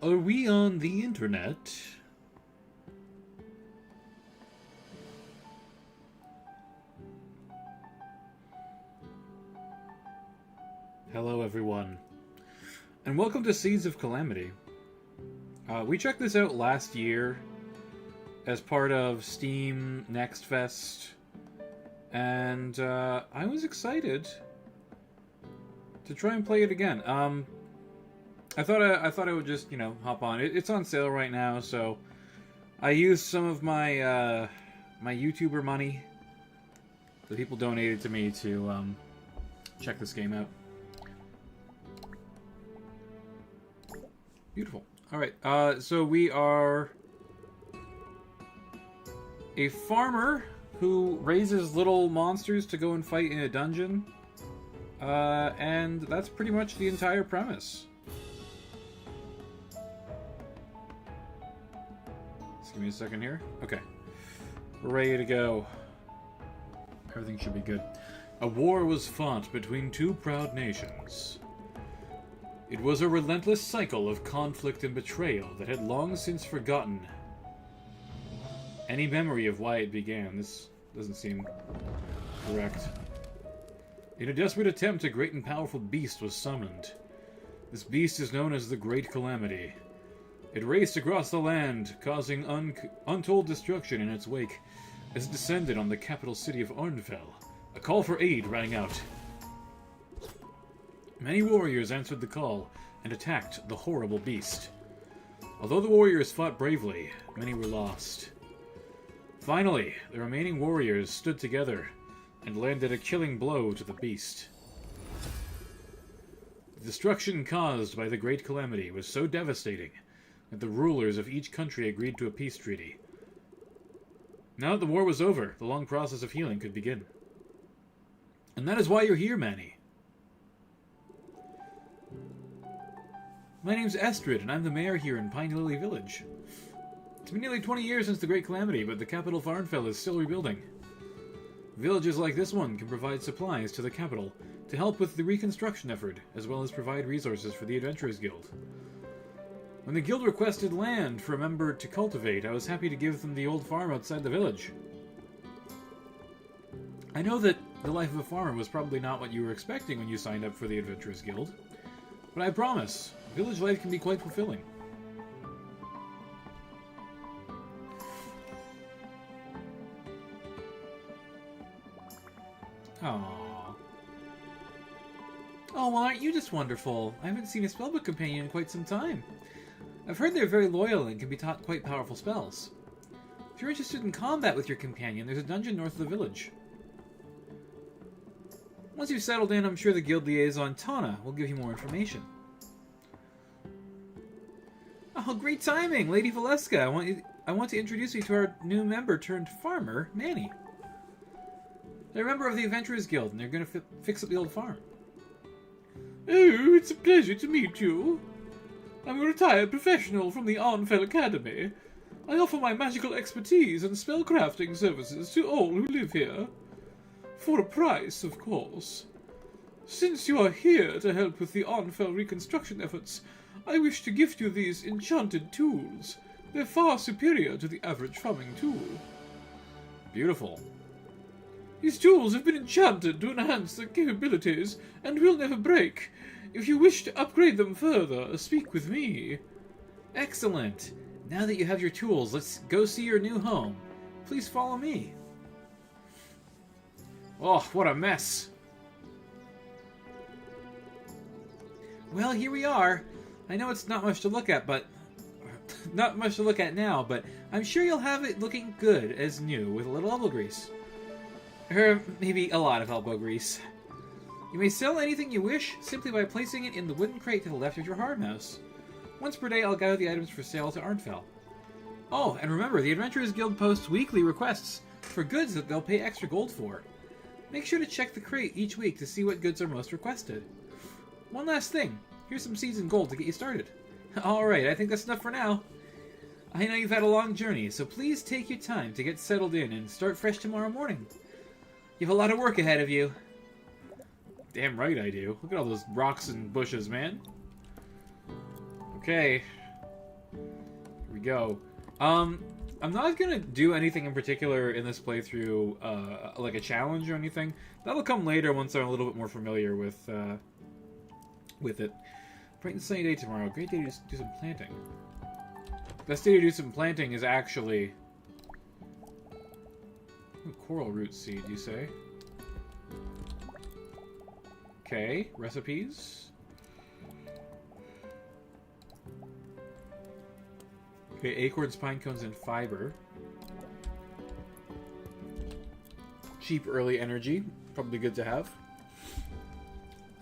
Are we on the internet? Hello everyone, and welcome to Seeds of Calamity. We checked this out last year as part of Steam Next Fest, and I was excited to try and play it again. I thought I would just, hop on. It's on sale right now, so I used some of my my YouTuber money that people donated to me to check this game out. Beautiful. Alright, so we are a farmer who raises little monsters to go and fight in a dungeon. And that's pretty much the entire premise. Just give me a second here. Okay. We're ready to go. Everything should be good. A war was fought between two proud nations. It was a relentless cycle of conflict and betrayal that had long since forgotten any memory of why it began. This doesn't seem correct. In a desperate attempt, a great and powerful beast was summoned. This beast is known as the Great Calamity. It raced across the land, causing untold destruction in its wake as it descended on the capital city of Arnfell. A call for aid rang out. Many warriors answered the call and attacked the horrible beast. Although the warriors fought bravely, many were lost. Finally, the remaining warriors stood together and landed a killing blow to the beast. The destruction caused by the Great Calamity was so devastating that the rulers of each country agreed to a peace treaty. Now that the war was over, the long process of healing could begin. And that is why you're here, Manny. My name's Estrid, and I'm the mayor here in Pine Lily Village. It's been nearly 20 years since the Great Calamity, but the capital of Arnfell is still rebuilding. Villages like this one can provide supplies to the capital to help with the reconstruction effort, as well as provide resources for the Adventurers Guild. When the guild requested land for a member to cultivate, I was happy to give them the old farm outside the village. I know that the life of a farmer was probably not what you were expecting when you signed up for the Adventurers Guild, but I promise, village life can be quite fulfilling. Aww. Oh, well, aren't you just wonderful? I haven't seen a spellbook companion in quite some time. I've heard they're very loyal and can be taught quite powerful spells. If you're interested in combat with your companion, there's a dungeon north of the village. Once you've settled in, I'm sure the guild liaison, Tana, will give you more information. Oh, great timing, Lady Valeska. I want to introduce you to our new member turned farmer, Manny. They're a member of the Adventurers Guild, and they're going to fix up the old farm. Oh, it's a pleasure to meet you. I'm a retired professional from the Arnfell Academy. I offer my magical expertise and spellcrafting services to all who live here. For a price, of course. Since you are here to help with the Arnfell reconstruction efforts, I wish to gift you these enchanted tools. They're far superior to the average farming tool. Beautiful. These tools have been enchanted to enhance their capabilities and will never break. If you wish to upgrade them further, speak with me. Excellent. Now that you have your tools, let's go see your new home. Please follow me. Oh, what a mess. Well, here we are. I know it's not much to look at, not much to look at now, but I'm sure you'll have it looking good as new with a little elbow grease. Or maybe a lot of elbow grease. You may sell anything you wish simply by placing it in the wooden crate to the left of your farmhouse. Once per day, I'll gather the items for sale to Arnfell. Oh, and remember, the Adventurers Guild posts weekly requests for goods that they'll pay extra gold for. Make sure to check the crate each week to see what goods are most requested. One last thing. Here's some seeds and gold to get you started. Alright, I think that's enough for now. I know you've had a long journey, so please take your time to get settled in and start fresh tomorrow morning. You have a lot of work ahead of you. Damn right I do. Look at all those rocks and bushes, man. Okay. we go. I'm not gonna do anything in particular in this playthrough, like a challenge or anything. That'll come later once I'm a little bit more familiar with it. Bright and sunny day tomorrow. Great day to do some planting. Best day to do some planting is actually... Ooh, coral root seed, you say? Okay, recipes. Okay, acorns, pine cones, and fiber. Cheap early energy. Probably good to have.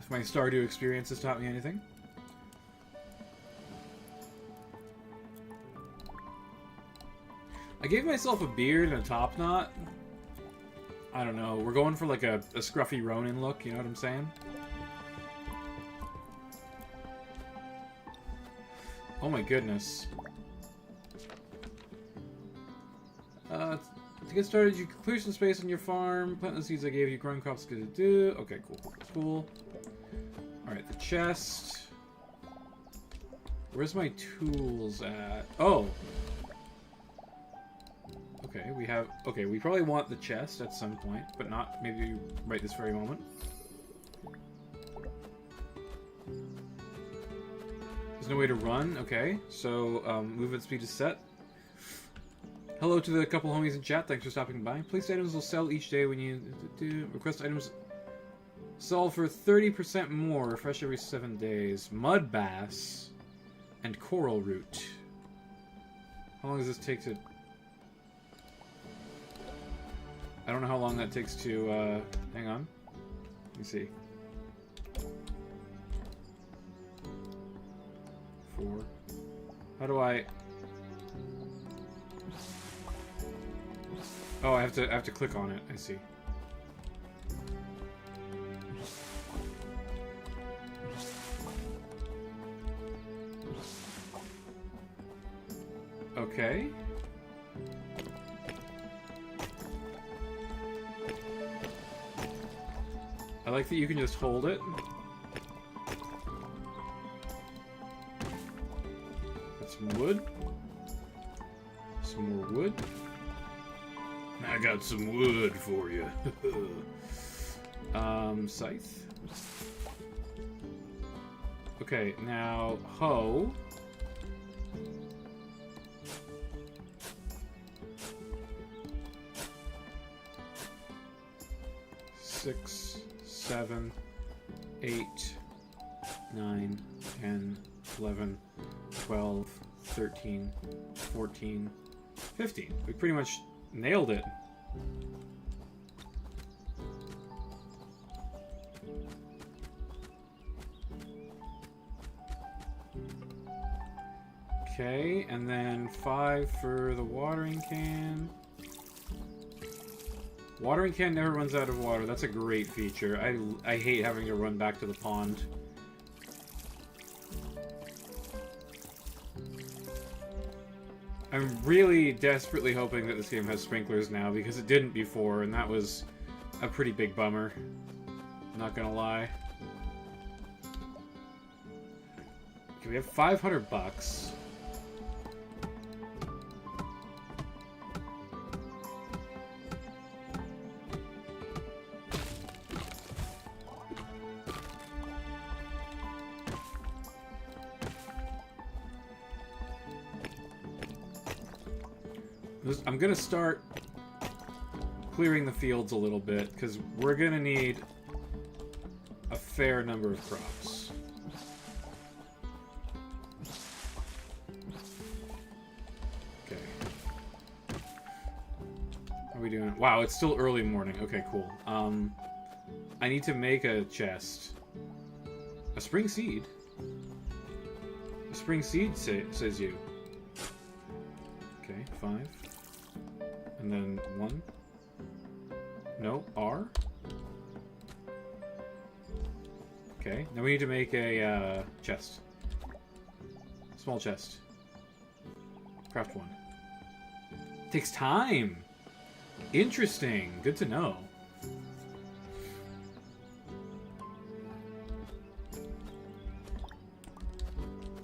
If my Stardew experience has taught me anything. I gave myself a beard and a top knot. I don't know. We're going for like a scruffy Ronin look, you know what I'm saying? Oh my goodness. To get started, you can clear some space on your farm, plant the seeds I gave you, growing crops good to do. Okay, cool. Cool. Alright, the chest. Where's my tools at? Oh! Okay, we have... Okay, we probably want the chest at some point, but not maybe right this very moment. There's no way to run. Okay, so movement speed is set. Hello to the couple homies in chat. Thanks for stopping by. Placed items will sell each day when you do. Request items sell for 30% more. Refresh every 7 days. Mud bass and coral root. How long does this take to... I don't know how long that takes to, hang on. Let me see. 4. How do I... Oh, I have to click on it. I see. Okay. I like that you can just hold it. Got some wood. Some more wood. I got some wood for you. Scythe. Okay, now hoe. Six, 7, 8, 9, 10, 11, 12, 13, 14, 15. We pretty much nailed it. Okay, and then 5 for the watering can. Watering can never runs out of water. That's a great feature. I hate having to run back to the pond. I'm really desperately hoping that this game has sprinklers now, because it didn't before, and that was a pretty big bummer. Not gonna lie. Okay, we have 500 bucks. I'm gonna start clearing the fields a little bit, because we're gonna need a fair number of crops. Okay. How are we doing? Wow, it's still early morning. Okay, cool. I need to make a chest. A spring seed? A spring seed says you. Okay, 5. And then 1. No, R. Okay, now we need to make a chest. Small chest. Craft 1. Takes time! Interesting. Good to know.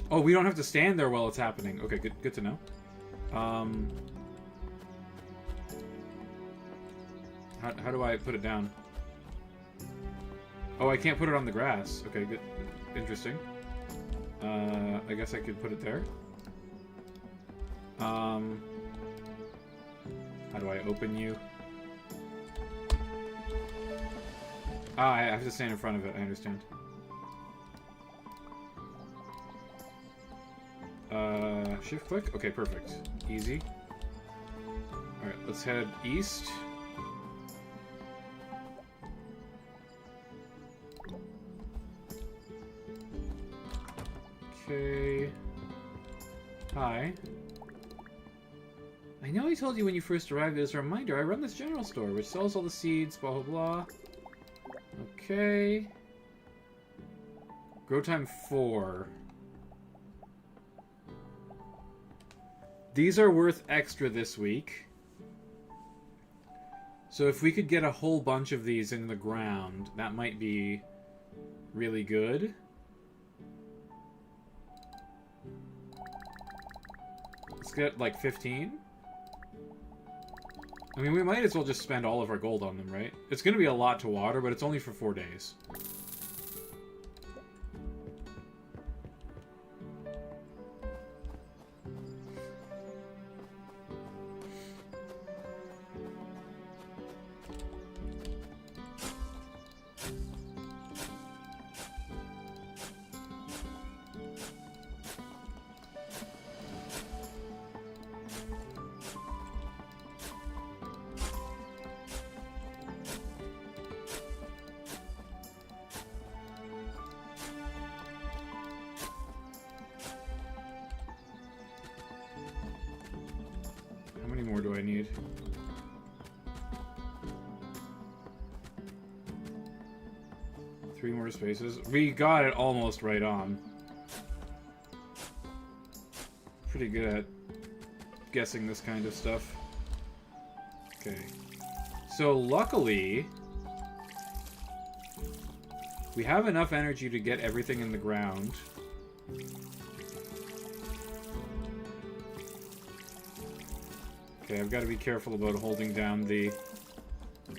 Oh, we don't have to stand there while it's happening. Okay, good to know. Um... How do I put it down? Oh, I can't put it on the grass. Okay, good. Interesting. I guess I could put it there. How do I open you? Ah, I have to stand in front of it. I understand. Shift click? Okay, perfect. Easy. Alright, let's head east. Okay. Hi. I know I told you when you first arrived, as a reminder, I run this general store, which sells all the seeds, blah blah blah. Okay. Grow time 4. These are worth extra this week. So if we could get a whole bunch of these in the ground, that might be really good. Let's get like 15. I mean, we might as well just spend all of our gold on them, right? It's going to be a lot to water, but it's only for 4 days. How many more do I need? Three more spaces. We got it almost right on. Pretty good at guessing this kind of stuff. Okay. So luckily, we have enough energy to get everything in the ground. Okay, I've got to be careful about holding down the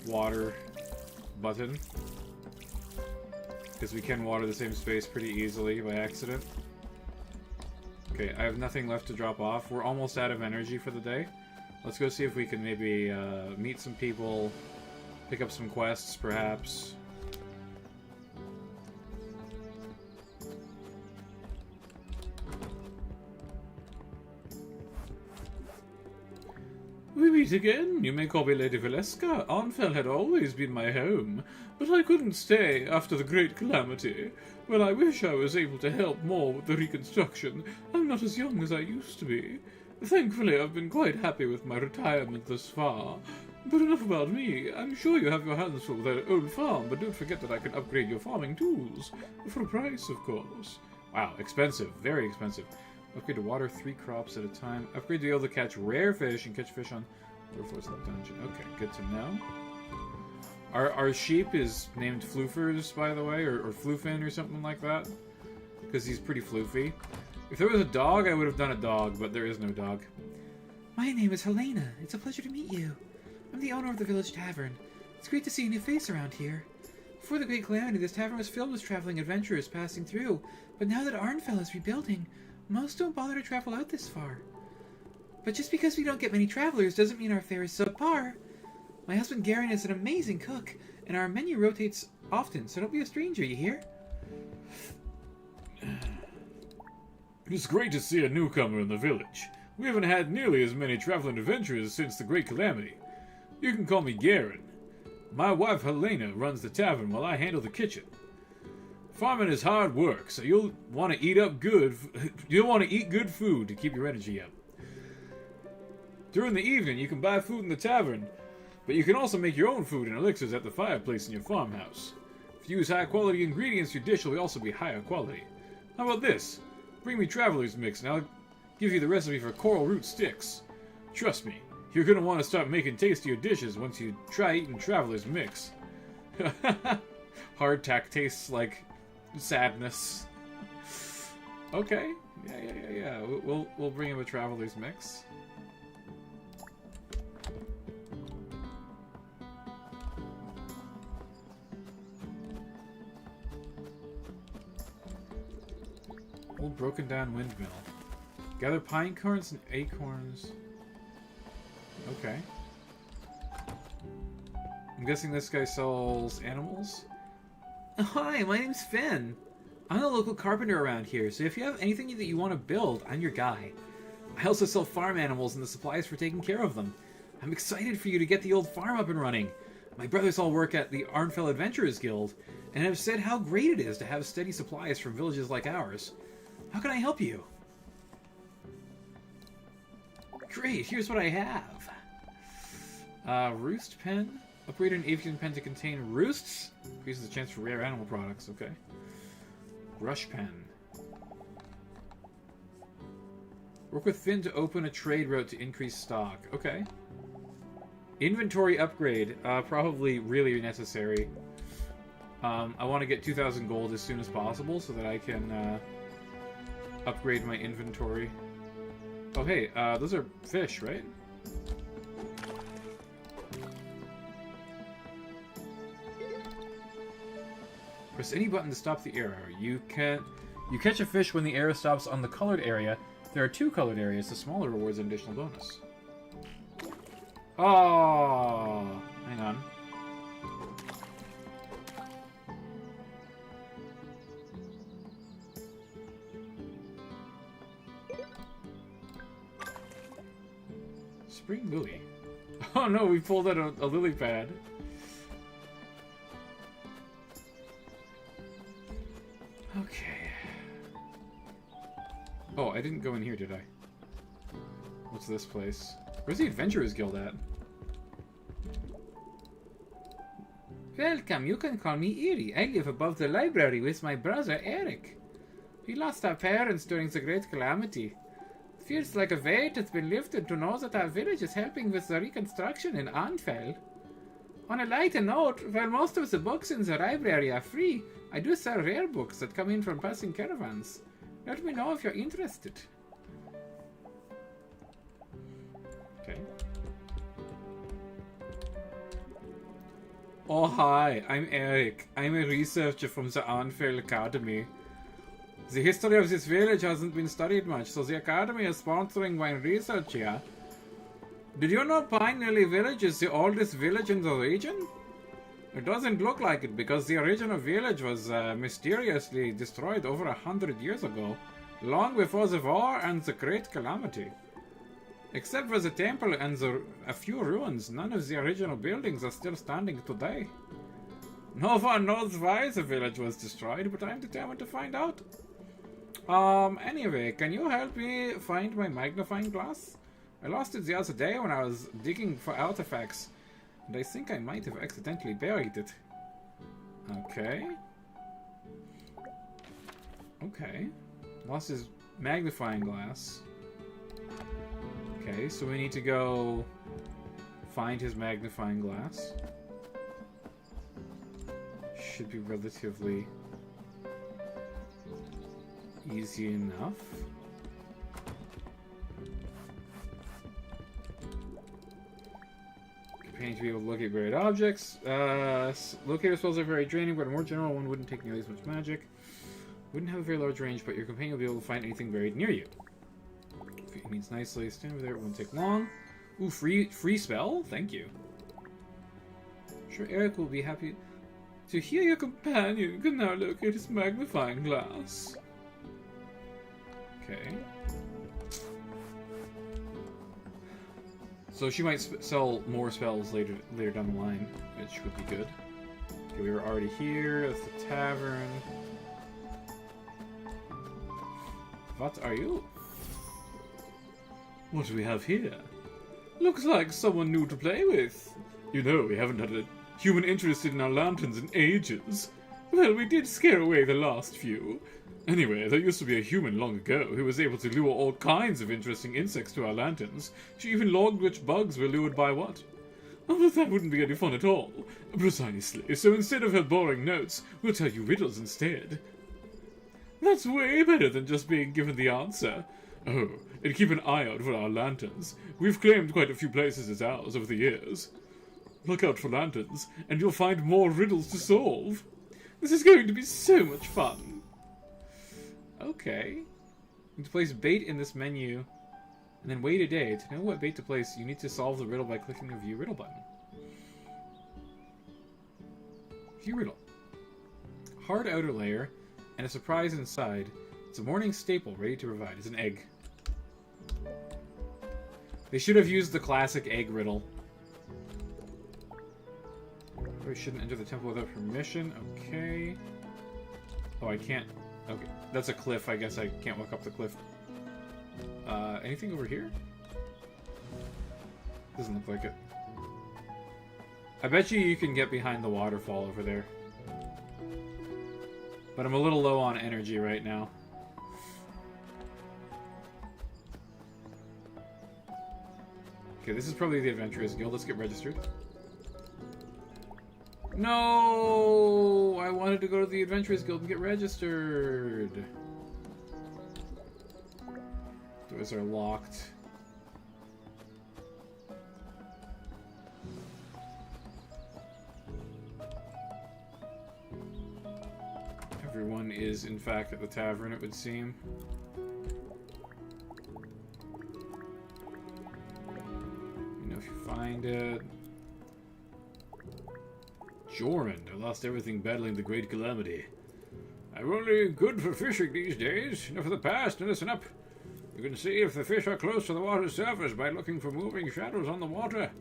water button, because we can water the same space pretty easily by accident. Okay, I have nothing left to drop off. We're almost out of energy for the day. Let's go see if we can maybe meet some people, pick up some quests, perhaps. We meet again. You may call me Lady Valeska. Arnfell had always been my home, but I couldn't stay after the Great Calamity. Well, I wish I was able to help more with the reconstruction. I'm not as young as I used to be. Thankfully, I've been quite happy with my retirement thus far. But enough about me. I'm sure you have your hands full with that old farm, but don't forget that I can upgrade your farming tools. For a price, of course. Wow, expensive. Very expensive. Upgrade to water 3 crops at a time. Upgrade to be able to catch rare fish and catch fish on lower floors of the dungeon. Okay, good to know. Our sheep is named Floofers, by the way, or Floofin or something like that. Because he's pretty floofy. If there was a dog, I would have done a dog, but there is no dog. My name is Helena. It's a pleasure to meet you. I'm the owner of the village tavern. It's great to see a new face around here. Before the Great Calamity, this tavern was filled with traveling adventurers passing through, but now that Arnfell is rebuilding, most don't bother to travel out this far. But just because we don't get many travelers doesn't mean our fare is subpar. My husband Garen is an amazing cook, and our menu rotates often, so don't be a stranger, you hear? It's great to see a newcomer in the village. We haven't had nearly as many traveling adventurers since the Great Calamity. You can call me Garen. My wife Helena runs the tavern while I handle the kitchen. Farming is hard work, so you'll want to eat good food to keep your energy up. During the evening, you can buy food in the tavern, but you can also make your own food and elixirs at the fireplace in your farmhouse. If you use high-quality ingredients, your dish will also be higher quality. How about this? Bring me Traveler's Mix, and I'll give you the recipe for coral root sticks. Trust me, you're going to want to start making tastier dishes once you try eating Traveler's Mix. Hardtack tastes like sadness. Okay. Yeah. We'll bring him a Traveler's Mix. Old broken down windmill. Gather pine cones and acorns. Okay. I'm guessing this guy sells animals? Hi, my name's Finn. I'm a local carpenter around here, so if you have anything that you want to build, I'm your guy. I also sell farm animals and the supplies for taking care of them. I'm excited for you to get the old farm up and running. My brothers all work at the Arnfell Adventurers Guild, and have said how great it is to have steady supplies from villages like ours. How can I help you? Great, here's what I have. Roost pen. Upgrade an avian pen to contain roosts. Increases the chance for rare animal products, okay. Brush pen. Work with Finn to open a trade route to increase stock. Okay. Inventory upgrade. Probably really necessary. I want to get 2,000 gold as soon as possible so that I can upgrade my inventory. Oh, hey, those are fish, right? Press any button to stop the arrow. You catch a fish when the arrow stops on the colored area. There are 2 colored areas. The smaller rewards an additional bonus. Oh, hang on. Spring lily. Oh no, we pulled out a lily pad. Okay. Oh, I didn't go in here, did I? What's this place? Where's the Adventurers Guild at? Welcome, you can call me Eerie. I live above the library with my brother Eric. We lost our parents during the Great Calamity. It feels like a weight has been lifted to know that our village is helping with the reconstruction in Arnfell. On a lighter note, while most of the books in the library are free, I do sell rare books that come in from passing caravans. Let me know if you're interested. Okay. Oh, hi, I'm Eric. I'm a researcher from the Arnfell Academy. The history of this village hasn't been studied much, so the Academy is sponsoring my research here. Did you know Pine Lily Village is the oldest village in the region? It doesn't look like it because the original village was mysteriously destroyed over 100 years ago, long before the war and the Great Calamity. Except for the temple and a few ruins, none of the original buildings are still standing today. No one knows why the village was destroyed, but I'm determined to find out. Anyway, can you help me find my magnifying glass? I lost it the other day when I was digging for artifacts, and I think I might have accidentally buried it. Okay. Okay. Lost his magnifying glass. Okay, so we need to go find his magnifying glass. Should be relatively easy enough. Companion to be able to locate buried objects. Locator spells are very draining, but a more general one wouldn't take nearly as much magic. Wouldn't have a very large range, but your companion will be able to find anything buried near you. It means nicely. Stand over there, it won't take long. Ooh, free spell? Thank you. I'm sure Eric will be happy to hear your companion can now locate his magnifying glass. Okay. So she might sell more spells later down the line, which would be good. Okay, we were already here. That's the tavern. What are you? What do we have here? Looks like someone new to play with. You know, we haven't had a human interested in our lanterns in ages. Well, we did scare away the last few. Anyway, there used to be a human long ago who was able to lure all kinds of interesting insects to our lanterns. She even logged which bugs were lured by what. Oh, but that wouldn't be any fun at all. Precisely, so instead of her boring notes, we'll tell you riddles instead. That's way better than just being given the answer. Oh, and keep an eye out for our lanterns. We've claimed quite a few places as ours over the years. Look out for lanterns, and you'll find more riddles to solve. This is going to be so much fun. Okay. need to place bait in this menu, and then wait a day. To know what bait to place, you need to solve the riddle by clicking the View Riddle button. View Riddle. Hard outer layer, and a surprise inside. It's a morning staple ready to provide. It's an egg. They should have used the classic egg riddle. I shouldn't enter the temple without permission. Okay. Oh, I can't. Okay, that's a cliff. I guess I can't walk up the cliff. Anything over here? Doesn't look like it. I bet you can get behind the waterfall over there. But I'm a little low on energy right now. Okay, this is probably the Adventurers Guild. Let's get registered. No! I wanted to go to the Adventurers Guild and get registered. Doors are locked. Everyone is, in fact, at the tavern, it would seem. You know, if you find it... Jormund, I lost everything battling the Great Calamity. I'm only good for fishing these days. Enough of the past, and listen up. You can see if the fish are close to the water's surface by looking for moving shadows on the water.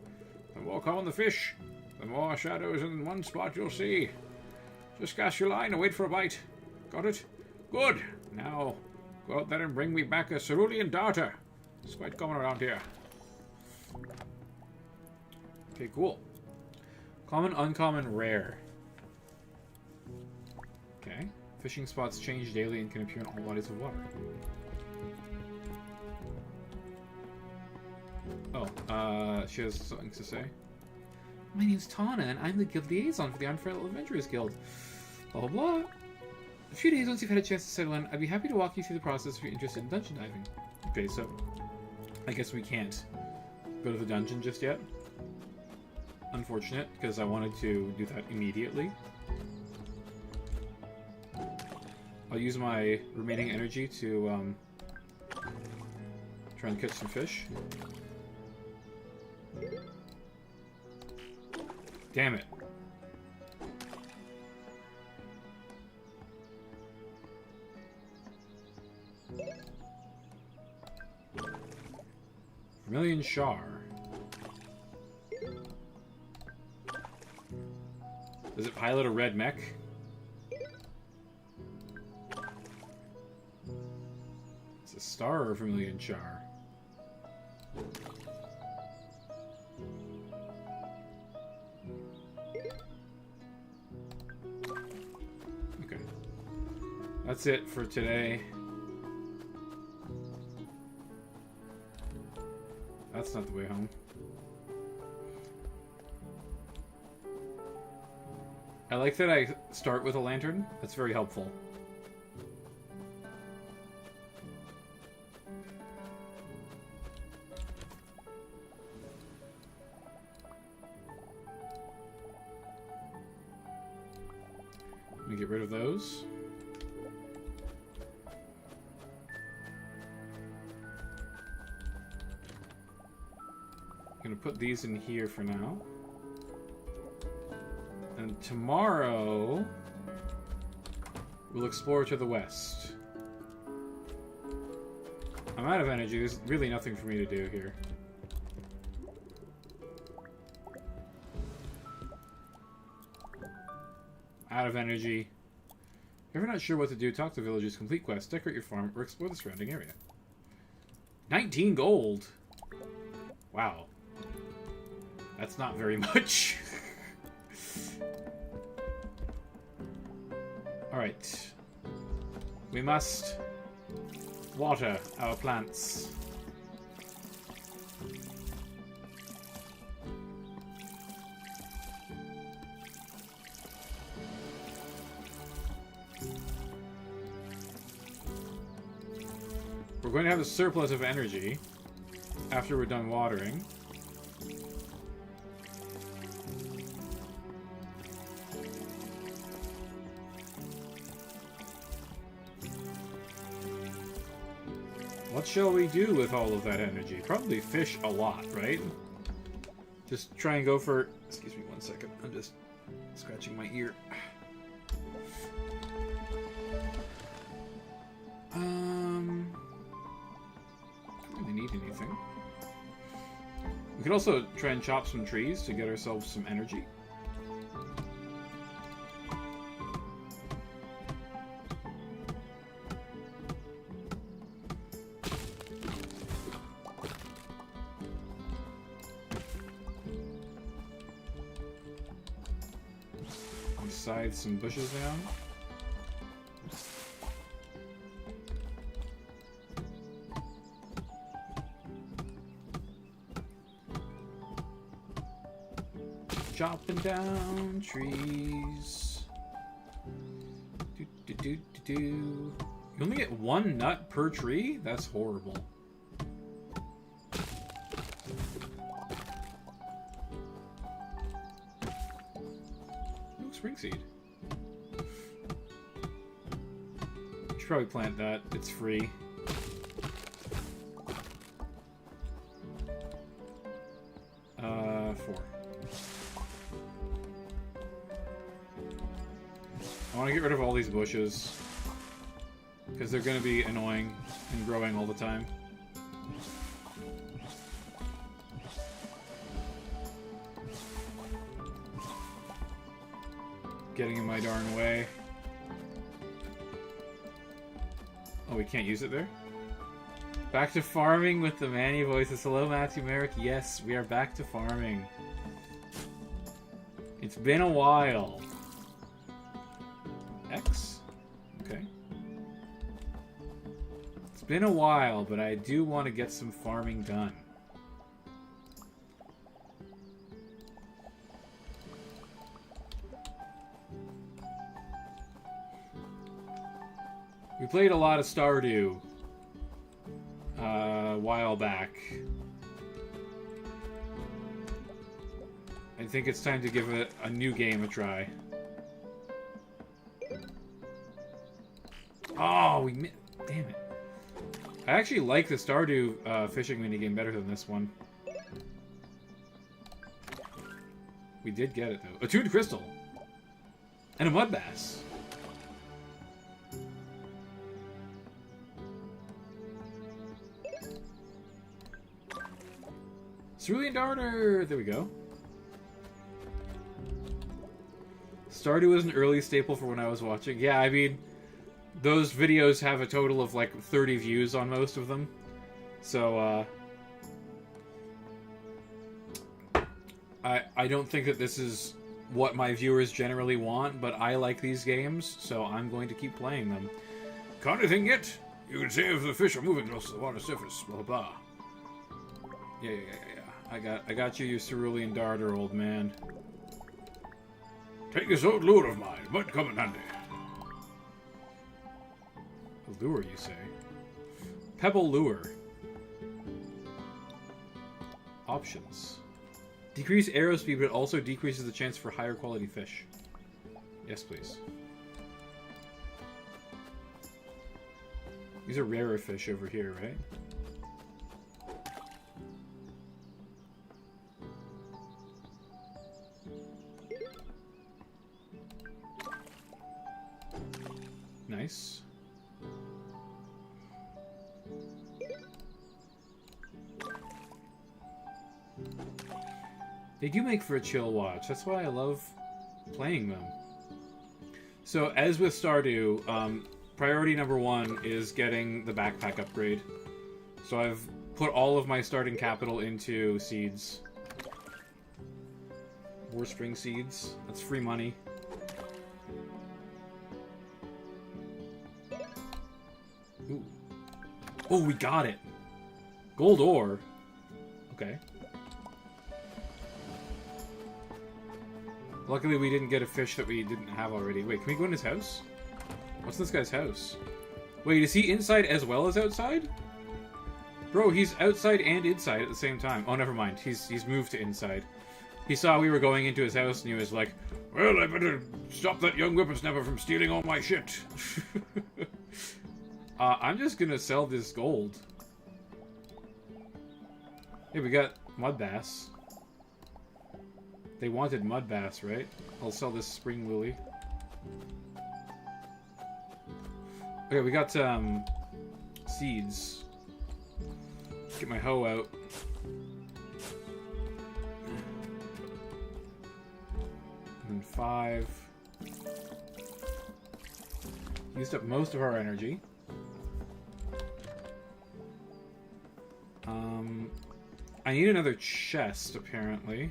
The more common the fish, the more shadows in one spot you'll see. Just cast your line and wait for a bite. Got it? Good. Now, go out there and bring me back a cerulean darter. It's quite common around here. Okay, cool. Common, uncommon, rare. Okay. Fishing spots change daily and can appear in all bodies of water. Oh, she has something to say. My name's Tana, and I'm the guild liaison for the Unfriendly Adventurers Guild. Blah, blah, blah. A few days once you've had a chance to settle in, I'd be happy to walk you through the process if you're interested in dungeon diving. Okay, so I guess we can't go to the dungeon just yet. Unfortunate, because I wanted to do that immediately. I'll use my remaining energy to try and catch some fish. Damn it. Vermilion Char. Does it pilot a red mech? It's a star or Vermilion Char? Okay. That's it for today. That's not the way home. I like that I start with a lantern. That's very helpful. Let me get rid of those. I'm gonna put these in here for now. And tomorrow, we'll explore to the west. I'm out of energy. There's really nothing for me to do here. Out of energy. If you're not sure what to do, talk to villagers, complete quests, decorate your farm, or explore the surrounding area. 19 gold! Wow. That's not very much. Alright. We must water our plants. We're going to have a surplus of energy after we're done watering. What shall we do with all of that energy? Probably fish a lot, right? Just try and go for... Excuse me 1 second. I'm just scratching my ear. Don't really need anything. We could also try and chop some trees to get ourselves some energy. Scythe some bushes down. Chopping down trees. Do, do, do, do, do. You only get 1 nut per tree? That's horrible. Ooh, spring seed. Should probably plant that. It's free. Four. I want to get rid of all these bushes because they're going to be annoying and growing all the time. Getting in my darn way. Oh, we can't use it there? Back to farming with the Manny voices. Hello, Matthew Merrick. Yes, we are back to farming. It's been a while. X? Okay. It's been a while, but I do want to get some farming done. We played a lot of Stardew a while back. I think it's time to give a new game a try. Oh, damn it. I actually like the Stardew fishing minigame better than this one. We did get it, though. A tuned crystal! And a mud bass. Cerulean Darter! There we go. Stardew was an early staple for when I was watching. Yeah, I mean, those videos have a total of like 30 views on most of them. So, I don't think that this is what my viewers generally want, but I like these games, so I'm going to keep playing them. Can't anything yet? You can see if the fish are moving close to the water surface, blah blah blah. Yeah. I got you, you Cerulean Darter, old man. Take this old lure of mine. It might come in handy. A lure, you say? Pebble lure. Options. Decrease arrow speed, but it also decreases the chance for higher quality fish. Yes, please. These are rarer fish over here, right? Nice. They do make for a chill watch. That's why I love playing them. So, as with Stardew, priority number 1 is getting the backpack upgrade. So I've put all of my starting capital into seeds. More spring seeds. That's free money. Ooh. Oh, we got it! Gold ore. Okay. Luckily, we didn't get a fish that we didn't have already. Wait, can we go in his house? What's this guy's house? Wait, is he inside as well as outside? Bro, he's outside and inside at the same time. Oh, never mind. He's moved to inside. He saw we were going into his house, and he was like, well, I better stop that young whippersnapper from stealing all my shit. I'm just gonna sell this gold. Hey, we got mud bass. They wanted mud bass, right? I'll sell this spring lily. Okay, we got seeds. Get my hoe out. And 5. Used up most of our energy. I need another chest, apparently.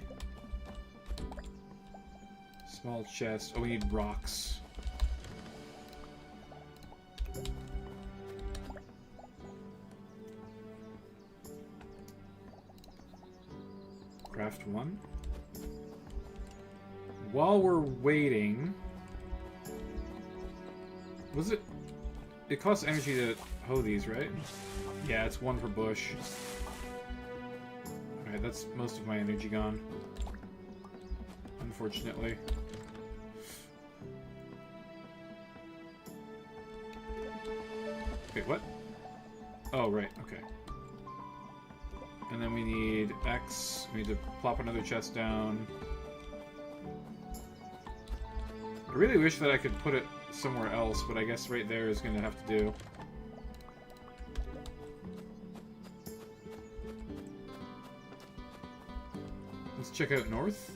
Small chest. Oh, we need rocks. Craft 1. While we're waiting... Was it... It costs energy to hoe these, right? Yeah, it's 1 per bush. Alright, that's most of my energy gone. Unfortunately. Wait, what? Oh, right, okay. And then we need X. We need to plop another chest down. I really wish that I could put it somewhere else, but I guess right there is going to have to do. Let's check out north.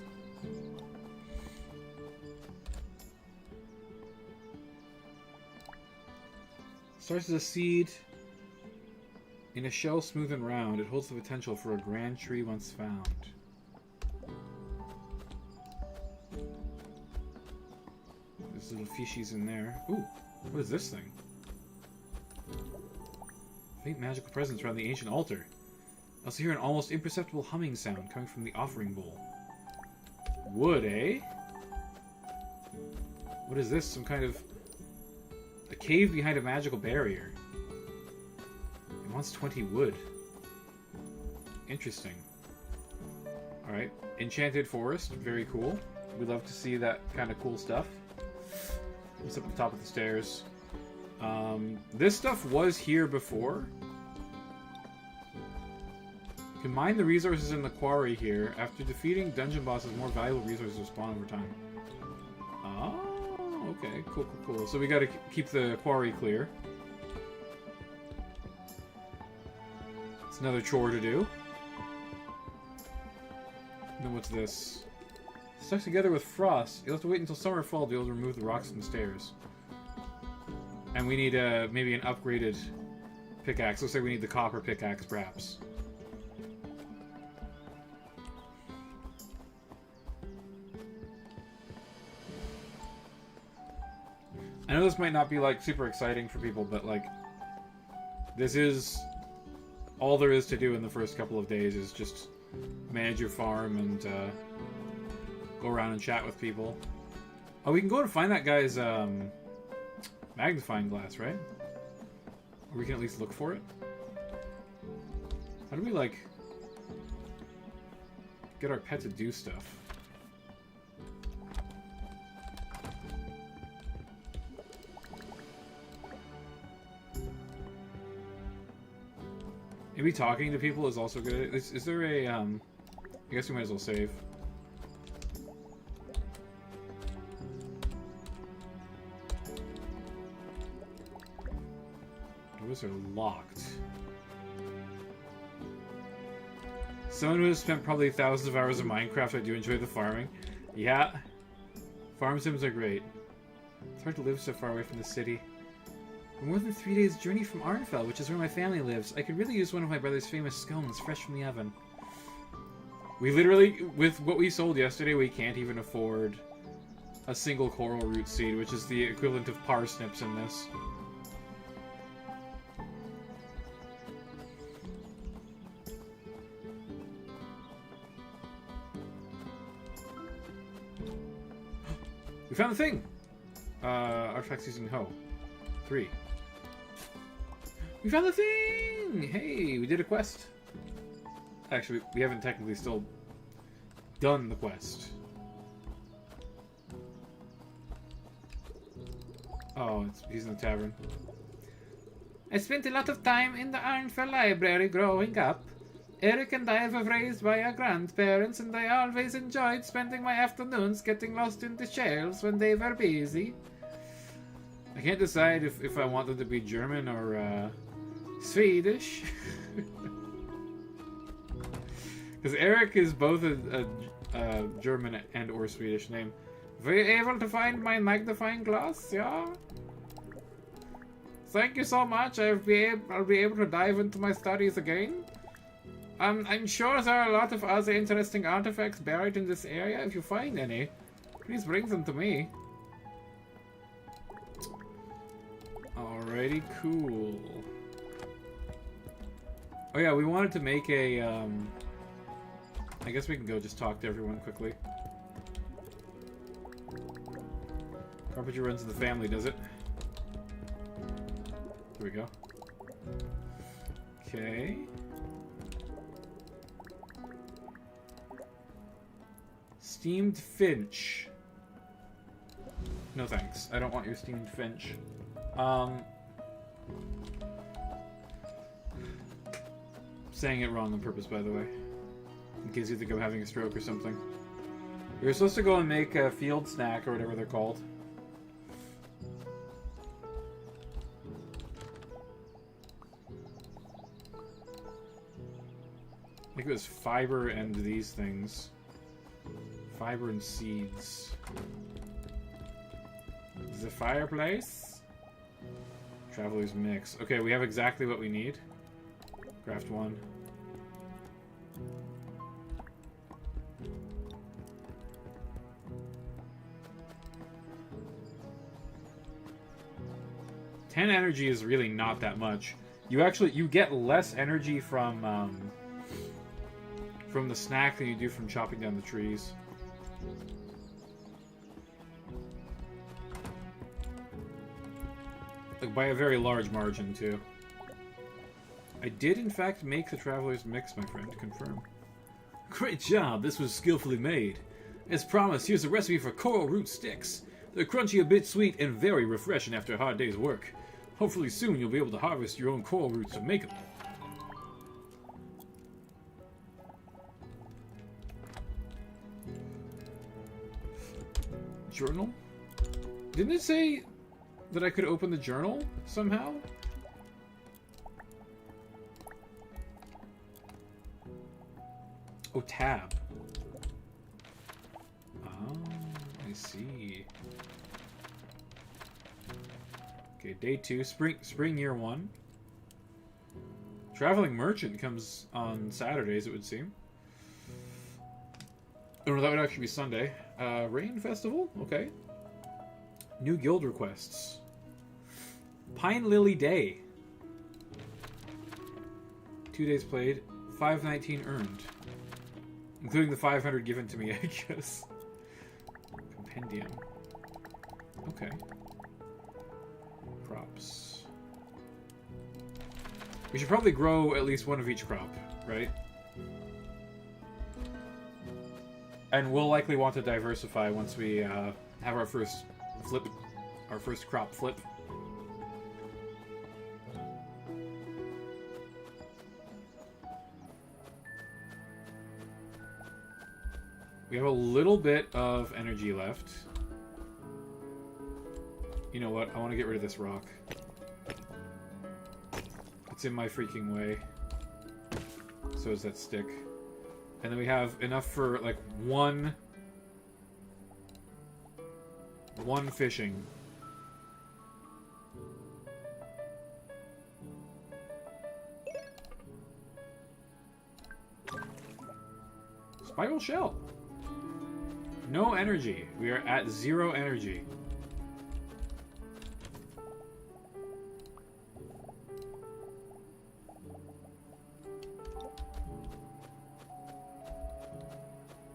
Starts as a seed. In a shell smooth and round, it holds the potential for a grand tree once found. There's little fishies in there. Ooh, what is this thing? Faint magical presence around the ancient altar. I also hear an almost imperceptible humming sound coming from the offering bowl. Wood, eh? What is this? Some kind of... a cave behind a magical barrier. It wants 20 wood. Interesting. Alright. Enchanted forest. Very cool. We love to see that kind of cool stuff. What's up at the top of the stairs? This stuff was here before. You can mine the resources in the quarry here. After defeating dungeon bosses, more valuable resources will spawn over time. Oh, okay. Cool, cool, cool. So we gotta keep the quarry clear. It's another chore to do. And then what's this? Stuck together with frost. You'll have to wait until summer or fall to be able to remove the rocks from the stairs. And we need maybe an upgraded pickaxe. Looks like we need the copper pickaxe, perhaps. I know this might not be, like, super exciting for people, but, like, this is all there is to do in the first couple of days is just manage your farm and go around and chat with people. Oh, we can go and find that guy's magnifying glass, right? Or we can at least look for it. How do we, like, get our pet to do stuff? Maybe talking to people is also good. Is there a, I guess we might as well save. Doors are locked. Someone who has spent probably thousands of hours of Minecraft, I do enjoy the farming. Yeah. Farm sims are great. It's hard to live so far away from the city. We're more than 3 days' journey from Arnfell, which is where my family lives. I could really use one of my brother's famous scones, fresh from the oven. We literally, with what we sold yesterday, we can't even afford a single coral root seed, which is the equivalent of parsnips in this. We found the thing! Artifacts using hoe. 3. We found the thing! Hey, we did a quest. Actually, we haven't technically still done the quest. Oh, he's in the tavern. I spent a lot of time in the Arnfell library growing up. Eric and I were raised by our grandparents, and I always enjoyed spending my afternoons getting lost in the shelves when they were busy. I can't decide if I want them to be German or Swedish. Because Eric is both a German and or Swedish name. Were you able to find my magnifying glass? Yeah? Thank you so much. I'll be able to dive into my studies again. I'm sure there are a lot of other interesting artifacts buried in this area. If you find any, please bring them to me. Alrighty, cool. Oh yeah, we wanted to make a, I guess we can go just talk to everyone quickly. Carpenter runs in the family, does it? Here we go. Okay. Steamed finch. No thanks. I don't want your steamed finch. Saying it wrong on purpose, by the way. In case you think I'm having a stroke or something. You're supposed to go and make a field snack or whatever they're called. I think it was fiber and these things. Fiber and seeds. The fireplace? Traveler's mix. Okay, we have exactly what we need. Craft one. Ten energy is really not that much. You get less energy from the snack than you do from chopping down the trees. Like by a very large margin too. I did in fact make the Traveler's Mix, my friend. Confirm. Great job! This was skillfully made. As promised, here's a recipe for coral root sticks. They're crunchy, a bit sweet, and very refreshing after a hard day's work. Hopefully soon you'll be able to harvest your own coral roots and make them. Journal? Didn't it say that I could open the journal somehow? Oh, tab. Oh, I see. Okay, day 2, spring year 1. Traveling Merchant comes on Saturdays, it would seem. Oh, no, that would actually be Sunday. Rain Festival? Okay. New guild requests. Pine Lily Day. 2 days played, 519 earned. Including the 500 given to me, I guess. Compendium. Okay. Crops. We should probably grow at least one of each crop, right? And we'll likely want to diversify once we have our first flip, our first crop flip. We have a little bit of energy left. You know what? I want to get rid of this rock. It's in my freaking way. So is that stick. And then we have enough for, like, one fishing. Spiral shell. No energy. We are at 0 energy.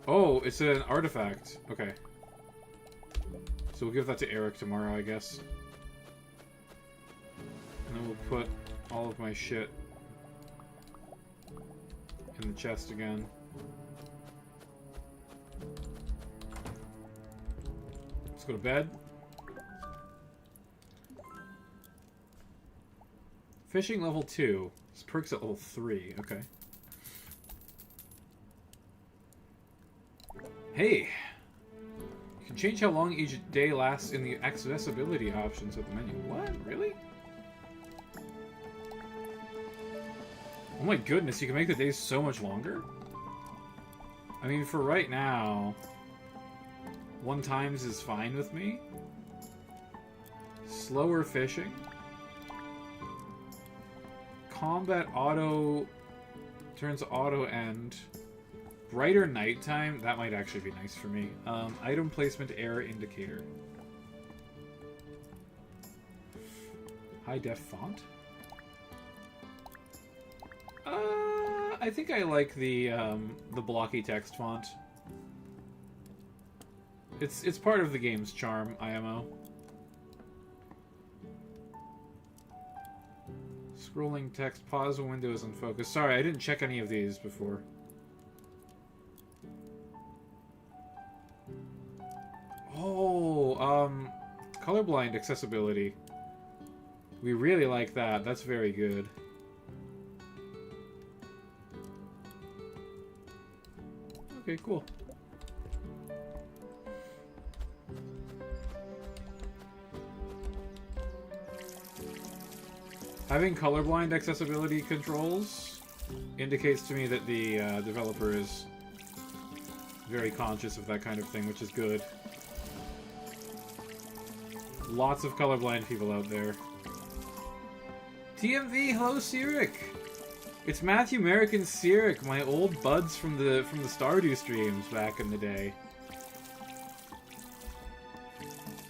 Oh, it's an artifact. Okay. So we'll give that to Eric tomorrow, I guess. And then we'll put all of my shit in the chest again. Let's go to bed. Fishing level 2. This perks at level 3. Okay. Hey! You can change how long each day lasts in the accessibility options of the menu. What? Really? Oh my goodness, you can make the days so much longer? I mean, for right now, 1 times is fine with me. Slower fishing. Combat auto turns auto end. Brighter nighttime, that might actually be nice for me. Item placement error indicator. High def font. I think I like the blocky text font. It's part of the game's charm, IMO. Scrolling text, pause when window is in focus. Sorry, I didn't check any of these before. Oh, colorblind accessibility. We really like that. That's very good. Okay, cool. Having colorblind accessibility controls indicates to me that the developer is very conscious of that kind of thing, which is good. Lots of colorblind people out there. TMV, hello Cyric! It's Matthew Merrick and Cyric, my old buds from the Stardew streams back in the day.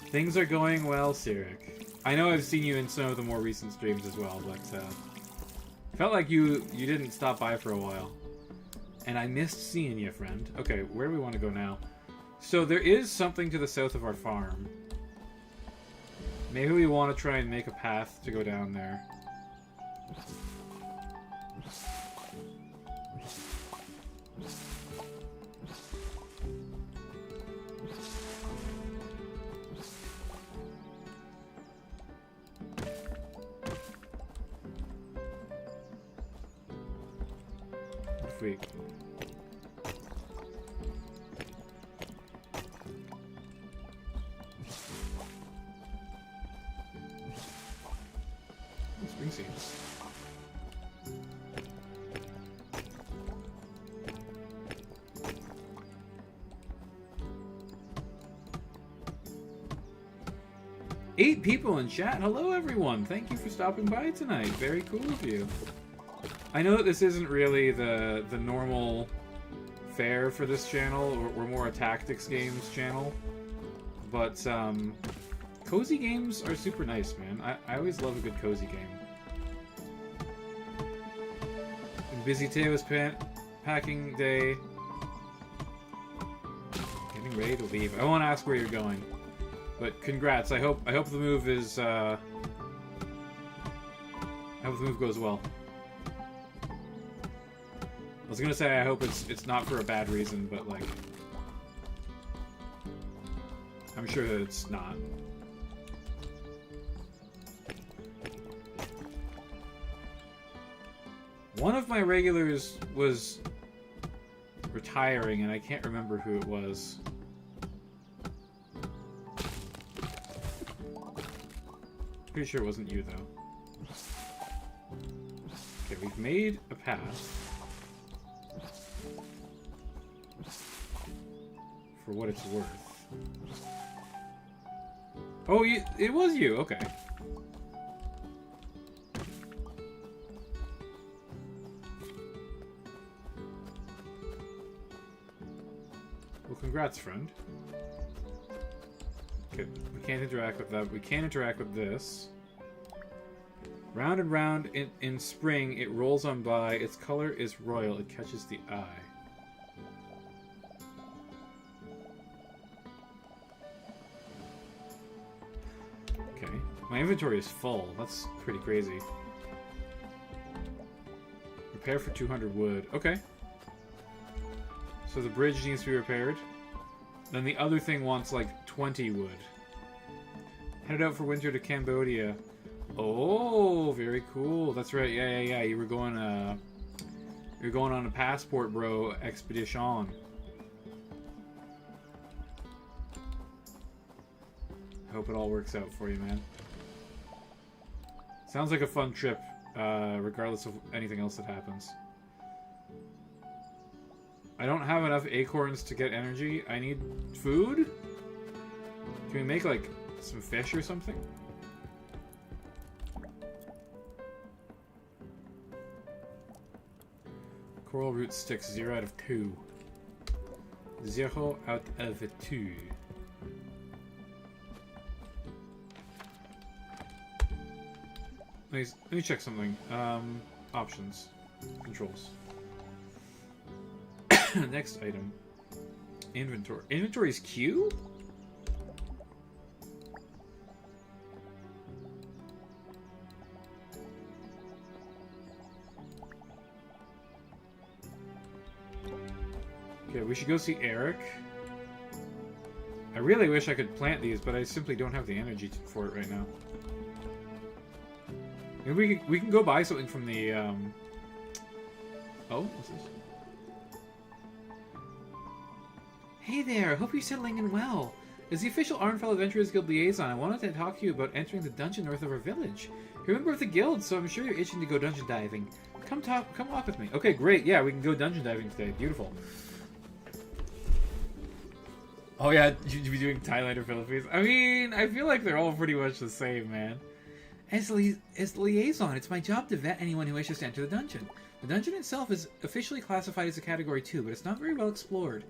Things are going well, Cyric. I know I've seen you in some of the more recent streams as well, but felt like you didn't stop by for a while. And I missed seeing you, friend. Okay, where do we want to go now? So there is something to the south of our farm. Maybe we want to try and make a path to go down there. Week. Spring seeds. Eight people in chat. Hello, everyone. Thank you for stopping by tonight. Very cool of you. I know that this isn't really the normal fare for this channel. We're more a tactics games channel. But cozy games are super nice, man. I always love a good cozy game. Busy day was packing day. Getting ready to leave. I won't ask where you're going. But congrats. I hope the move is I hope the move goes well. I was gonna say I hope it's not for a bad reason, but like I'm sure that it's not. One of my regulars was retiring, and I can't remember who it was. Pretty sure it wasn't you, though. Okay, we've made a path. For what it's worth. Oh, it was you. Okay. Well, congrats, friend. Okay, we can't interact with that. We can interact with this. Round and round in spring, it rolls on by. Its color is royal. It catches the eye. My inventory is full. That's pretty crazy. Repair for 200 wood. Okay. So the bridge needs to be repaired. Then the other thing wants like 20 wood. Headed out for winter to Cambodia. Oh, very cool. That's right. Yeah. You were going on a passport bro expedition. hope it all works out for you, man. Sounds like a fun trip, regardless of anything else that happens. I don't have enough acorns to get energy. I need food? Can we make, like, some fish or something? Coral root sticks, 0 out of 2. 0 out of 2. Let me check something. Options. Controls. Next item. Inventory. Inventory is Q? Okay, we should go see Eric. I really wish I could plant these, but I simply don't have the energy for it right now. Maybe we can go buy something from the, Oh, what's this? Hey there, hope you're settling in well. As the official Arnfell Adventurers Guild liaison, I wanted to talk to you about entering the dungeon north of our village. You're a member of the guild, so I'm sure you're itching to go dungeon diving. Come walk with me. Okay, great. Yeah, we can go dungeon diving today. Beautiful. Oh yeah, you'd be doing Thailand or Philippines. I mean, I feel like they're all pretty much the same, man. As liaison, it's my job to vet anyone who wishes to enter the dungeon. The dungeon itself is officially classified as a Category 2, but it's not very well explored.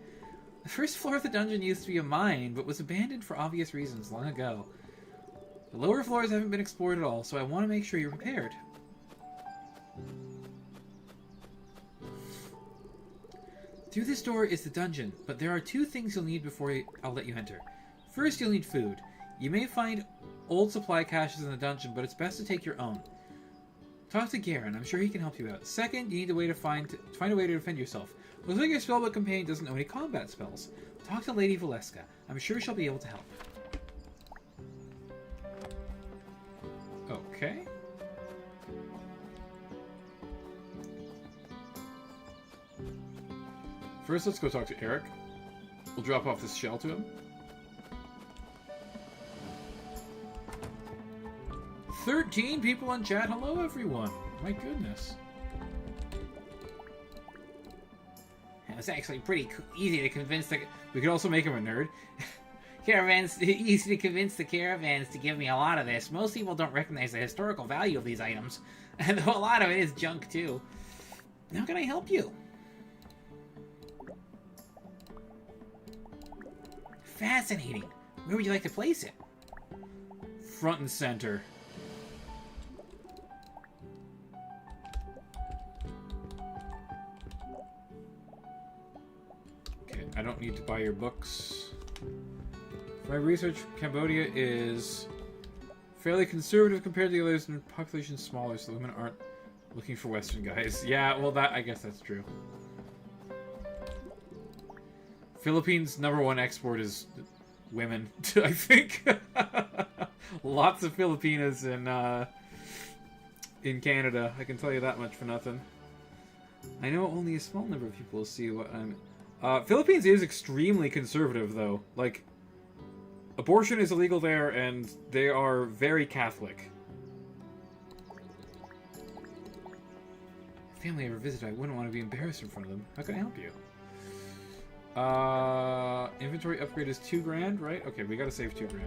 The first floor of the dungeon used to be a mine, but was abandoned for obvious reasons long ago. The lower floors haven't been explored at all, so I want to make sure you're prepared. Through this door is the dungeon, but there are 2 things you'll need before I'll let you enter. First, you'll need food. You may find old supply caches in the dungeon, but it's best to take your own. Talk to Garen, I'm sure he can help you out. Second, you need a way to find a way to defend yourself. Looks like your spellbook companion doesn't know any combat spells. Talk to Lady Valeska. I'm sure she'll be able to help. Okay. First, let's go talk to Eric. We'll drop off this shell to him. 13 people in chat. Hello, everyone. My goodness. It was actually pretty easy to convince the... We could also make him a nerd. Caravans, easy to convince the caravans to give me a lot of this. Most people don't recognize the historical value of these items, and though a lot of it is junk too. How can I help you? Fascinating. Where would you like to place it? Front and center. Okay, I don't need to buy your books. For my research, Cambodia is fairly conservative compared to the others, and the population is smaller, so the women aren't looking for Western guys. Yeah, well, I guess that's true. Philippines' #1 export is women, I think. Lots of Filipinas in Canada. I can tell you that much for nothing. I know only a small number of people will see what I'm... Philippines is extremely conservative, though. Like, abortion is illegal there, and they are very Catholic. If family ever visited, I wouldn't want to be embarrassed in front of them. How can I help you? Inventory upgrade is $2,000, right? Okay, we gotta save $2,000.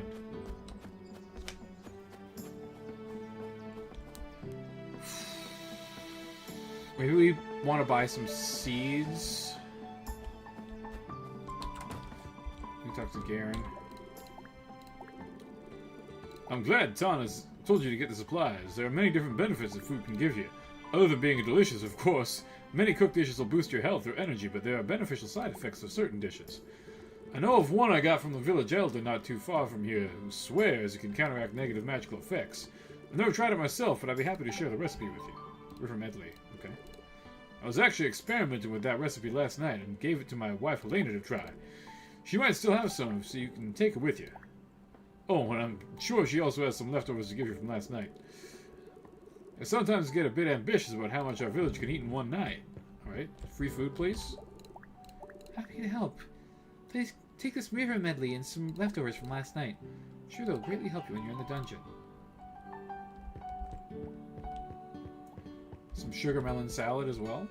Maybe we want to buy some seeds. We talk to Garen. I'm glad Tan has told you to get the supplies. There are many different benefits that food can give you. Other than being delicious, of course. Many cooked dishes will boost your health or energy, but there are beneficial side effects of certain dishes. I know of one I got from the village elder not too far from here, who swears it can counteract negative magical effects. I've never tried it myself, but I'd be happy to share the recipe with you. River Medley, okay. I was actually experimenting with that recipe last night and gave it to my wife Helena to try. She might still have some, so you can take it with you. Oh, and I'm sure she also has some leftovers to give you from last night. I sometimes get a bit ambitious about how much our village can eat in one night. Alright, free food, please. Happy to help. Please take this river medley and some leftovers from last night. Sure, they'll greatly help you when you're in the dungeon. Some sugar melon salad as well.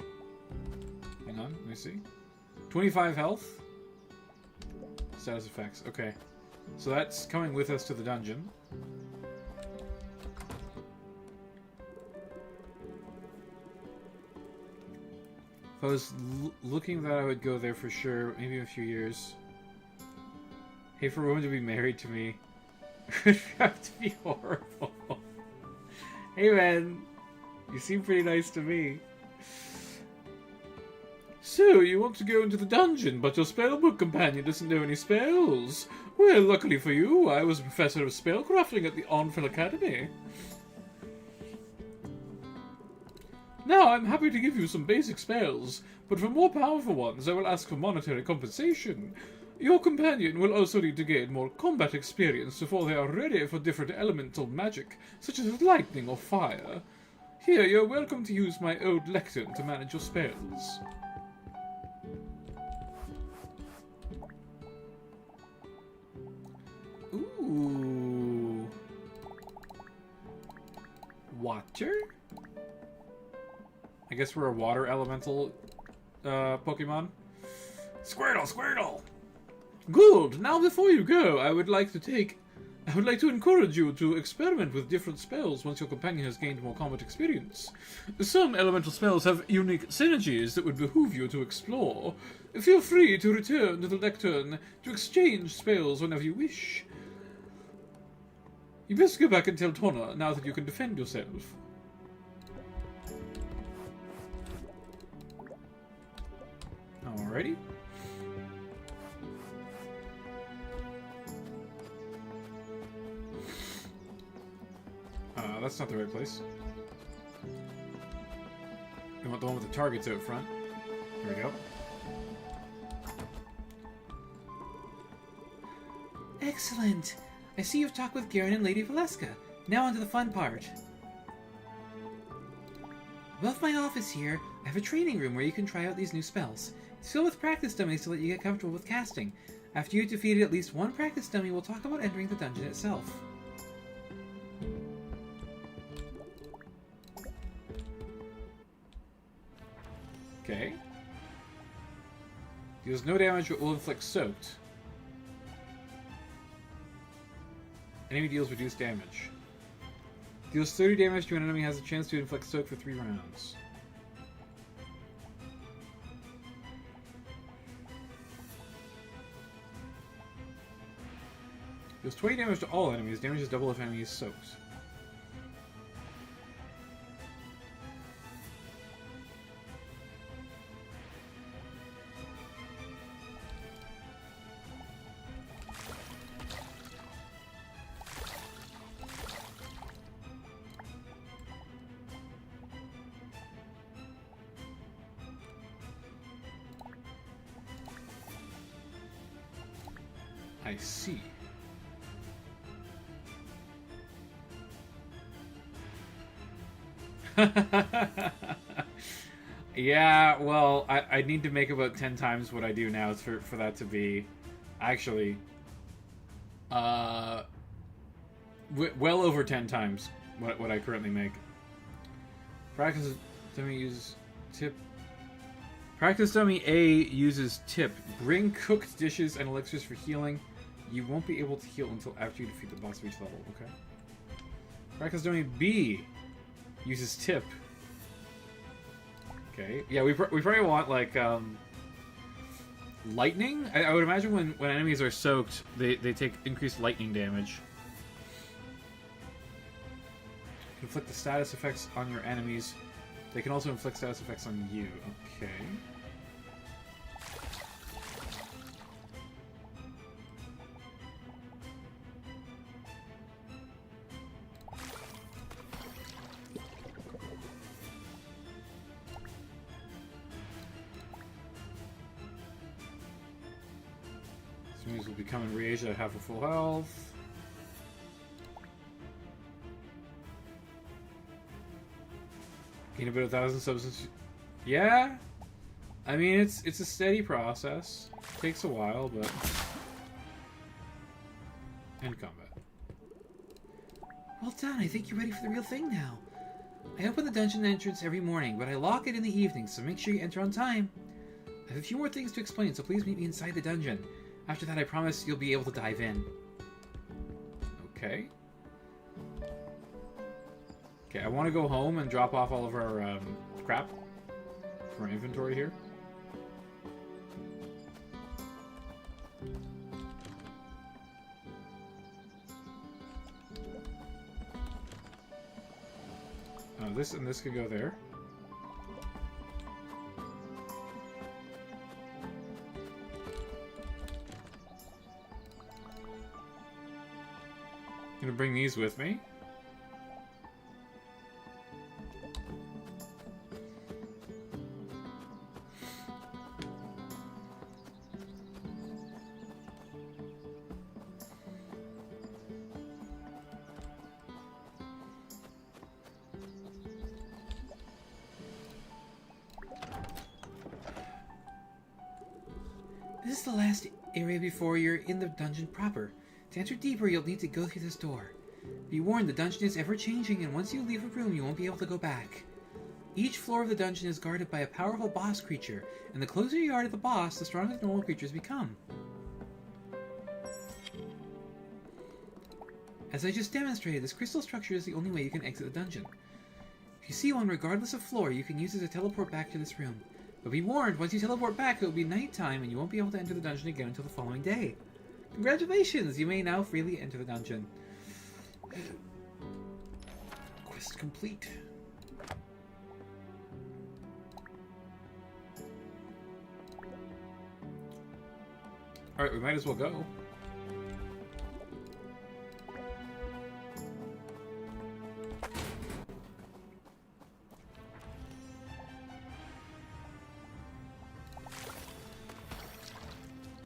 Hang on, let me see. 25 health. Status effects. Okay. So that's coming with us to the dungeon. If I was looking that I would go there for sure, maybe in a few years. Hey, for a woman to be married to me would have to be horrible. Hey man, you seem pretty nice to me. So, you want to go into the dungeon, but your spellbook companion doesn't know any spells. Well, luckily for you, I was a professor of spellcrafting at the Onfil Academy. Now, I'm happy to give you some basic spells, but for more powerful ones, I will ask for monetary compensation. Your companion will also need to gain more combat experience before they are ready for different elemental magic, such as lightning or fire. Here, you're welcome to use my old lectern to manage your spells. Ooh. Water? I guess we're a water elemental Pokemon. Squirtle, Squirtle! Good! Now before you go, I would like to encourage you to experiment with different spells once your companion has gained more combat experience. Some elemental spells have unique synergies that would behoove you to explore. Feel free to return to the lectern to exchange spells whenever you wish. You best go back and tell Tonna now that you can defend yourself. Alrighty. That's not the right place. We want the one with the targets out front. There we go. Excellent! I see you've talked with Garen and Lady Valeska. Now on to the fun part. Above my office here, I have a training room where you can try out these new spells. It's filled with practice dummies to let you get comfortable with casting. After you've defeated at least one practice dummy, we'll talk about entering the dungeon itself. Okay. Deals no damage but will inflict soaked. Enemy deals reduced damage. Deals 30 damage to an enemy, has a chance to inflict soak for 3 rounds. Deals 20 damage to all enemies. Damage is double if enemy is soaked. I see. Yeah, well, I need to make about 10 times what I do now for that to be actually well over 10 times what I currently make. Practice dummy uses tip. Practice dummy A uses tip. Bring cooked dishes and elixirs for healing. You won't be able to heal until after you defeat the boss of each level. Okay. Practice dummy B uses tip. Okay. Yeah, we probably want like lightning. I would imagine when enemies are soaked, they take increased lightning damage. Inflict the status effects on your enemies. They can also inflict status effects on you. Okay. This means we'll become enraged at half a full health. Gain about 1,000 substance. Yeah, I mean it's a steady process. It takes a while, but end combat. Well done, I think you're ready for the real thing now. I open the dungeon entrance every morning, but I lock it in the evening, so make sure you enter on time. I have a few more things to explain, so please meet me inside the dungeon. After that, I promise you'll be able to dive in. Okay. Okay, I want to go home and drop off all of our crap from our inventory here. This and this could go there. I'm gonna bring these with me. This is the last area before you're in the dungeon proper. To enter deeper, you'll need to go through this door. Be warned, the dungeon is ever-changing, and once you leave a room, you won't be able to go back. Each floor of the dungeon is guarded by a powerful boss creature, and the closer you are to the boss, the stronger the normal creatures become. As I just demonstrated, this crystal structure is the only way you can exit the dungeon. If you see one, regardless of floor, you can use it to teleport back to this room. But be warned, once you teleport back, it will be nighttime, and you won't be able to enter the dungeon again until the following day. Congratulations! You may now freely enter the dungeon. Quest complete. Alright, we might as well go.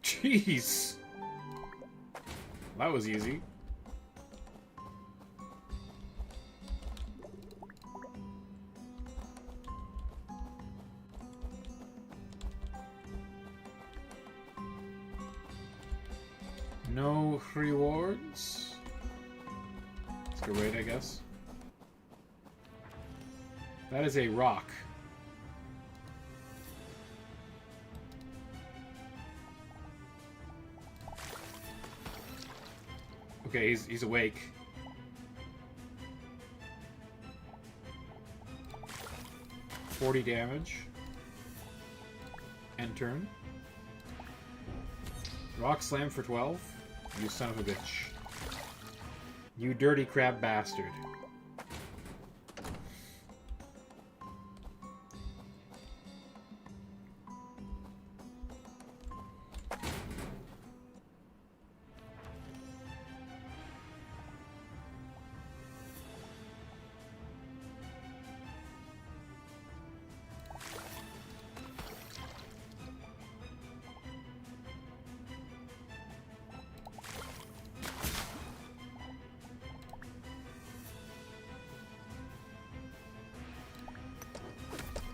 Jeez! That was easy. No rewards. Let's go wait, I guess. That is a rock. Okay, he's awake. $40 damage. End turn. Rock slam for 12. You son of a bitch. You dirty crab bastard.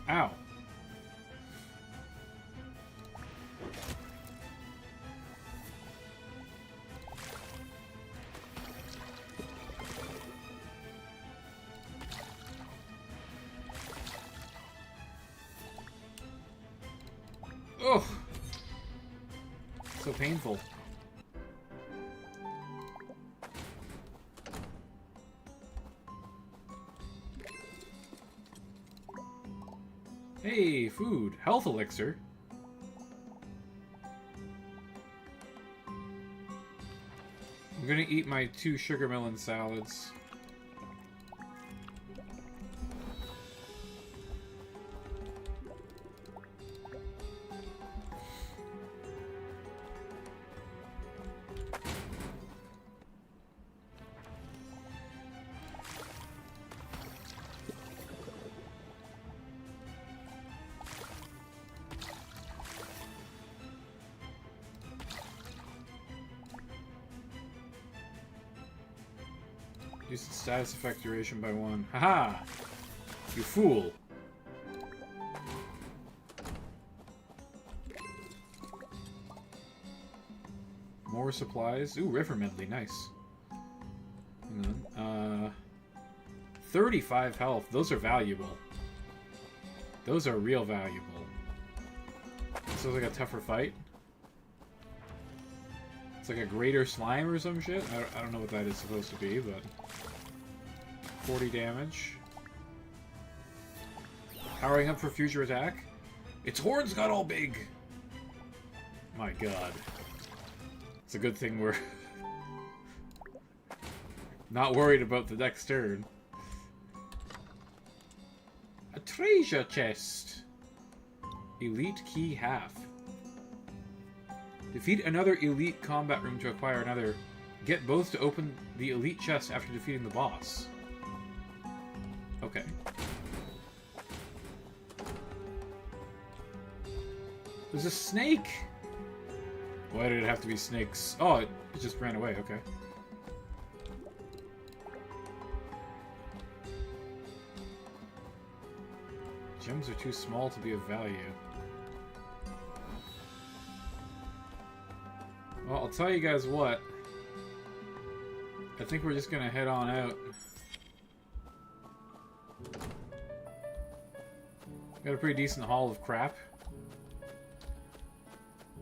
Ow. Oh, so painful. Hey, food. Health elixir. I'm gonna eat my 2 sugar melon salads. Use the status effect duration by 1. Haha! You fool! More supplies. Ooh, river medley, nice. Hang on. 35 health. Those are valuable. Those are real valuable. This looks like a tougher fight. It's like a greater slime or some shit. I don't know what that is supposed to be, but 40 damage. Powering up for future attack. Its horns got all big. My god. It's a good thing we're not worried about the next turn. A treasure chest. Elite key half. Defeat another elite combat room to acquire another. Get both to open the elite chest after defeating the boss. Okay. There's a snake! Why did it have to be snakes? Oh, it just ran away, okay. Gems are too small to be of value. Well, I'll tell you guys what. I think we're just gonna head on out. Got a pretty decent haul of crap.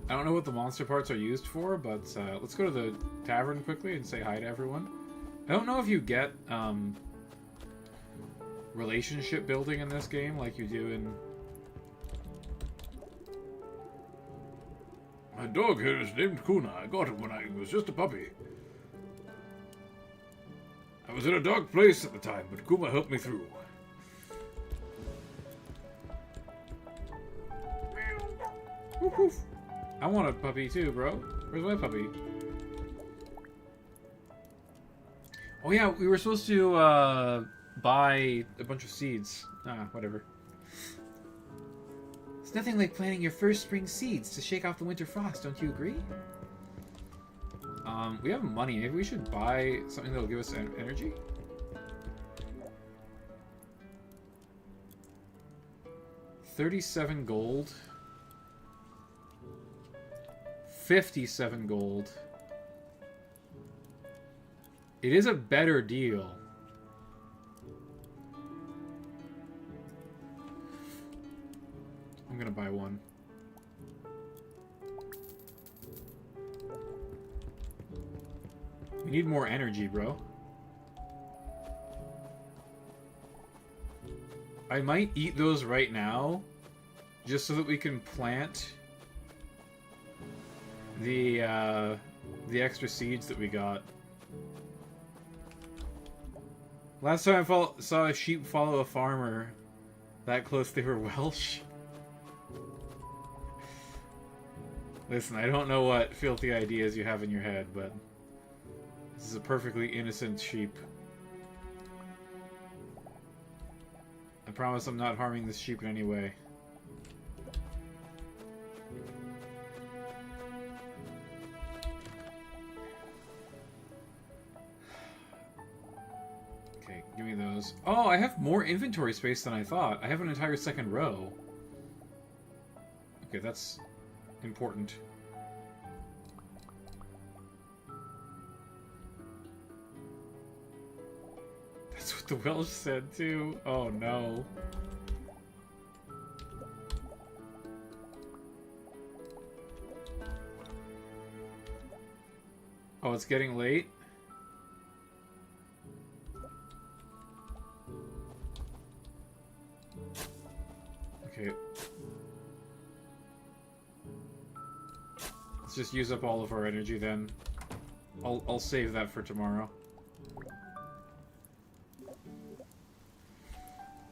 I don't know what the monster parts are used for, but let's go to the tavern quickly and say hi to everyone. I don't know if you get relationship building in this game like you do in... My dog here is named Kuna. I got him when I was just a puppy. I was in a dark place at the time, but Kuma helped me through. Woof woof. I want a puppy too, bro. Where's my puppy? Oh yeah, we were supposed to buy a bunch of seeds. Ah, whatever. It's nothing like planting your first spring seeds to shake off the winter frost, don't you agree? We have money. Maybe we should buy something that'll give us energy? $37 gold. 57 gold. It is a better deal. I'm gonna buy one. We need more energy, bro. I might eat those right now, just so that we can plant the extra seeds that we got. Last time I saw a sheep follow a farmer that close, they were Welsh. Listen, I don't know what filthy ideas you have in your head, but this is a perfectly innocent sheep. I promise I'm not harming this sheep in any way. Okay, give me those. Oh, I have more inventory space than I thought. I have an entire second row. Okay, that's important. That's what the Welsh said too. Oh no. Oh, it's getting late? Okay. Let's just use up all of our energy then. I'll save that for tomorrow.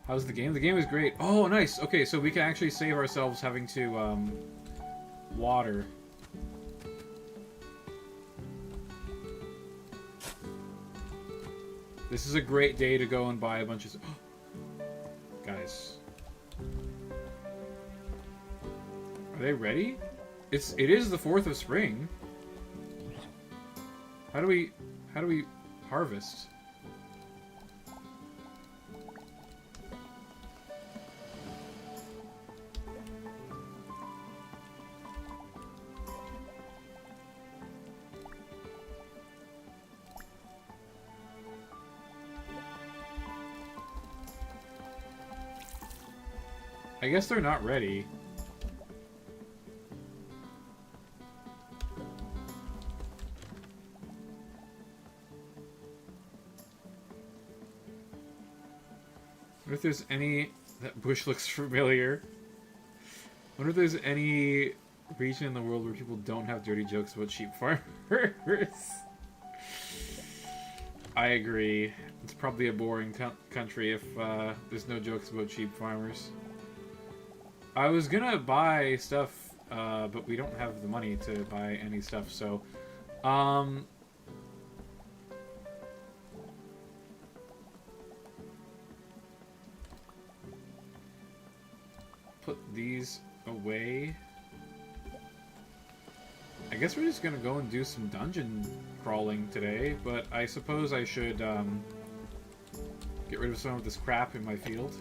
How's the game? The game is great. Oh, nice. Okay, so we can actually save ourselves having to water. This is a great day to go and buy a bunch of... Guys. Are they ready? It is the 4th of spring. How do we harvest? I guess they're not ready. I wonder if there's any... That bush looks familiar. I wonder if there's any region in the world where people don't have dirty jokes about sheep farmers. I agree. It's probably a boring country if there's no jokes about sheep farmers. I was gonna buy stuff, but we don't have the money to buy any stuff, so... put these away. I guess we're just gonna go and do some dungeon crawling today, but I suppose I should get rid of some of this crap in my field.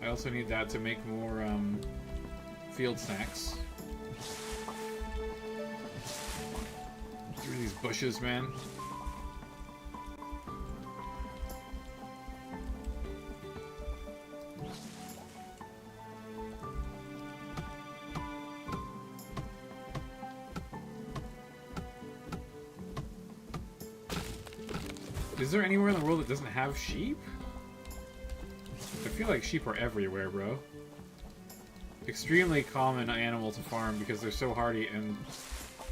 I also need that to make more field snacks. Through these bushes, man. Is there anywhere in the world that doesn't have sheep? I feel like sheep are everywhere, bro. Extremely common animal to farm because they're so hardy and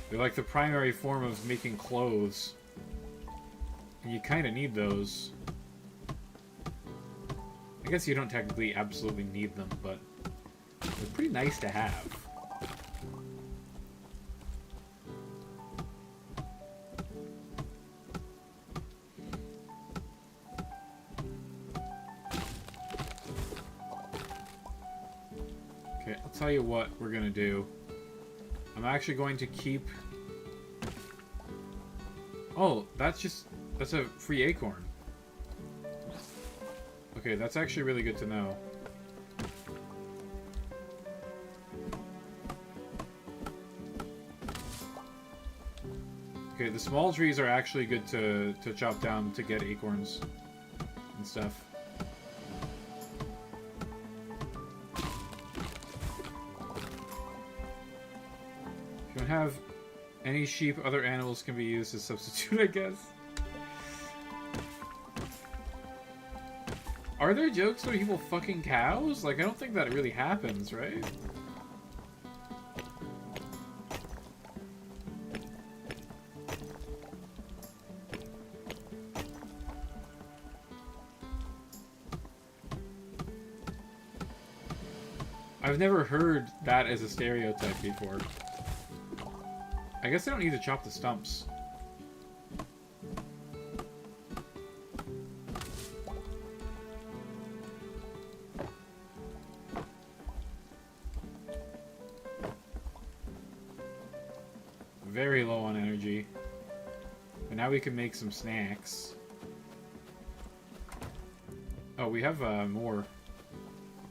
they're like the primary form of making clothes. And you kind of need those. I guess you don't technically absolutely need them, but they're pretty nice to have. Okay, I'll tell you what we're gonna do. I'm actually going to keep... Oh, that's a free acorn. Okay, that's actually really good to know. Okay, the small trees are actually good to chop down to get acorns and stuff. If you don't have any sheep, other animals can be used as substitute, I guess. Are there jokes where people fucking cows? Like, I don't think that really happens, right? I've never heard that as a stereotype before. I guess I don't need to chop the stumps. Very low on energy. But now we can make some snacks. Oh, we have more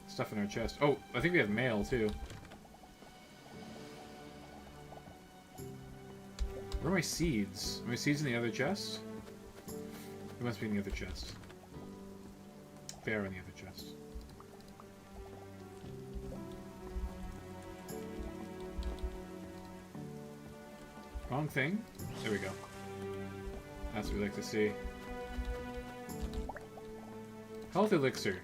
stuff in our chest. Oh, I think we have mail too. Where are my seeds? Are my seeds in the other chest? They must be in the other chest. They are in the other chest. Wrong thing? There we go. That's what we like to see. Health elixir.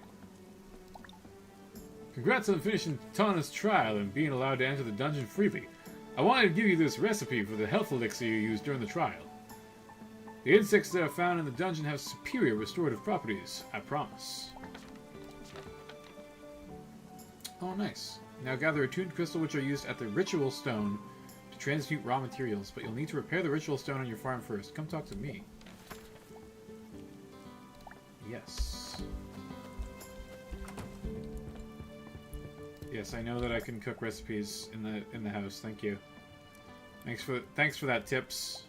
Congrats on finishing Tana's trial and being allowed to enter the dungeon freely. I wanted to give you this recipe for the health elixir you used during the trial. The insects that are found in the dungeon have superior restorative properties, I promise. Oh, nice. Now gather a tuned crystal which are used at the ritual stone to transmute raw materials, but you'll need to repair the ritual stone on your farm first. Come talk to me. Yes. Yes, I know that I can cook recipes in the house. Thank you. Thanks for that tips.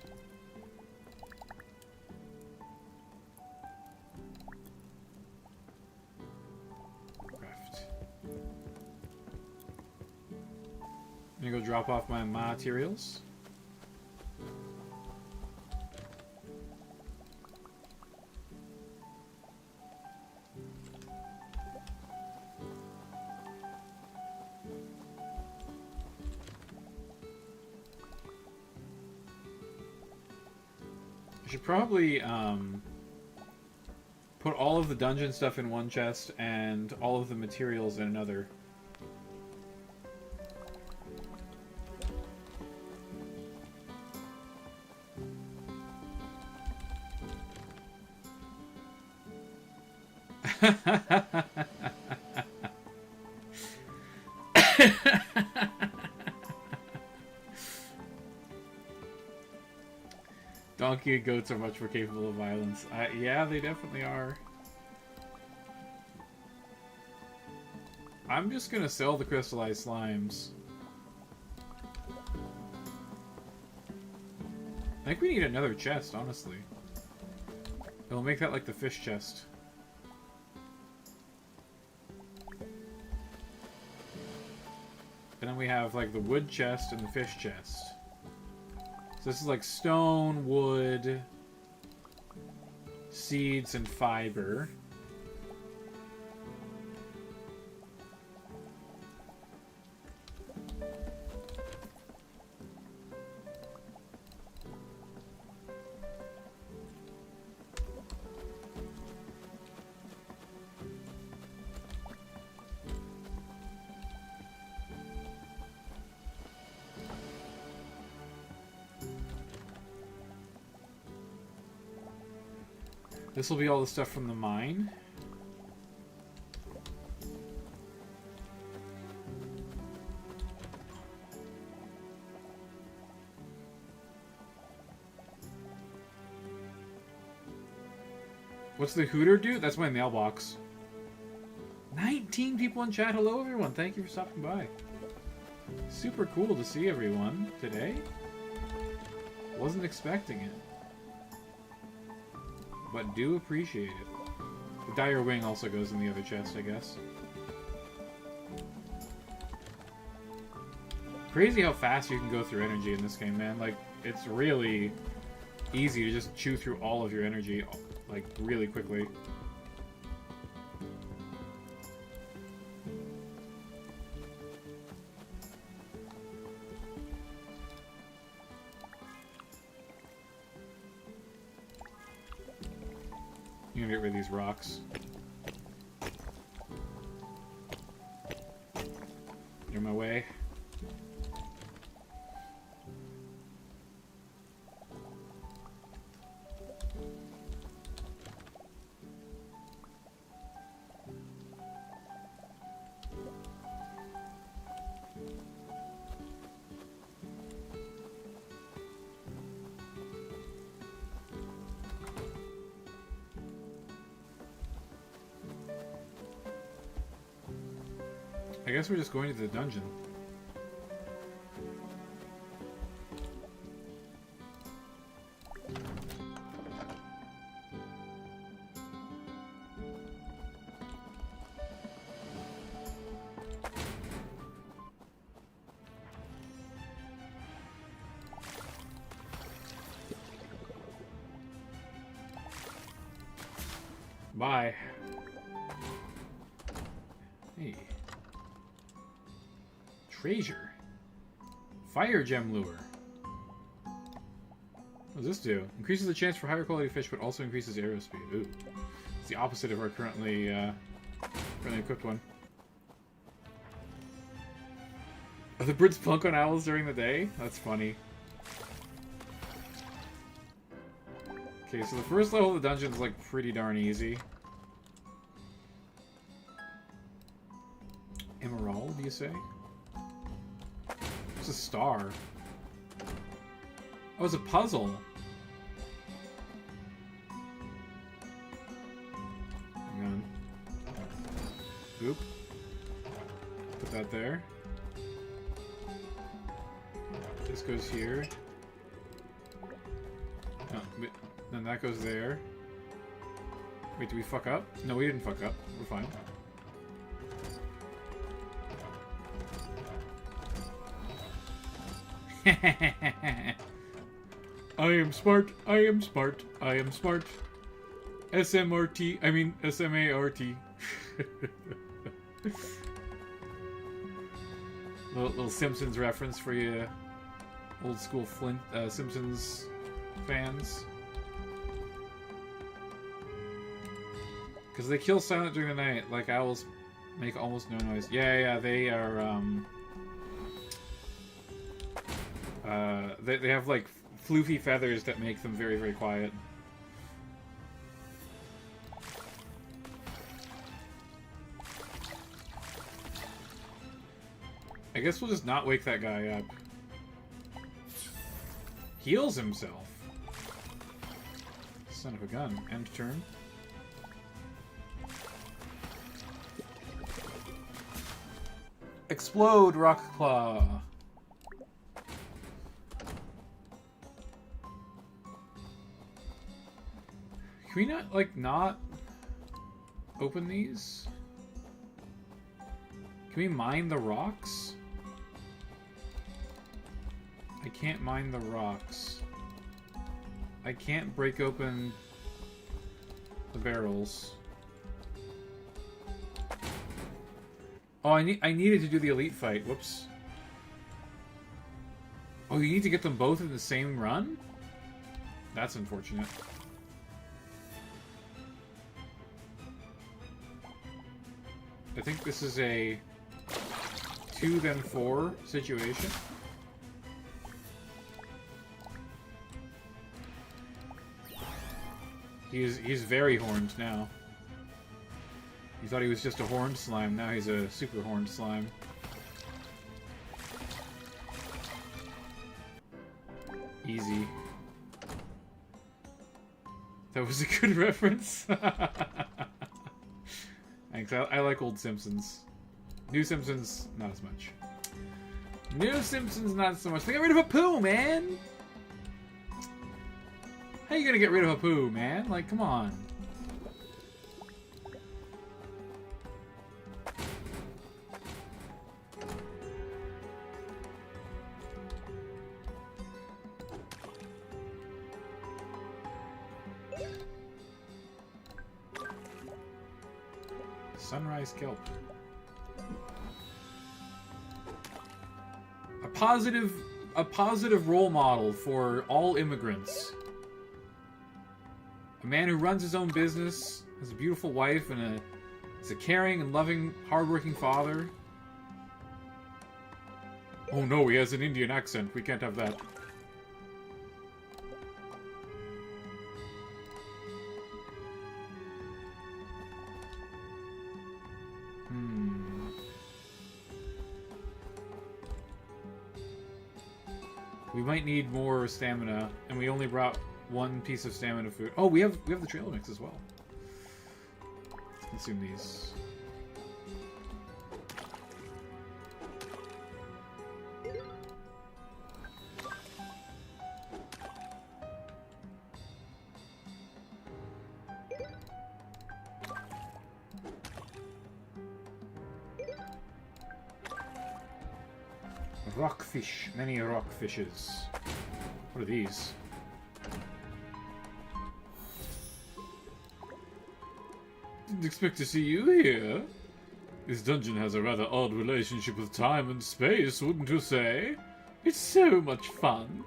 go drop off my materials. I should probably put all of the dungeon stuff in one chest and all of the materials in another. Donkey and goats are much more capable of violence. Yeah, they definitely are. I'm just gonna sell the crystallized slimes. I think we need another chest, honestly. It'll make that like the fish chest. And then we have like the wood chest and the fish chest. So this is like stone, wood, seeds, and fiber. This will be all the stuff from the mine. What's the Hooter do? That's my mailbox. 19 people in chat. Hello, everyone. Thank you for stopping by. Super cool to see everyone today. Wasn't expecting it. But do appreciate it. The dire wing also goes in the other chest, I guess. Crazy how fast you can go through energy in this game, man. Like, it's really easy to just chew through all of your energy, like, really quickly. I'm gonna get rid of these rocks. You're in my way. I guess we're just going to the dungeon. Bye. Hey. Treasure. Fire gem lure. What does this do? Increases the chance for higher quality fish, but also increases arrow speed. Ooh. It's the opposite of our currently equipped one. Are the birds plunk on owls during the day? That's funny. Okay, so the first level of the dungeon is like pretty darn easy. Emerald, do you say? It's a star. Oh, it's a puzzle. Hang on. Oop. Put that there. This goes here. Oh, then that goes there. Wait, did we fuck up? No, we didn't fuck up. We're fine. I am smart. I am smart. I am smart. SMRT. I mean SMART. little Simpsons reference for you, old school Flint Simpsons fans. Because they kill silent during the night, like owls make almost no noise. Yeah, they are. They have like floofy feathers that make them very, very quiet. I guess we'll just not wake that guy up. Heals himself. Son of a gun. End turn. Explode, Rock Claw. Can we not, like, not open these? Can we mine the rocks? I can't mine the rocks. I can't break open the barrels. Oh, I needed to do the elite fight. Whoops. Oh, you need to get them both in the same run? That's unfortunate. I think this is a 2 then 4 situation. He's very horned now. You thought he was just a horned slime, now he's a super horned slime. Easy. That was a good reference. Thanks, I like old Simpsons. New Simpsons, not as much. New Simpsons, not so much. They got rid of a poo, man! How you gonna get rid of a poo, man? Like, come on. Sunrise kelp. A positive role model for all immigrants. A man who runs his own business, has a beautiful wife, and is a caring and loving, hardworking father. Oh no, he has an Indian accent. We can't have that. We might need more stamina, and we only brought one piece of stamina food. Oh, we have the trail mix as well. Let's consume these. Rockfish. Many rockfishes. What are these? Didn't expect to see you here. This dungeon has a rather odd relationship with time and space, wouldn't you say? It's so much fun.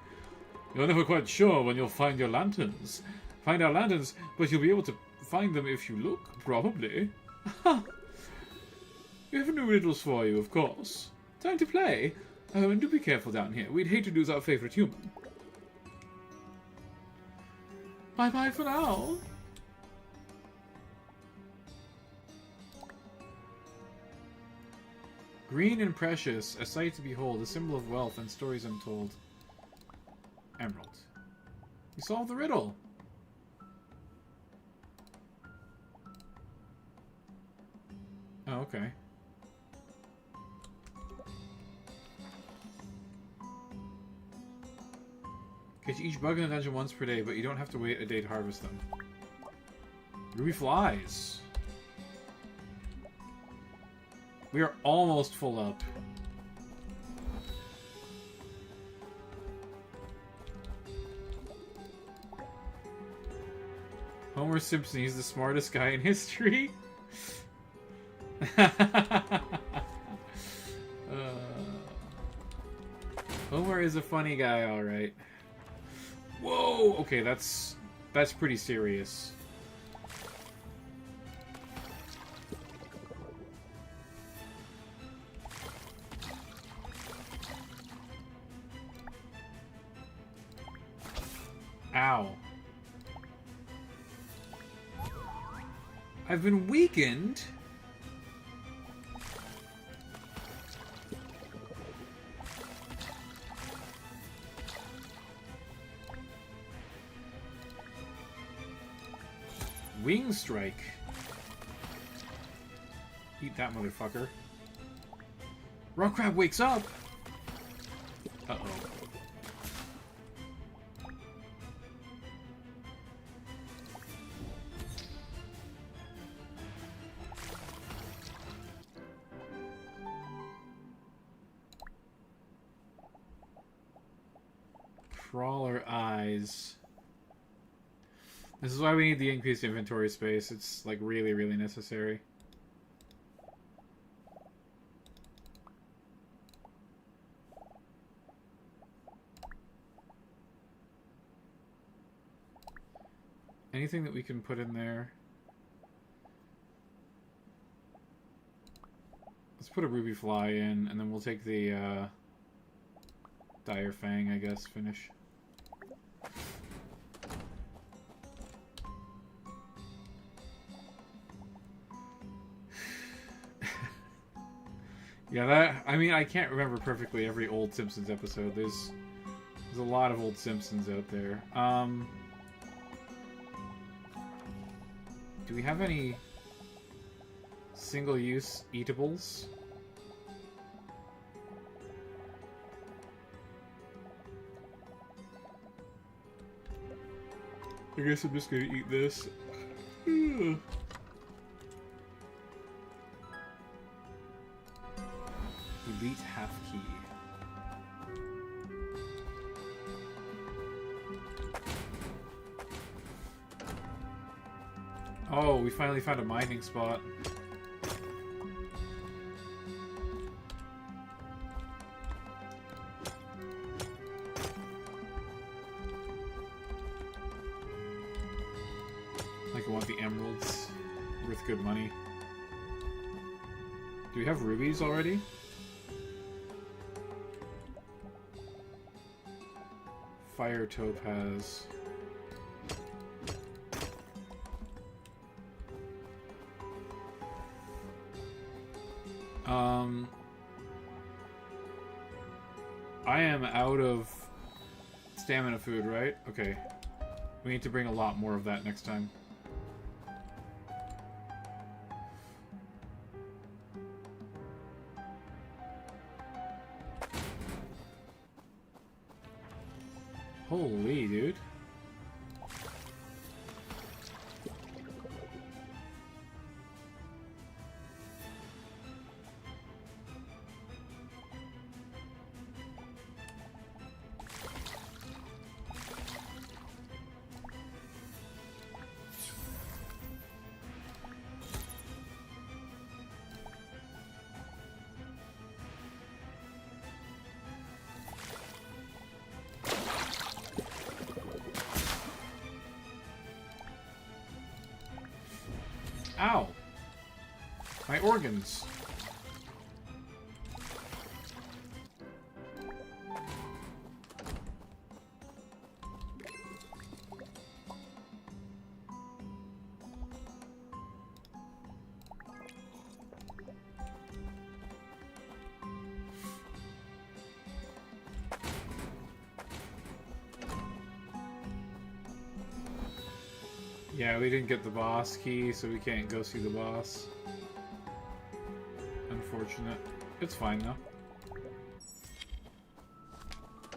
You're never quite sure when you'll find your lanterns. Find our lanterns, but you'll be able to find them if you look, probably. We have new riddles for you, of course. Time to play. Oh, and do be careful down here. We'd hate to lose our favorite human. Bye-bye for now. Green and precious, a sight to behold, a symbol of wealth and stories untold. Emerald. You solved the riddle. Oh, okay. Catch each bug in the dungeon once per day, but you don't have to wait a day to harvest them. Ruby flies. We are almost full up. Homer Simpson, he's the smartest guy in history. Homer is a funny guy, alright. Whoa! Okay, that's pretty serious. Ow. I've been weakened? Wing strike. Eat that motherfucker. Rock Crab wakes up! Uh-oh. Crawler eyes. This is why we need the increased inventory space. It's like really, really necessary. Anything that we can put in there? Let's put a ruby fly in, and then we'll take the dire fang, I guess, finish. Yeah, that, I mean, I can't remember perfectly every old Simpsons episode. There's a lot of old Simpsons out there. Do we have any single-use eatables? I guess I'm just gonna eat this. Ugh. Elite half key. Oh, we finally found a mining spot. Like I want the emeralds. Worth good money. Do we have rubies already? Fire topaz. I am out of stamina food, right? Okay. We need to bring a lot more of that next time. Holy, dude. Ow! My organs. Yeah, we didn't get the boss key, so we can't go see the boss. Unfortunate. It's fine, though.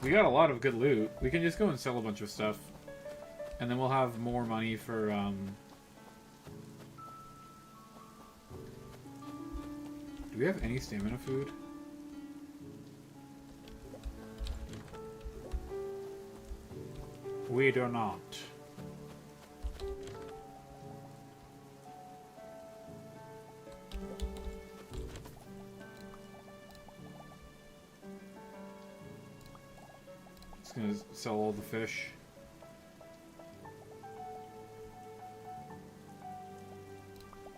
We got a lot of good loot. We can just go and sell a bunch of stuff. And then we'll have more money for, Do we have any stamina food? We do not. Just gonna sell all the fish.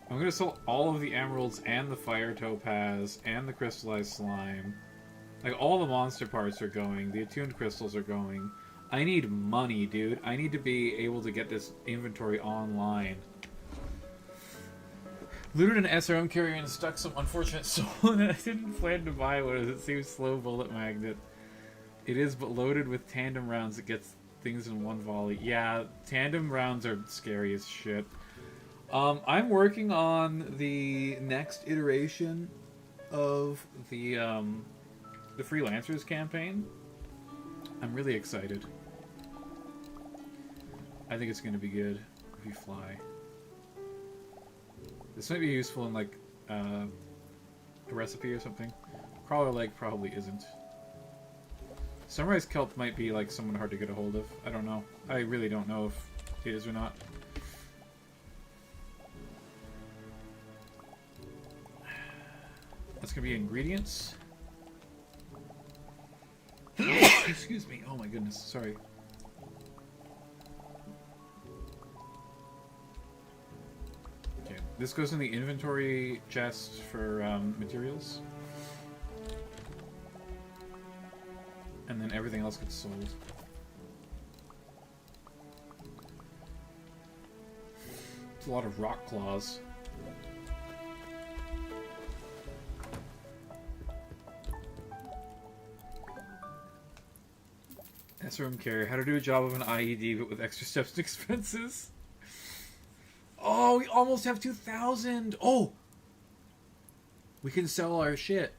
I'm gonna sell all of the emeralds and the fire topaz and the crystallized slime. Like, all the monster parts are going. The attuned crystals are going. I need money, dude. I need to be able to get this inventory online. Looted an SRM carrier and stuck some unfortunate soul in it. I didn't plan to buy one as it seems slow bullet magnet. It is, but loaded with tandem rounds that gets things in one volley. Yeah, tandem rounds are scary as shit. I'm working on the next iteration of the Freelancers campaign. I'm really excited. I think it's going to be good if you fly. This might be useful in, like, a recipe or something. Crawler leg probably isn't. Sunrise kelp might be, like, someone hard to get a hold of. I don't know. I really don't know if it is or not. That's gonna be ingredients. Excuse me. Oh my goodness. Sorry. Okay. This goes in the inventory chest for materials. And then everything else gets sold. It's a lot of rock claws. SRM carrier. How to do a job of an IED but with extra steps and expenses. Oh, we almost have 2,000. Oh! We can sell our shit.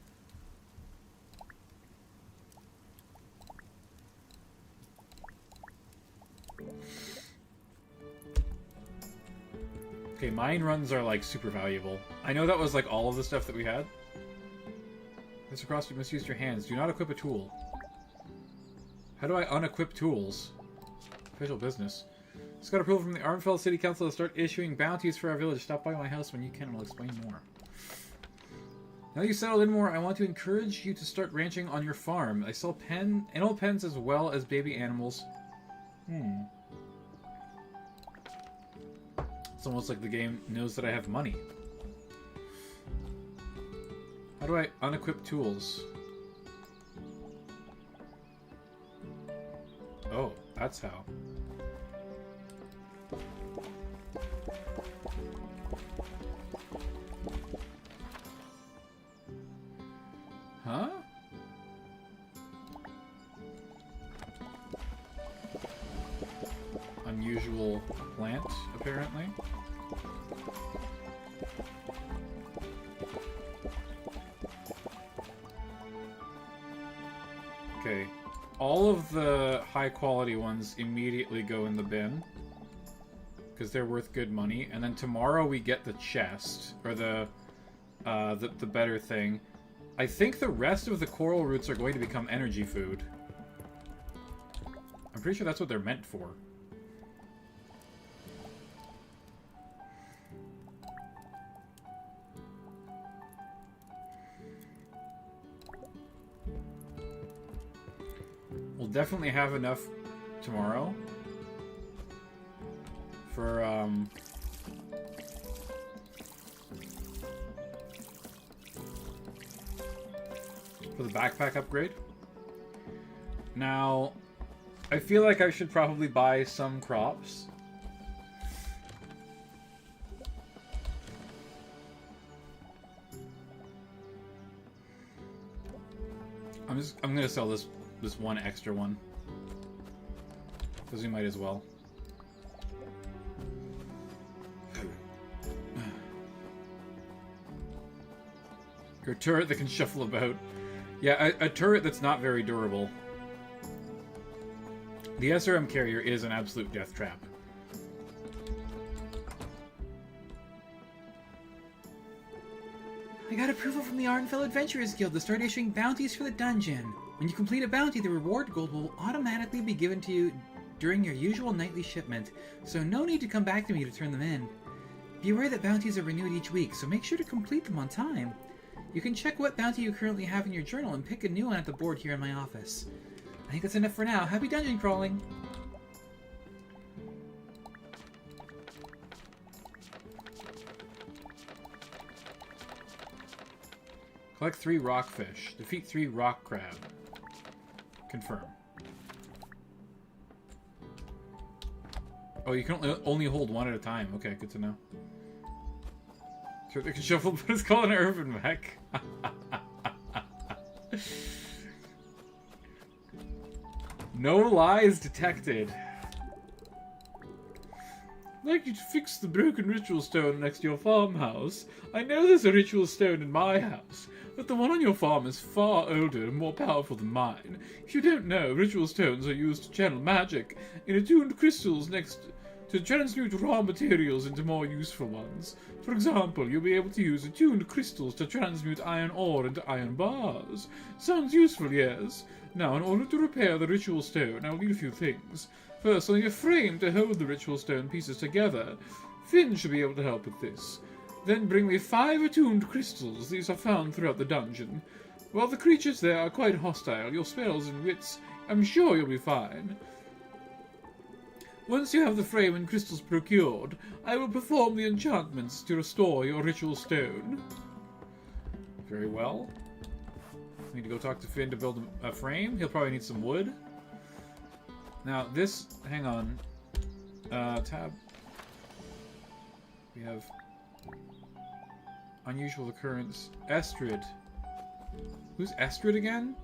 Okay, mine runs are like super valuable. I know that was like all of the stuff that we had. This across, you must use your hands. Do not equip a tool. How do I unequip tools? Official business. Just got approval from the Armfell City Council to start issuing bounties for our village. Stop by my house when you can and I'll explain more. Now that you settled in more, I want to encourage you to start ranching on your farm. I sell animal pens as well as baby animals. It's almost like the game knows that I have money. How do I unequip tools? Oh, that's how. Huh? Unusual plant, apparently. Okay. All of the high quality ones immediately go in the bin because they're worth good money, and then tomorrow we get the chest or the better thing. I think the rest of the coral roots are going to become energy food. I'm pretty sure that's what they're meant for. We'll definitely have enough tomorrow for the backpack upgrade. Now, I feel like I should probably buy some crops. I'm gonna sell this one extra one. Because we might as well. Your turret that can shuffle about. Yeah, a turret that's not very durable. The SRM carrier is an absolute death trap. I got approval from the Ardenfell Adventurers Guild to start issuing bounties for the dungeon. When you complete a bounty, the reward gold will automatically be given to you during your usual nightly shipment, so no need to come back to me to turn them in. Be aware that bounties are renewed each week, so make sure to complete them on time. You can check what bounty you currently have in your journal and pick a new one at the board here in my office. think that's enough for now. Happy dungeon crawling! Collect 3 rockfish. Defeat 3 rock crab. Confirm. Oh, you can only hold 1 at a time. Okay, good to know. They can shuffle, but it's called an urban mech. No lies detected. I'd like you to fix the broken ritual stone next to your farmhouse. I know there's a ritual stone in my house, but the one on your farm is far older and more powerful than mine. If you don't know, ritual stones are used to channel magic in attuned crystals next to transmute raw materials into more useful ones. For example, you'll be able to use attuned crystals to transmute iron ore into iron bars. Sounds useful, yes? Now, in order to repair the ritual stone, I'll need a few things. First, I'll need a frame to hold the ritual stone pieces together. Finn should be able to help with this. Then bring me 5 attuned crystals. These are found throughout the dungeon. While the creatures there are quite hostile, your spells and wits, I'm sure you'll be fine. Once you have the frame and crystals procured, I will perform the enchantments to restore your ritual stone. Very well. I need to go talk to Finn to build a frame. He'll probably need some wood. Now, this... Hang on. Tab. We have... Unusual occurrence. Estrid. Who's Estrid again?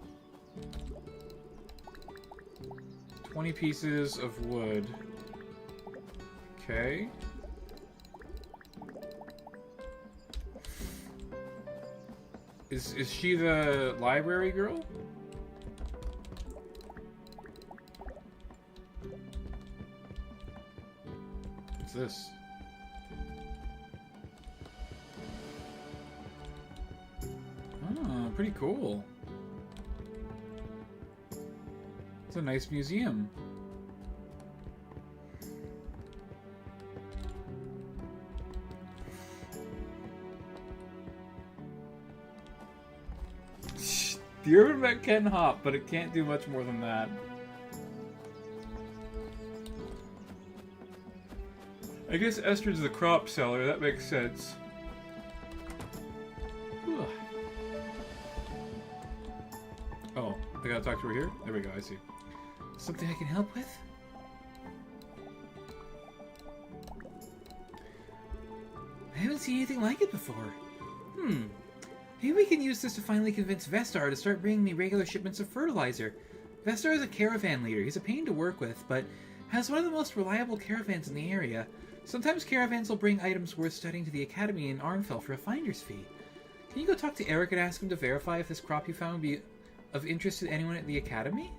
20 pieces of wood. Okay. Is she the library girl? What's this? Oh, pretty cool. It's a nice museum. The urban mech can hop, but it can't do much more than that. I guess Estrid's the crop seller, that makes sense. Whew. Oh, I gotta talk to her here? There we go, I see. Something I can help with? I haven't seen anything like it before. Maybe we can use this to finally convince Vestar to start bringing me regular shipments of fertilizer. Vestar is a caravan leader. He's a pain to work with, but has one of the most reliable caravans in the area. Sometimes caravans will bring items worth studying to the academy in Arnfell for a finder's fee. Can you go talk to Eric and ask him to verify if this crop you found would be of interest to anyone at the academy?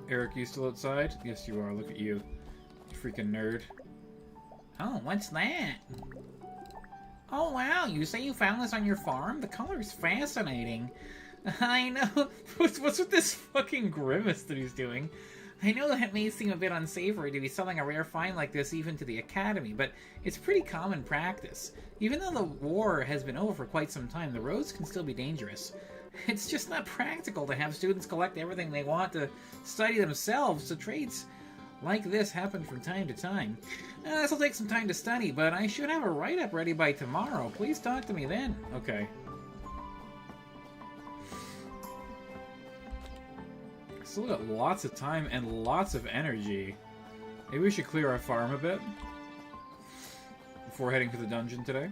Eric, you still outside? Yes, you are. Look at you. You freaking nerd. Oh, what's that? Oh wow, you say you found this on your farm? The color's fascinating. I know. What's with this fucking grimace that he's doing? I know that may seem a bit unsavory to be selling a rare find like this even to the Academy, but it's pretty common practice. Even though the war has been over for quite some time, the roads can still be dangerous. It's just not practical to have students collect everything they want to study themselves, so trades like this happen from time to time. This will take some time to study, but I should have a write-up ready by tomorrow. Please talk to me then. Okay. Still got lots of time and lots of energy. Maybe we should clear our farm a bit before heading to the dungeon today.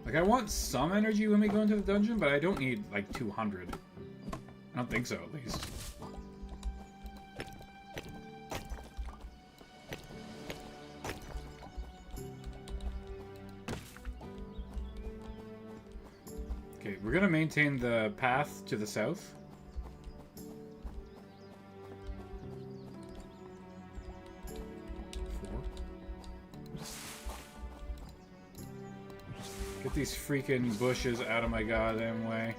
Like, I want some energy when we go into the dungeon, but I don't need, like, 200. I don't think so, at least. Okay, we're gonna maintain the path to the south. Get these freaking bushes out of my goddamn way.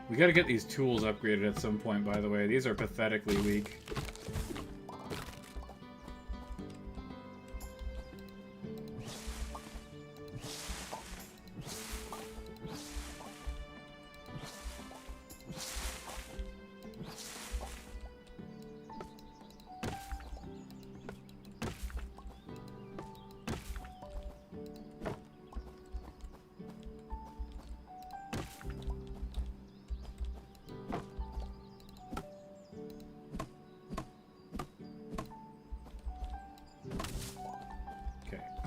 We gotta get these tools upgraded at some point, by the way. These are pathetically weak.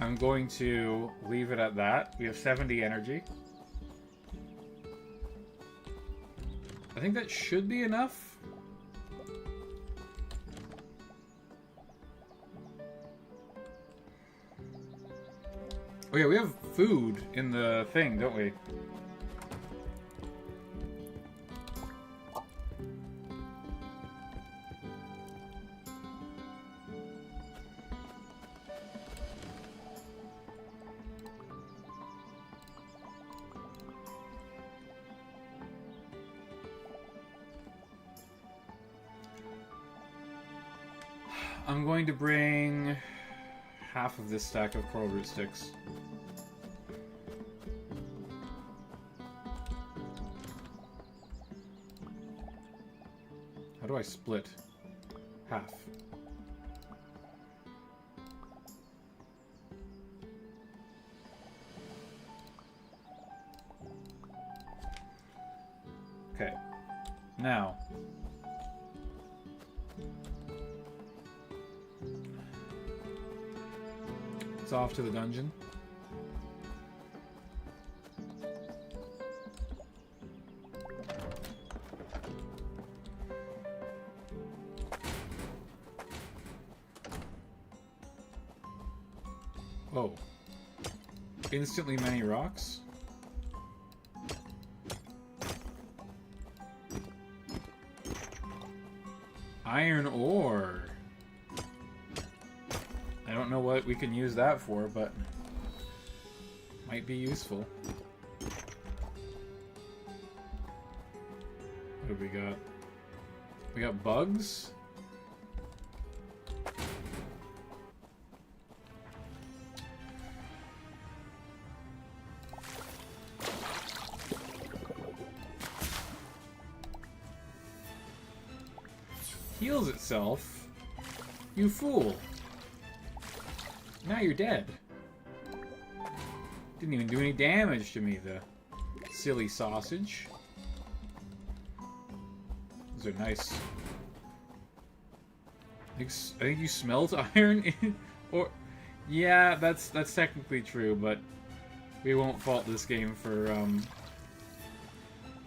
I'm going to leave it at that. We have 70 energy. I think that should be enough. Oh yeah, we have food in the thing, don't we? I'm going to bring half of this stack of coral root sticks. How do I split? Half. Okay. Now. It's off to the dungeon. Oh. Instantly many rocks? Iron ore. I don't know what we can use that for, but might be useful. What do we got? We got bugs? Heals itself? You fool. Now you're dead. Didn't even do any damage to me, the silly sausage. Those are nice. I think you smelt iron or yeah, that's technically true, but we won't fault this game for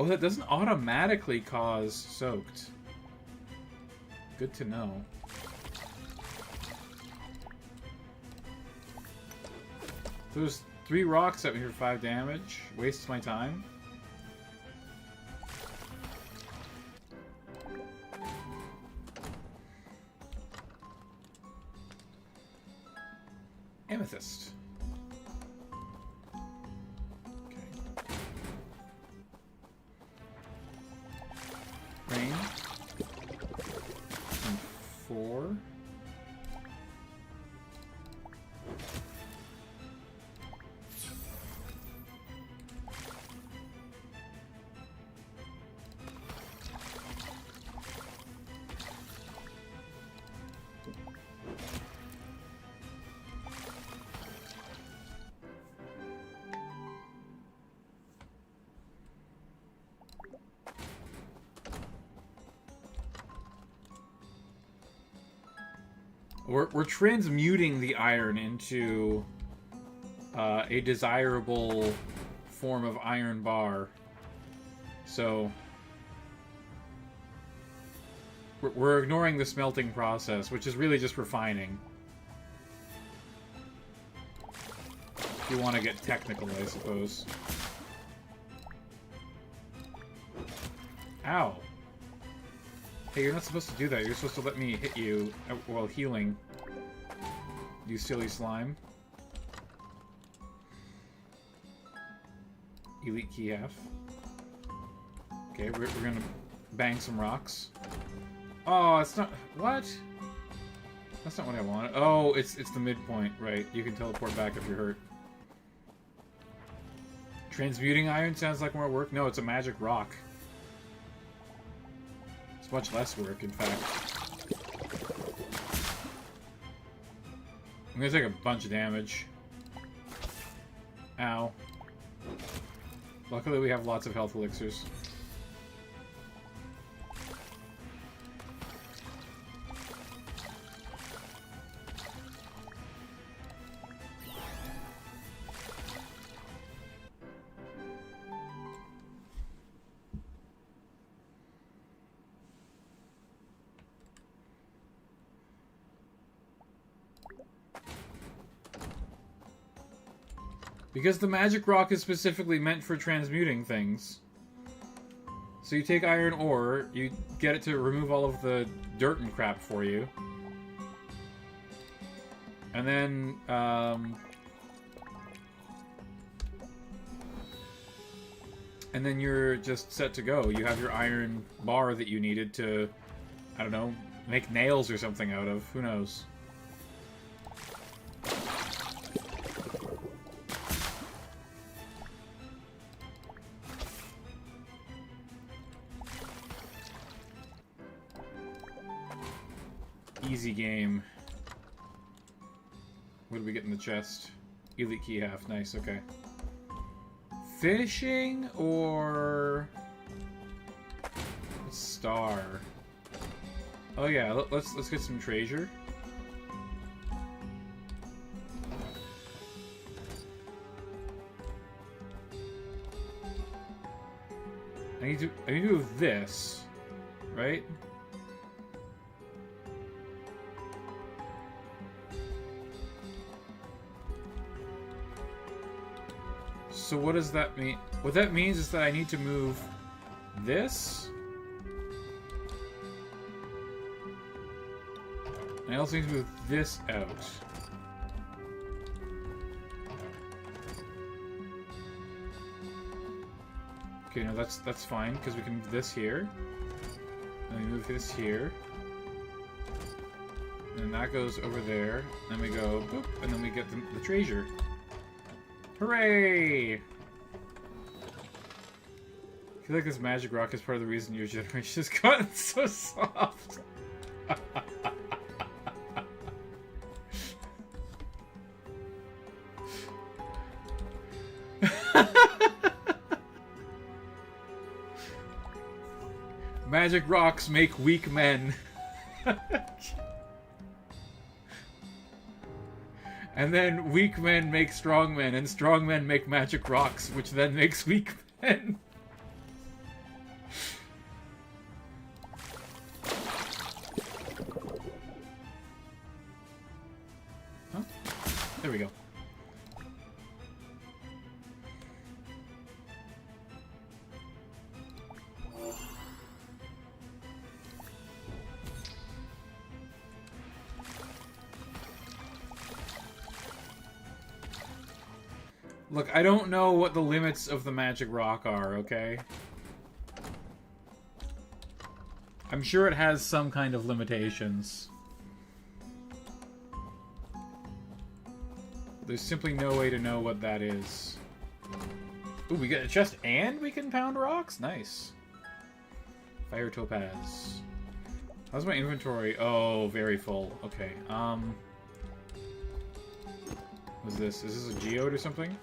oh, that doesn't automatically cause soaked. Good to know. There's 3 rocks at me for 5 damage. Wastes my time. Amethyst. Okay. Rain. And 4. We're transmuting the iron into a desirable form of iron bar. So we're ignoring the smelting process, which is really just refining. If you want to get technical, I suppose. Ow. Hey, you're not supposed to do that. You're supposed to let me hit you while healing. You silly slime. Elite key half. Okay, we're gonna bang some rocks. Oh, it's not... What? That's not what I wanted. Oh, it's the midpoint. Right, you can teleport back if you're hurt. Transmuting iron sounds like more work. No, it's a magic rock. It's much less work, in fact. I'm gonna take a bunch of damage. Ow. Luckily we have lots of health elixirs. Because the magic rock is specifically meant for transmuting things. So you take iron ore, you get it to remove all of the dirt and crap for you. And then, you're just set to go. You have your iron bar that you needed to, I don't know, make nails or something out of. Who knows? Easy game. What did we get in the chest? Elite key half. Nice, okay. Fishing or... star? Oh yeah, let's get some treasure. I need to do this, right? So what does that mean? What that means is that I need to move this. And I also need to move this out. Okay, no, that's fine, because we can move this here. And we move this here. And that goes over there. Then we go boop, and then we get the treasure. Hooray! I feel like this magic rock is part of the reason your generation has gotten so soft. Magic rocks make weak men. And then weak men make strong men, and strong men make magic rocks, which then makes weak men. Huh? There we go. Look, I don't know what the limits of the magic rock are, okay? I'm sure it has some kind of limitations. There's simply no way to know what that is. Ooh, we get a chest and we can pound rocks? Nice. Fire topaz. How's my inventory? Oh, very full. Okay, what's this? Is this a geode or something?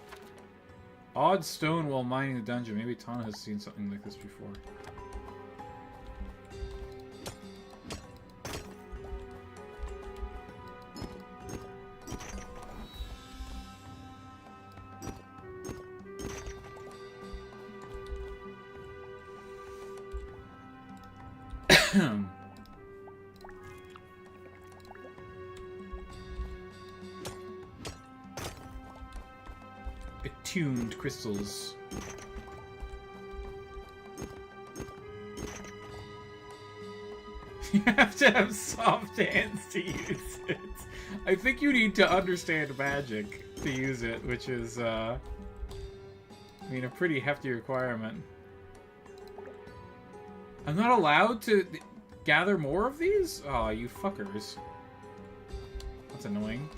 Odd stone while mining the dungeon. Maybe Tana has seen something like this before. Attuned crystals. You have to have soft hands to use it. I think you need to understand magic to use it, which is, I mean, a pretty hefty requirement. I'm not allowed to gather more of these? Aw, you fuckers. That's annoying.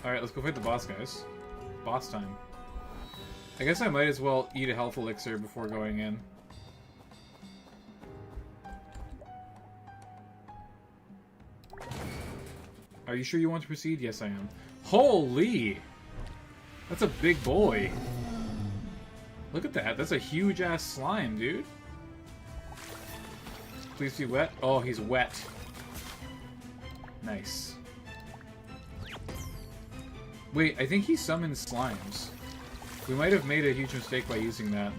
Alright, let's go fight the boss, guys. Boss time. I guess I might as well eat a health elixir before going in. Are you sure you want to proceed? Yes, I am. Holy! That's a big boy. Look at that. That's a huge-ass slime, dude. Please be wet. Oh, he's wet. Nice. Wait, I think he summons slimes. We might have made a huge mistake by using that.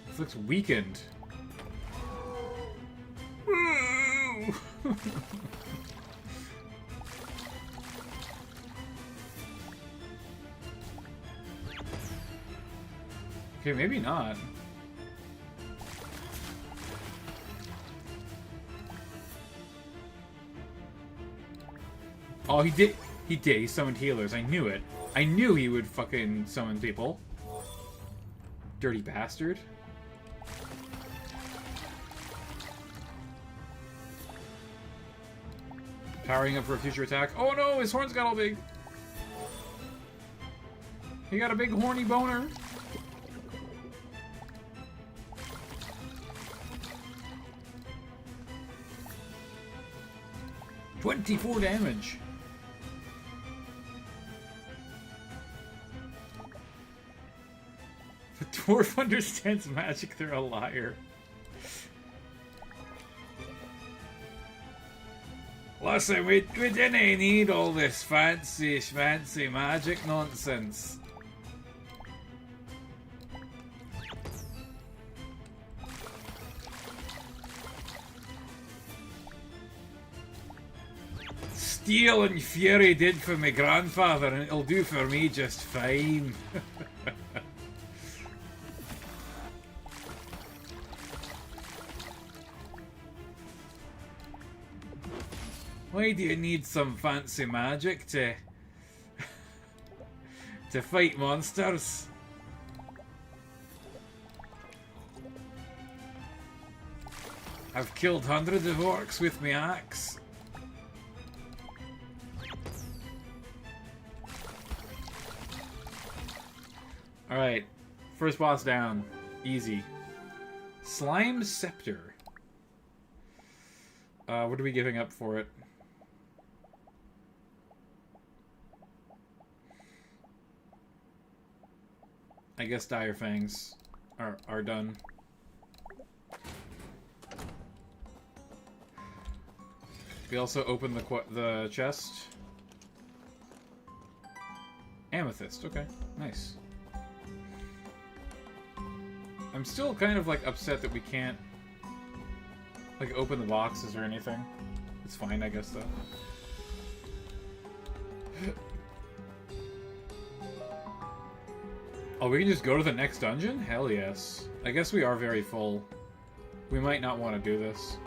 This looks weakened. Woo! Okay, maybe not. Oh, he did. He did. He summoned healers. I knew it. I knew he would fucking summon people. Dirty bastard. Powering up for a future attack. Oh no, his horns got all big. He got a big horny boner. $24 damage. The dwarf understands magic, they're a liar. Listen, we didn't need all this fancy magic nonsense. Steel and Fury did for my grandfather, and it'll do for me just fine. Why do you need some fancy magic to fight monsters? I've killed hundreds of orcs with my axe. Alright, first boss down. Easy. Slime Scepter. What are we giving up for it? I guess Dire Fangs are done. We also open the chest. Amethyst, okay, nice. I'm still kind of like upset that we can't like open the boxes or anything. It's fine, I guess, though. Oh, we can just go to the next dungeon? Hell yes. I guess we are very full. We might not want to do this.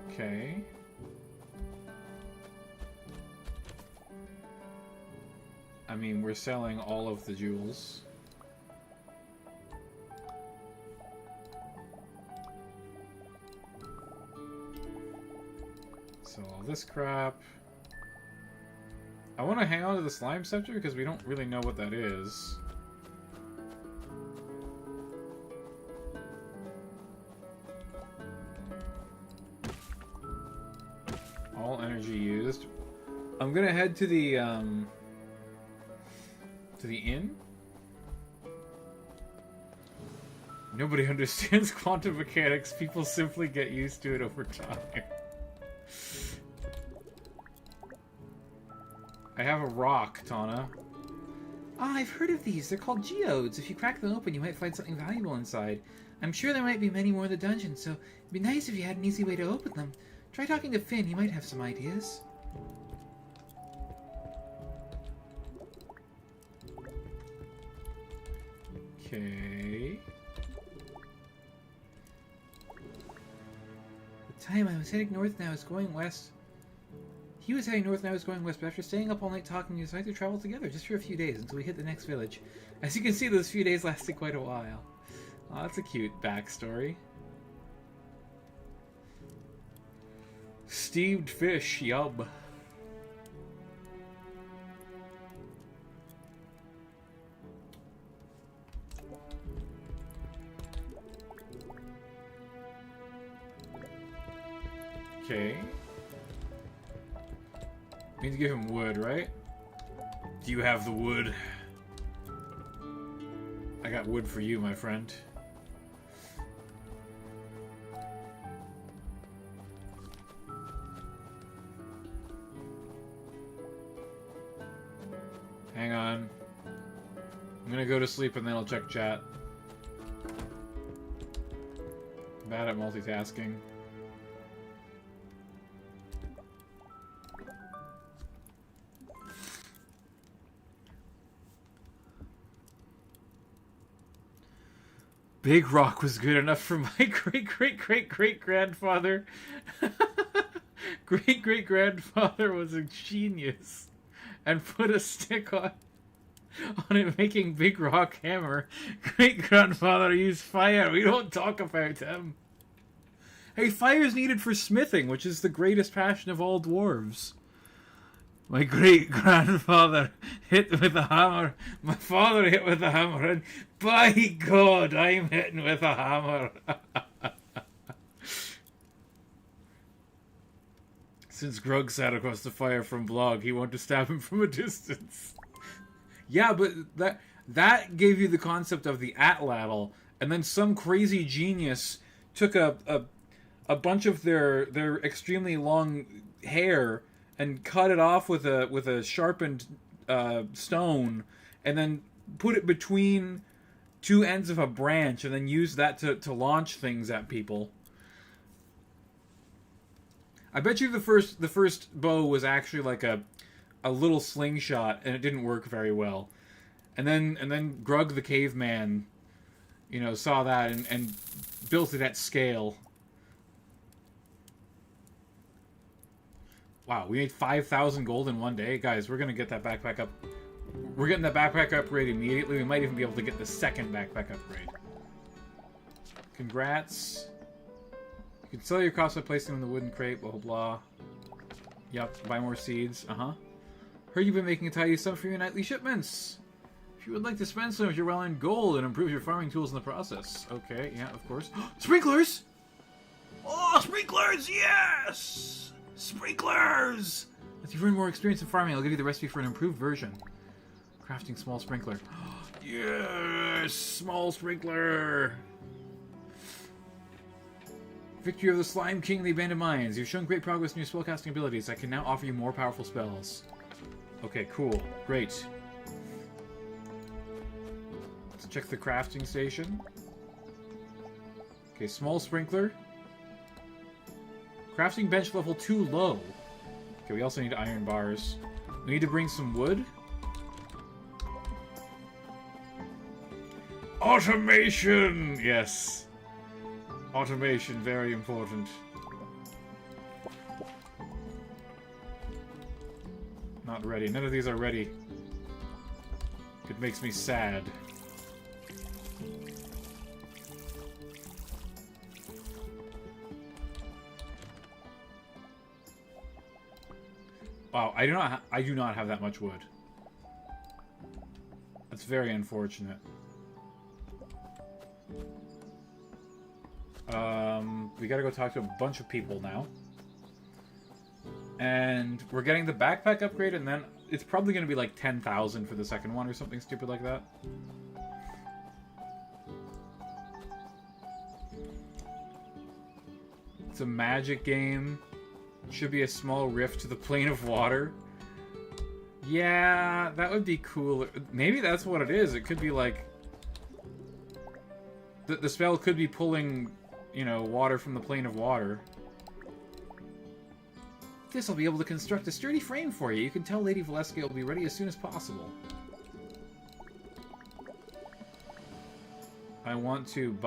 Okay. I mean, we're selling all of the jewels. this crap. I want to hang on to the slime scepter because we don't really know what that is. All energy used. I'm gonna head to the inn. Nobody understands quantum mechanics. People simply get used to it over time. I have a rock, Tana. Ah, I've heard of these. They're called geodes. If you crack them open, you might find something valuable inside. I'm sure there might be many more in the dungeon, so it'd be nice if you had an easy way to open them. Try talking to Finn. He might have some ideas. Okay. The time I was heading north and I was going west. He was heading north and I was going west, but after staying up all night talking, we decided to travel together just for a few days until we hit the next village. As you can see, those few days lasted quite a while. Oh, that's a cute backstory. Steamed fish, yum. Okay. Need to give him wood, right? Do you have the wood? I got wood for you, my friend. Hang on. I'm gonna go to sleep and then I'll check chat. Bad at multitasking. Big Rock was good enough for my great-great-great-great-great-grandfather. Great-great-grandfather was a genius. And put a stick on it making Big Rock hammer. Great-grandfather used fire. We don't talk about him. Hey, fire's needed for smithing, which is the greatest passion of all dwarves. My great-grandfather hit with a hammer. My father hit with a hammer. And by God, I'm hitting with a hammer. Since Grug sat across the fire from Blog, he wanted to stab him from a distance. Yeah, but that gave you the concept of the atlatl, and then some crazy genius took a bunch of their extremely long hair and cut it off with a sharpened stone, and then put it between two ends of a branch, and then used that to launch things at people. I bet you the first bow was actually like a little slingshot, and it didn't work very well. And then Grug the caveman, saw that and built it at scale. Wow, we made 5,000 gold in one day. Guys, we're going to get that backpack up. We're getting that backpack upgrade immediately. We might even be able to get the second backpack upgrade. Congrats. You can sell your crops by placing them in the wooden crate, blah, blah, blah. Yep, buy more seeds. Heard you've been making a tidy sum for your nightly shipments. If you would like to spend some of your well-earned gold and improve your farming tools in the process. Okay, yeah, of course. Sprinklers! Oh, sprinklers, yes! Sprinklers! As you've earned more experience in farming, I'll give you the recipe for an improved version. Crafting small sprinkler. Yes! Small sprinkler! Victory of the Slime King and the Abandoned Mines. You've shown great progress in your spellcasting abilities. I can now offer you more powerful spells. Okay, cool. Great. Let's check the crafting station. Okay, small sprinkler. Crafting bench level 2 low. Okay, we also need iron bars. We need to bring some wood. Automation! Yes. Automation, very important. Not ready. None of these are ready. It makes me sad. Wow, I do not have that much wood. That's very unfortunate. We gotta go talk to a bunch of people now. And we're getting the backpack upgrade, and then it's probably gonna be like 10,000 for the second one or something stupid like that. It's a magic game. Should be a small rift to the plane of water. Yeah, that would be cool. Maybe that's what it is. It could be like... The spell could be pulling, you know, water from the plane of water. This will be able to construct a sturdy frame for you. You can tell Lady Valeska will be ready as soon as possible. I want to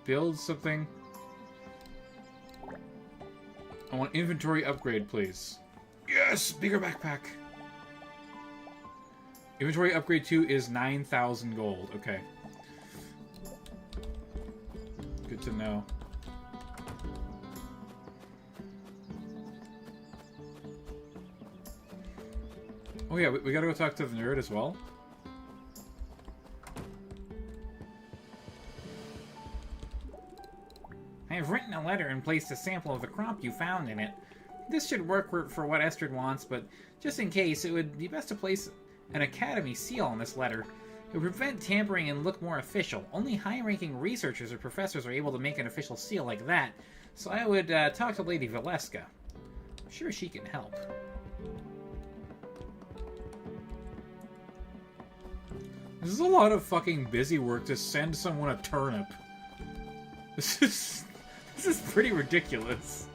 build something. I want inventory upgrade, please. Yes! Bigger backpack! Inventory upgrade 2 is 9,000 gold. Okay. Good to know. Oh yeah, we gotta go talk to the nerd as well. I have written a letter and placed a sample of the crop you found in it. This should work for what Estrid wants, but just in case, it would be best to place an Academy seal on this letter. It would prevent tampering and look more official. Only high-ranking researchers or professors are able to make an official seal like that, so I would talk to Lady Valeska. I'm sure she can help. This is a lot of fucking busy work to send someone a turnip. This is pretty ridiculous.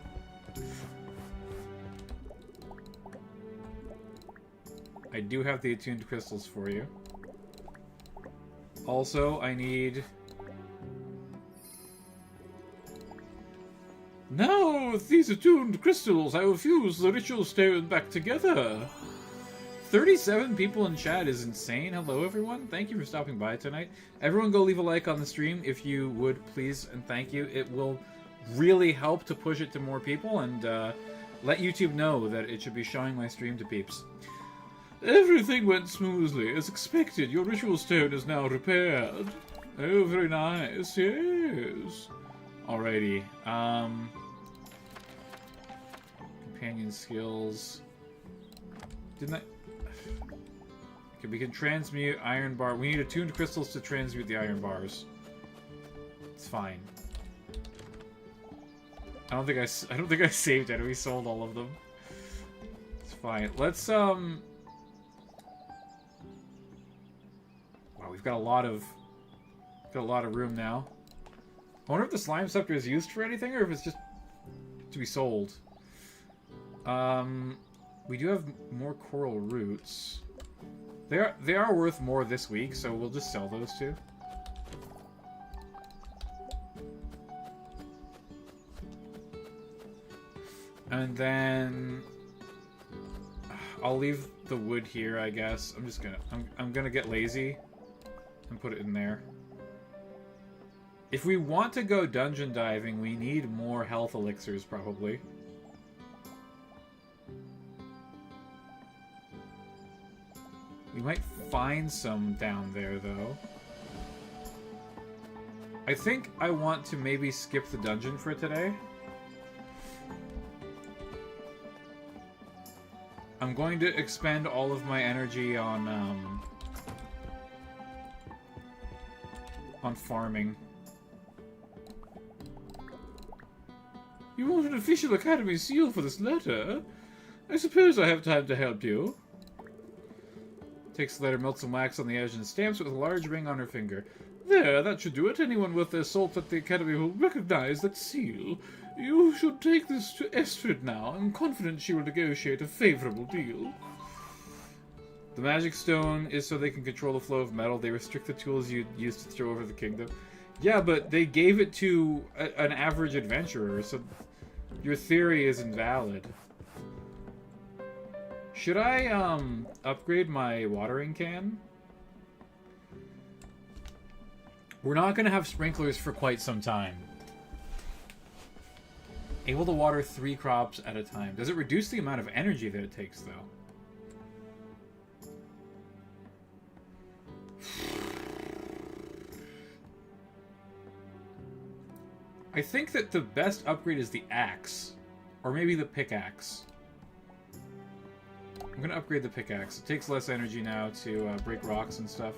I do have the attuned crystals for you. Also, I need... Now, with these attuned crystals, I will fuse the ritual stone back together. 37 people in chat is insane. Hello, everyone. Thank you for stopping by tonight. Everyone go leave a like on the stream if you would, please, and thank you. It will really help to push it to more people and let YouTube know that it should be showing my stream to peeps. Everything went smoothly, as expected. Your ritual stone is now repaired. Oh, very nice, yes. Alrighty, companion skills. Didn't I... Okay, we can transmute iron bar. We need attuned crystals to transmute the iron bars. It's fine. I don't think I saved it. We sold all of them. It's fine. Let's Wow, we've got a lot of room now. I wonder if the slime scepter is used for anything or if it's just to be sold. We do have more coral roots. They are worth more this week, so we'll just sell those two. And then I'll leave the wood here, I guess. I'm gonna get lazy and put it in there. If we want to go dungeon diving, we need more health elixirs, probably. We might find some down there, though. I think I want to maybe skip the dungeon for today. I'm going to expend all of my energy on farming. You want an official Academy seal for this letter? I suppose I have time to help you. Takes the letter, melts some wax on the edge, and stamps it with a large ring on her finger. There, that should do it. Anyone with their salt at the Academy will recognize that seal. You should take this to Estrid now. I'm confident she will negotiate a favorable deal. The magic stone is so they can control the flow of metal. They restrict the tools you use to throw over the kingdom. Yeah, but they gave it to an average adventurer, so your theory is invalid. Should I, upgrade my watering can? We're not gonna have sprinklers for quite some time. Able to water 3 crops at a time. Does it reduce the amount of energy that it takes, though? I think that the best upgrade is the axe. Or maybe the pickaxe. I'm gonna upgrade the pickaxe. It takes less energy now to break rocks and stuff.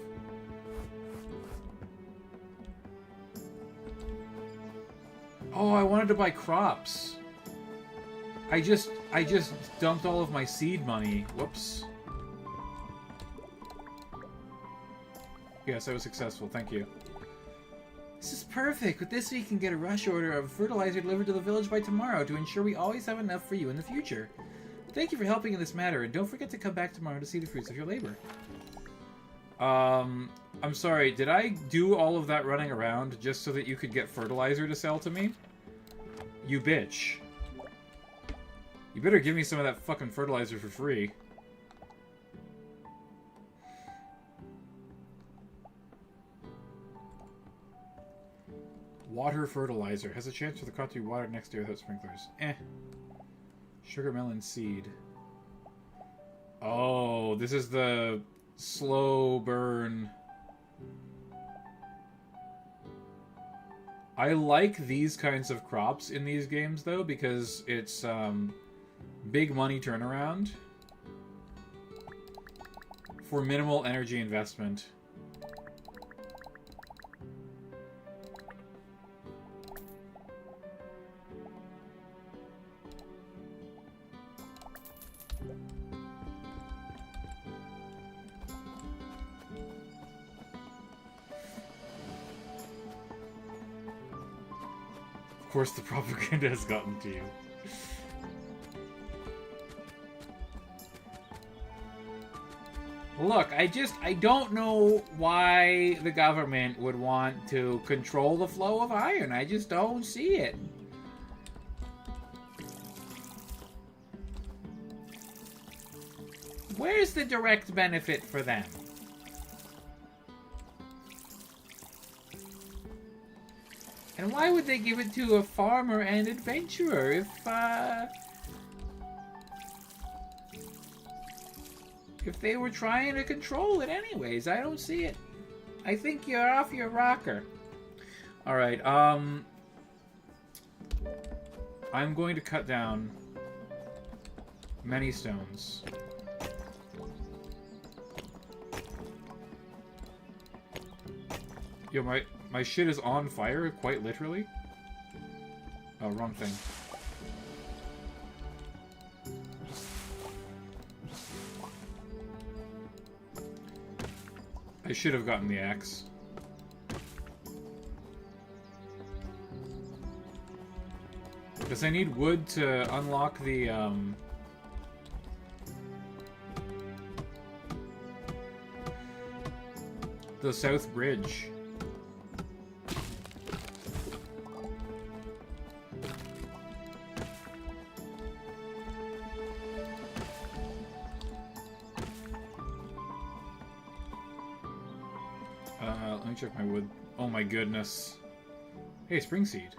Oh, I wanted to buy crops. I just dumped all of my seed money. Whoops. Yes, I was successful. Thank you. This is perfect. With this, we can get a rush order of fertilizer delivered to the village by tomorrow to ensure we always have enough for you in the future. Thank you for helping in this matter, and don't forget to come back tomorrow to see the fruits of your labor. I'm sorry, did I do all of that running around just so that you could get fertilizer to sell to me? You bitch. You better give me some of that fucking fertilizer for free. Water fertilizer. Has a chance for the crop to be watered next year without sprinklers. Eh. Sugar melon seed. Oh, this is the slow burn. I like these kinds of crops in these games, though, because it's big money turnaround for minimal energy investment. Of course, the propaganda has gotten to you. Look, I don't know why the government would want to control the flow of iron. I just don't see it. Where's the direct benefit for them? And why would they give it to a farmer and adventurer if they were trying to control it anyways? I don't see it. I think you're off your rocker. Alright, I'm going to cut down many stones. Yo, my shit is on fire, quite literally. Oh, wrong thing. I should have gotten the axe. Because I need wood to unlock the south bridge. Let me check my wood. Oh my goodness. Hey, spring seed.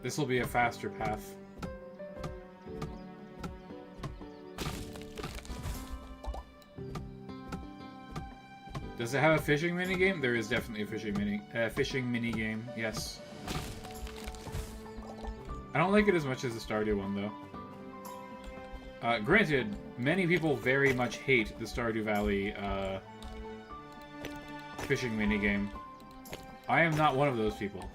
This will be a faster path. Does it have a fishing minigame? There is definitely a fishing minigame, yes. I don't like it as much as the Stardew one, though. Granted, many people very much hate the Stardew Valley fishing minigame. I am not one of those people.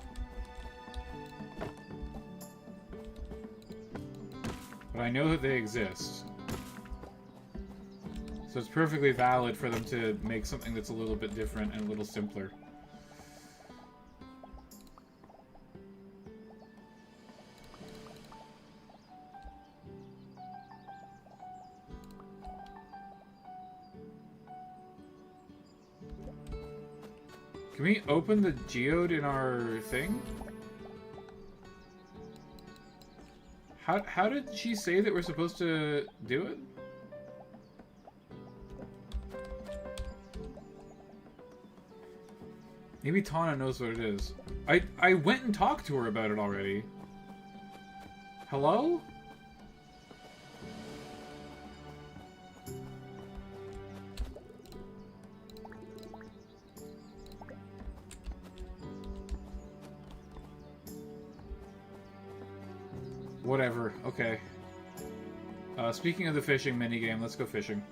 But I know that they exist. So it's perfectly valid for them to make something that's a little bit different and a little simpler. Can we open the geode in our thing? How did she say that we're supposed to do it? Maybe Tana knows what it is. I went and talked to her about it already. Hello? Whatever. Okay. Speaking of the fishing minigame, let's go fishing.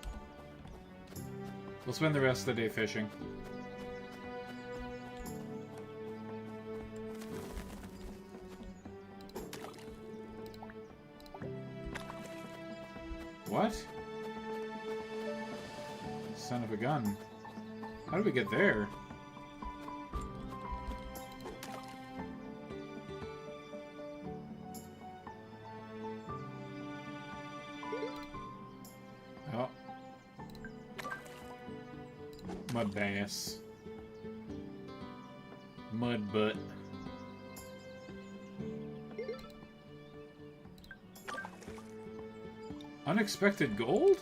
We'll spend the rest of the day fishing. What? Son of a gun. How did we get there? Oh. Mud bass. Mud butt. Unexpected gold?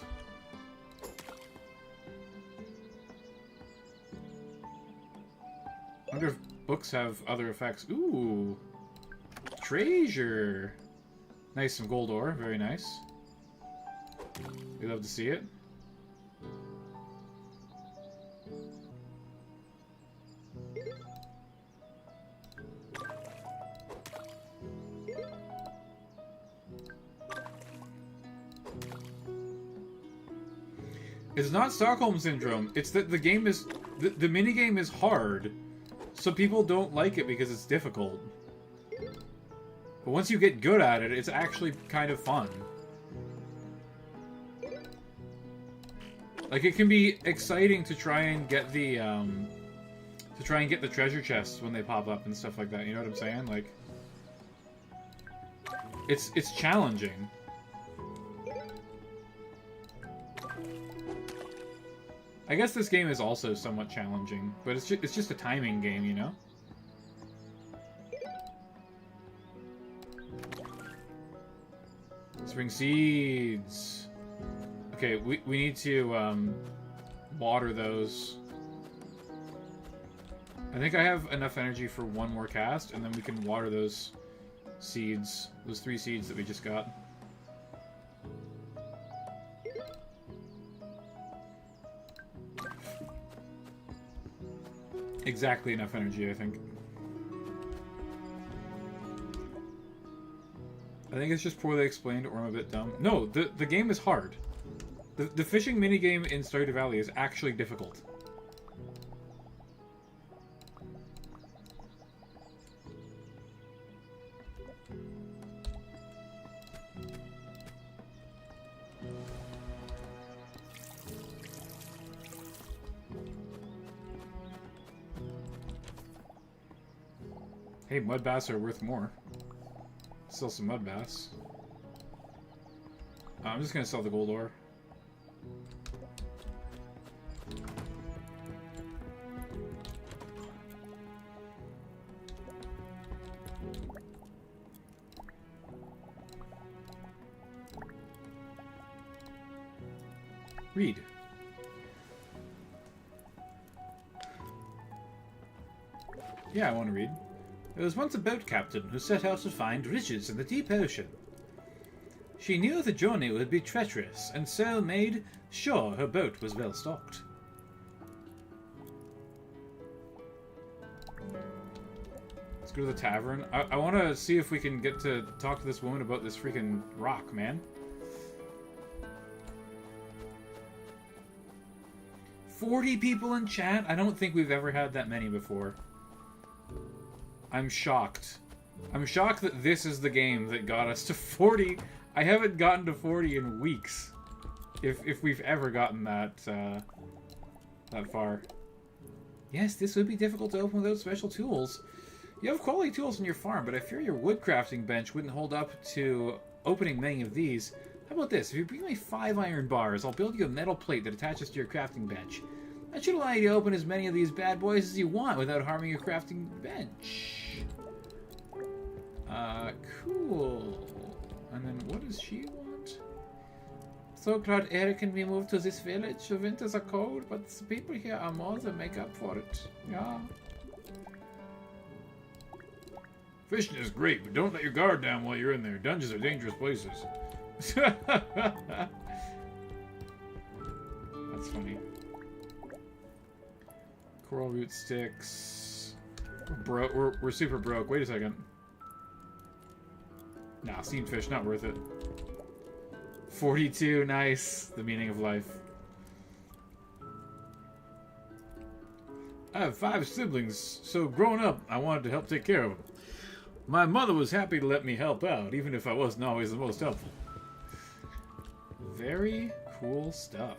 Wonder if books have other effects. Ooh! Treasure! Nice, some gold ore. Very nice. We love to see it. It's not Stockholm Syndrome. It's that the game is... The minigame is hard. So people don't like it because it's difficult. But once you get good at it, it's actually kind of fun. Like, it can be exciting to try and get the, treasure chests when they pop up and stuff like that. You know what I'm saying? Like... It's challenging. I guess this game is also somewhat challenging, but it's just a timing game, you know? Spring seeds. Okay, we need to water those. I think I have enough energy for one more cast, and then we can water those seeds, those 3 seeds that we just got. Exactly enough energy, I think. I think it's just poorly explained, or I'm a bit dumb. No, the game is hard. The fishing minigame in Stardew Valley is actually difficult. Hey, mud bass are worth more. Sell some mud bass. I'm just gonna sell the gold ore. Read. Yeah, I want to read. There was once a boat captain who set out to find riches in the deep ocean. She knew the journey would be treacherous, and so made sure her boat was well stocked. Let's go to the tavern. I want to see if we can get to talk to this woman about this freaking rock, man. 40 people in chat? I don't think we've ever had that many before. I'm shocked. I'm shocked that this is the game that got us to 40. I haven't gotten to 40 in weeks. If we've ever gotten that that far. Yes, this would be difficult to open without special tools. You have quality tools in your farm, but I fear your wood crafting bench wouldn't hold up to opening many of these. How about this? If you bring me 5 iron bars, I'll build you a metal plate that attaches to your crafting bench. That should allow you to open as many of these bad boys as you want without harming your crafting bench. Cool. And then what does she want? So glad air can be moved to this village. The winters are cold, but the people here are more than make up for it. Yeah. Fishing is great, but don't let your guard down while you're in there. Dungeons are dangerous places. That's funny. Coral root sticks. We're super broke. Wait a second. Nah, steamed fish, not worth it. 42, nice. The meaning of life. I have 5 siblings, so growing up, I wanted to help take care of them. My mother was happy to let me help out, even if I wasn't always the most helpful. Very cool stuff.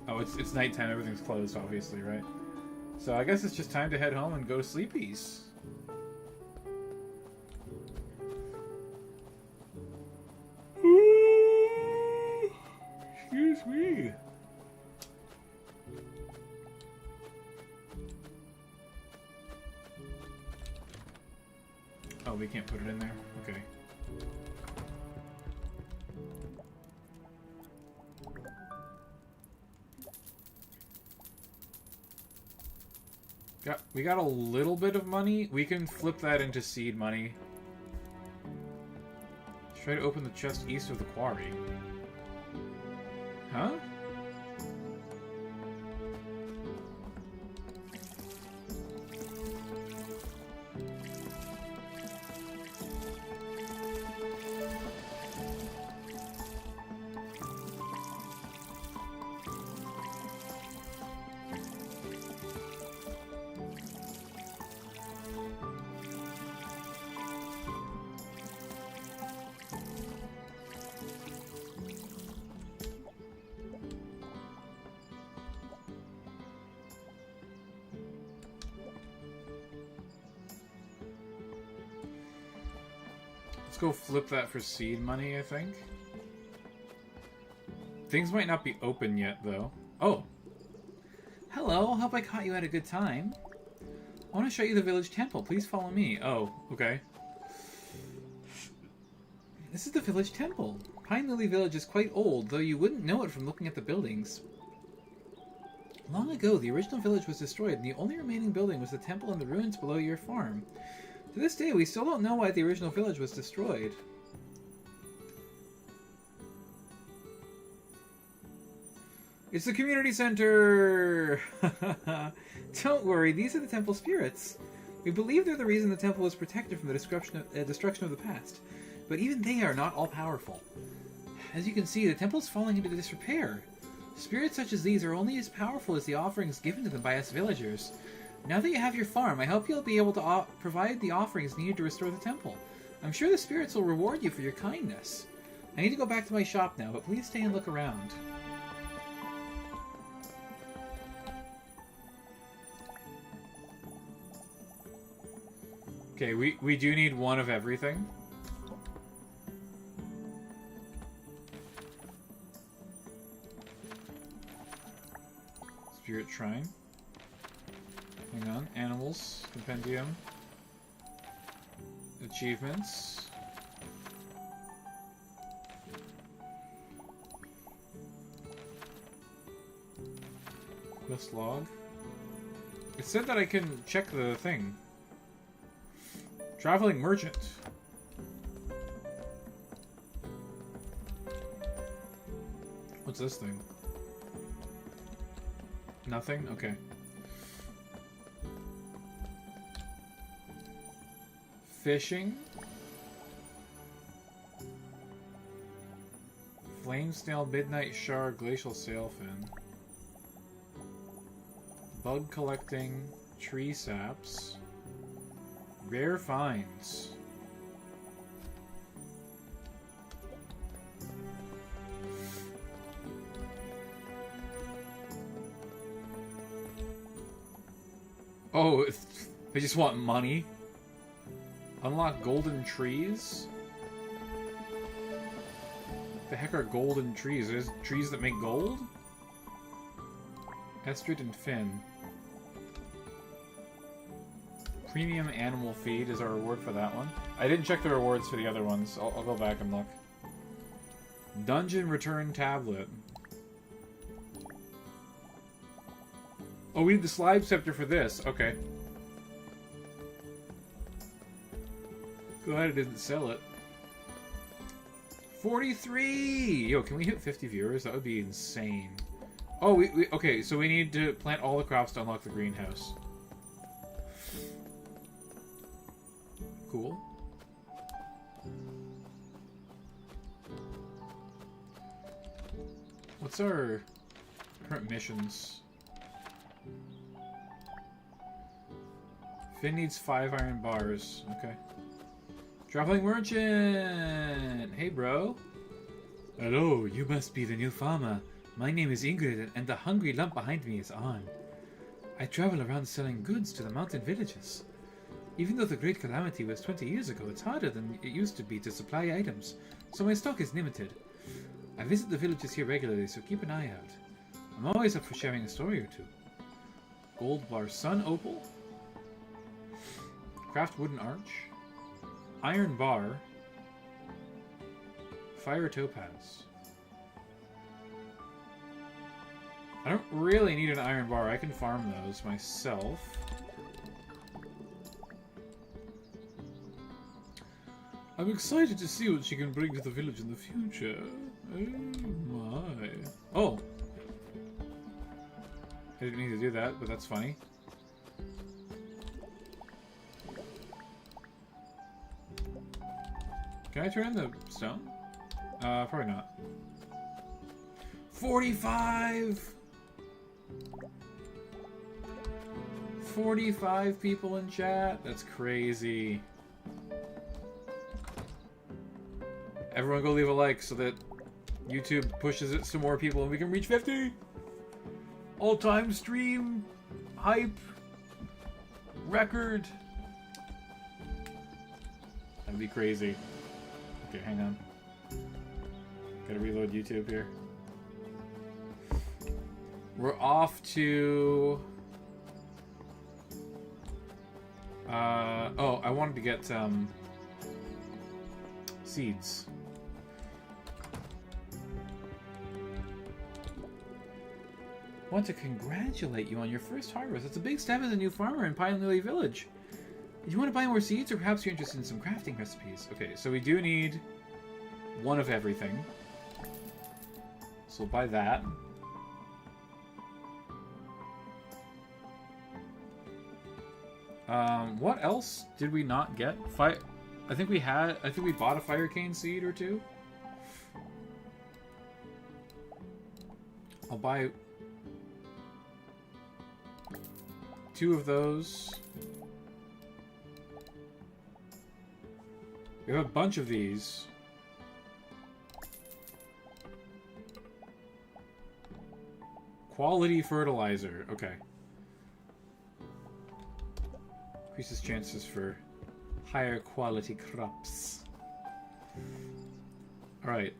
Oh, it's nighttime. Everything's closed, obviously, right? So I guess it's just time to head home and go to sleepies. Excuse me. Oh, we can't put it in there? Okay. We got a little bit of money. We can flip that into seed money. Try to open the chest east of the quarry. Huh? Let's go flip that for seed money, I think. Things might not be open yet, though. Oh. Hello, hope I caught you at a good time. I want to show you the village temple. Please follow me. Oh, okay. This is the village temple. Pine Lily Village is quite old, though you wouldn't know it from looking at the buildings. Long ago, the original village was destroyed, and the only remaining building was the temple and the ruins below your farm. To this day, we still don't know why the original village was destroyed. It's the community center! Don't worry, these are the temple spirits. We believe they're the reason the temple was protected from the destruction of the past. But even they are not all-powerful. As you can see, the temple's falling into disrepair. Spirits such as these are only as powerful as the offerings given to them by us villagers. Now that you have your farm, I hope you'll be able to provide the offerings needed to restore the temple. I'm sure the spirits will reward you for your kindness. I need to go back to my shop now, but please stay and look around. Okay, we do need one of everything. Spirit Shrine. Hang on. Animals. Compendium. Achievements. Quest log. It said that I can check the thing. Traveling merchant. What's this thing? Nothing? Okay. Fishing. Flame snail, midnight shard, glacial sailfin. Bug collecting, tree saps. Rare finds. Oh, they just want money? Unlock golden trees? The heck are golden trees? There's trees that make gold? Estrid and Finn. Premium animal feed is our reward for that one. I didn't check the rewards for the other ones. I'll go back and look. Dungeon return tablet. Oh, we need the slide scepter for this. Okay. Glad I didn't sell it. 43! Yo, can we hit 50 viewers? That would be insane. Oh, okay, so we need to plant all the crops to unlock the greenhouse. Cool. What's our current missions? Finn needs 5 iron bars. Okay. Traveling merchant! Hey, bro. Hello, you must be the new farmer. My name is Ingrid, and the hungry lump behind me is On. I travel around selling goods to the mountain villages. Even though the Great Calamity was 20 years ago, it's harder than it used to be to supply items, so my stock is limited. I visit the villages here regularly, so keep an eye out. I'm always up for sharing a story or two. Gold bar. Sun opal. Craft wooden arch. Iron bar. Fire topaz. I don't really need an iron bar. I can farm those myself. I'm excited to see what she can bring to the village in the future. Oh my. Oh. I didn't mean to do that, but that's funny. Can I turn in the stone? Probably not. 45! 45 people in chat? That's crazy. Everyone go leave a like so that YouTube pushes it to more people and we can reach 50! All-time stream hype record. That'd be crazy. Okay, hang on. Gotta reload YouTube here. We're off to... oh, I wanted to get, seeds. I want to congratulate you on your first harvest. It's a big step as a new farmer in Pine Lily Village. Do you want to buy more seeds, or perhaps you're interested in some crafting recipes? Okay, so we do need one of everything. So we'll buy that. What else did we not get? I think we bought a fire cane seed or two. I'll buy 2 of those. We have a bunch of these. Quality fertilizer. Okay. Increases chances for higher quality crops. Alright,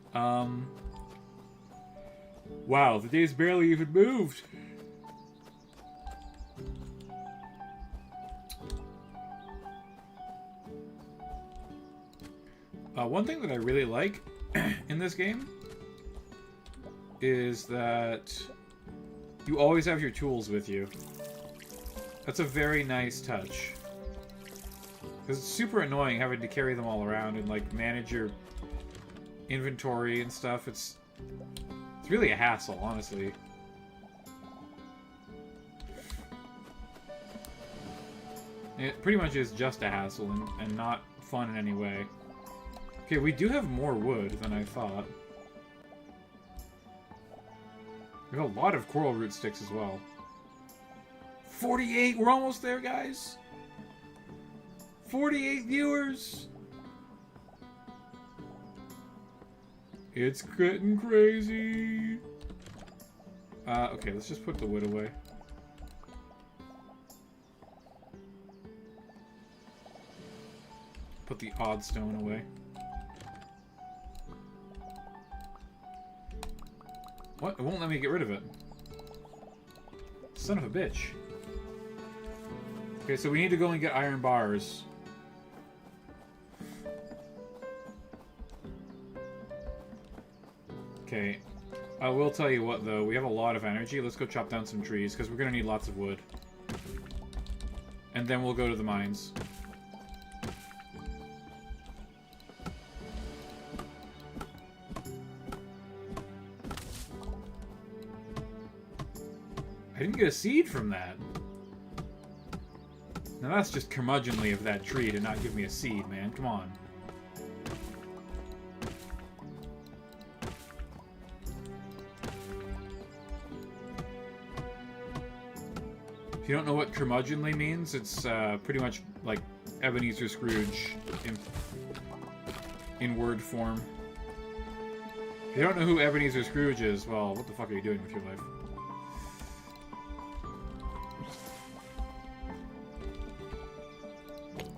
wow, the day's barely even moved. One thing that I really like in this game is that you always have your tools with you. That's a very nice touch. Because it's super annoying having to carry them all around and, like, manage your inventory and stuff. It's really a hassle, honestly. It pretty much is just a hassle and not fun in any way. Okay, we do have more wood than I thought. We have a lot of coral root sticks as well. 48! We're almost there, guys! 48 viewers! It's getting crazy! Okay, let's just put the wood away. Put the odd stone away. What? It won't let me get rid of it. Son of a bitch. Okay, so we need to go and get iron bars. Okay. I will tell you what, though. We have a lot of energy. Let's go chop down some trees, because we're going to need lots of wood. And then we'll go to the mines. I didn't get a seed from that. Now that's just curmudgeonly of that tree to not give me a seed, man. Come on. If you don't know what curmudgeonly means, it's pretty much like Ebenezer Scrooge in word form. If you don't know who Ebenezer Scrooge is, well, what the fuck are you doing with your life?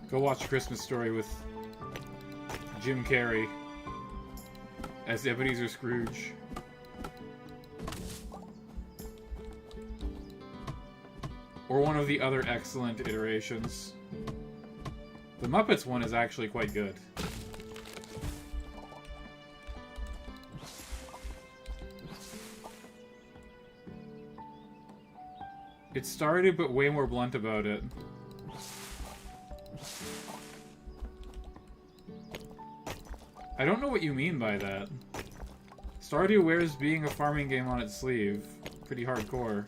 Go watch A Christmas Story with Jim Carrey as Ebenezer Scrooge. Or one of the other excellent iterations. The Muppets one is actually quite good. It started, but way more blunt about it. I don't know what you mean by that. Stardew wears being a farming game on its sleeve. Pretty hardcore.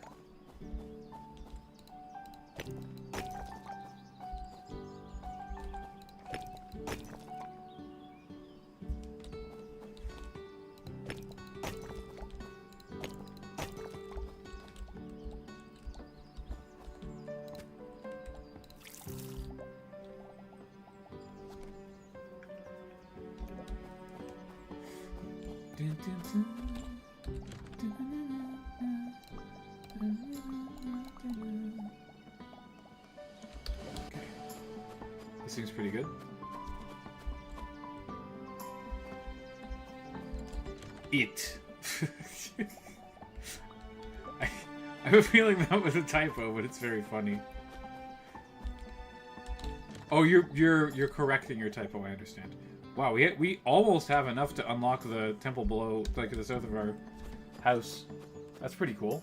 Okay. This seems pretty good. It. I have a feeling that was a typo, but it's very funny. Oh, you're correcting your typo, I understand. Wow, we almost have enough to unlock the temple below, like, to the south of our house. That's pretty cool.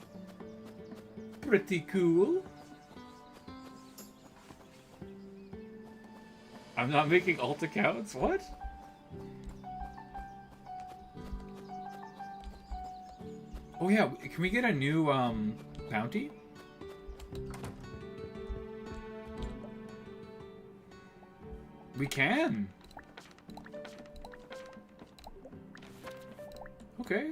Pretty cool. I'm not making alt accounts? What? Oh yeah, can we get a new, bounty? We can! Okay.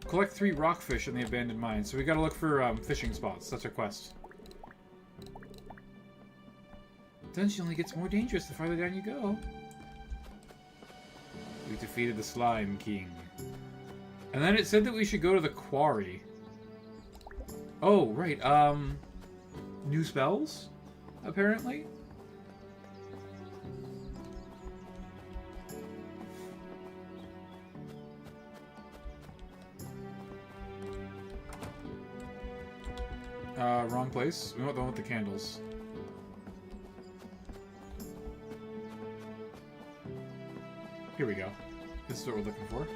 Collect 3 rockfish in the abandoned mine. So we gotta look for fishing spots. That's our quest. Dungeon only gets more dangerous the farther down you go. We defeated the Slime King. And then it said that we should go to the quarry. Oh, right. New spells? Apparently? Wrong place. We want the one with the candles. Here we go. This is what we're looking for.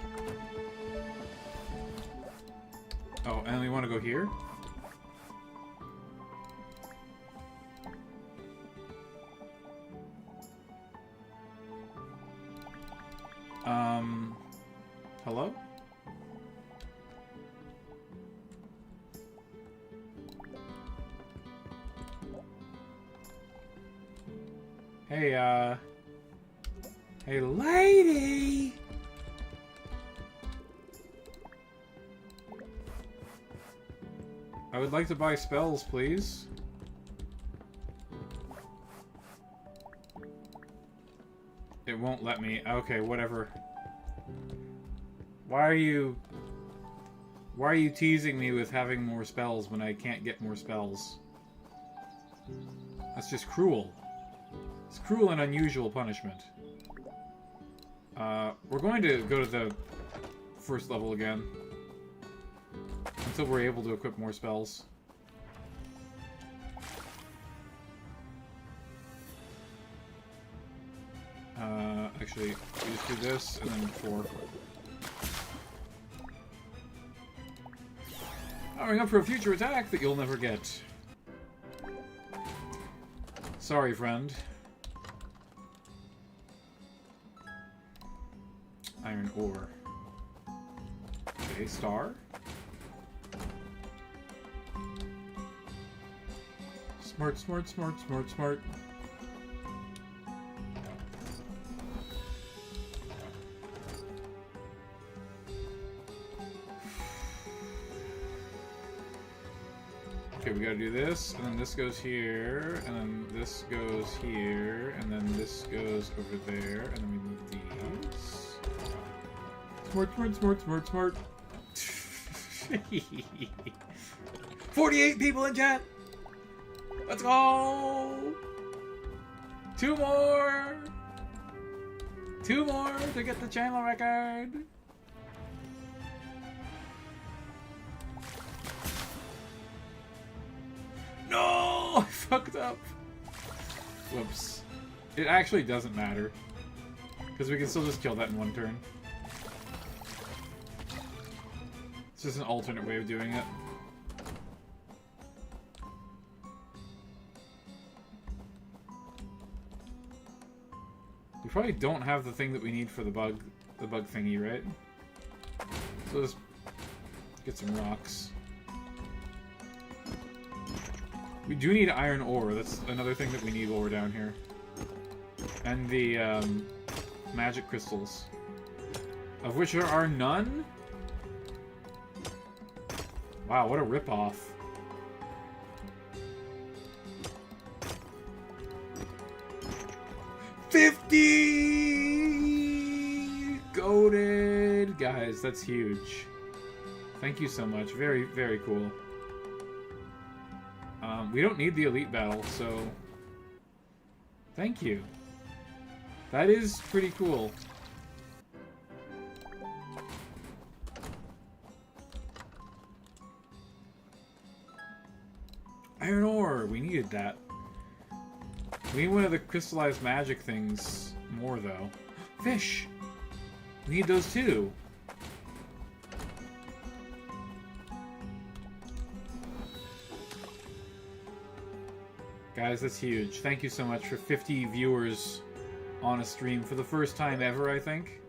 Oh, and we want to go here? Hello? Hey, hey, lady! I would like to buy spells, please. It won't let me. Okay, whatever. Why are you teasing me with having more spells when I can't get more spells? That's just cruel. It's cruel and unusual punishment. We're going to go to the first level again. Until we're able to equip more spells. Actually, we just do this, and then 4. Powering up for a future attack that you'll never get. Sorry, friend. Iron ore. Okay, star. Smart, smart, smart, smart, smart. Okay, we gotta do this, and then this goes here, and then this goes here, and then this goes over there, and then we move these. Smart, smart, smart, smart, smart. 48 people in chat! Let's go! 2 more! 2 more to get the channel record! No! I fucked up! Whoops. It actually doesn't matter. Because we can still just kill that in 1 turn. It's just an alternate way of doing it. We probably don't have the thing that we need for the bug thingy, right? So let's get some rocks. We do need iron ore. That's another thing that we need while we're down here. And the magic crystals. Of which there are none? Wow, what a ripoff. $50! Goated! Guys, that's huge. Thank you so much. Very, very cool. We don't need the elite battle, so... Thank you. That is pretty cool. Iron ore! We needed that. We need one of the crystallized magic things more, though. Fish! We need those too. Guys, that's huge. Thank you so much for 50 viewers on a stream for the first time ever, I think.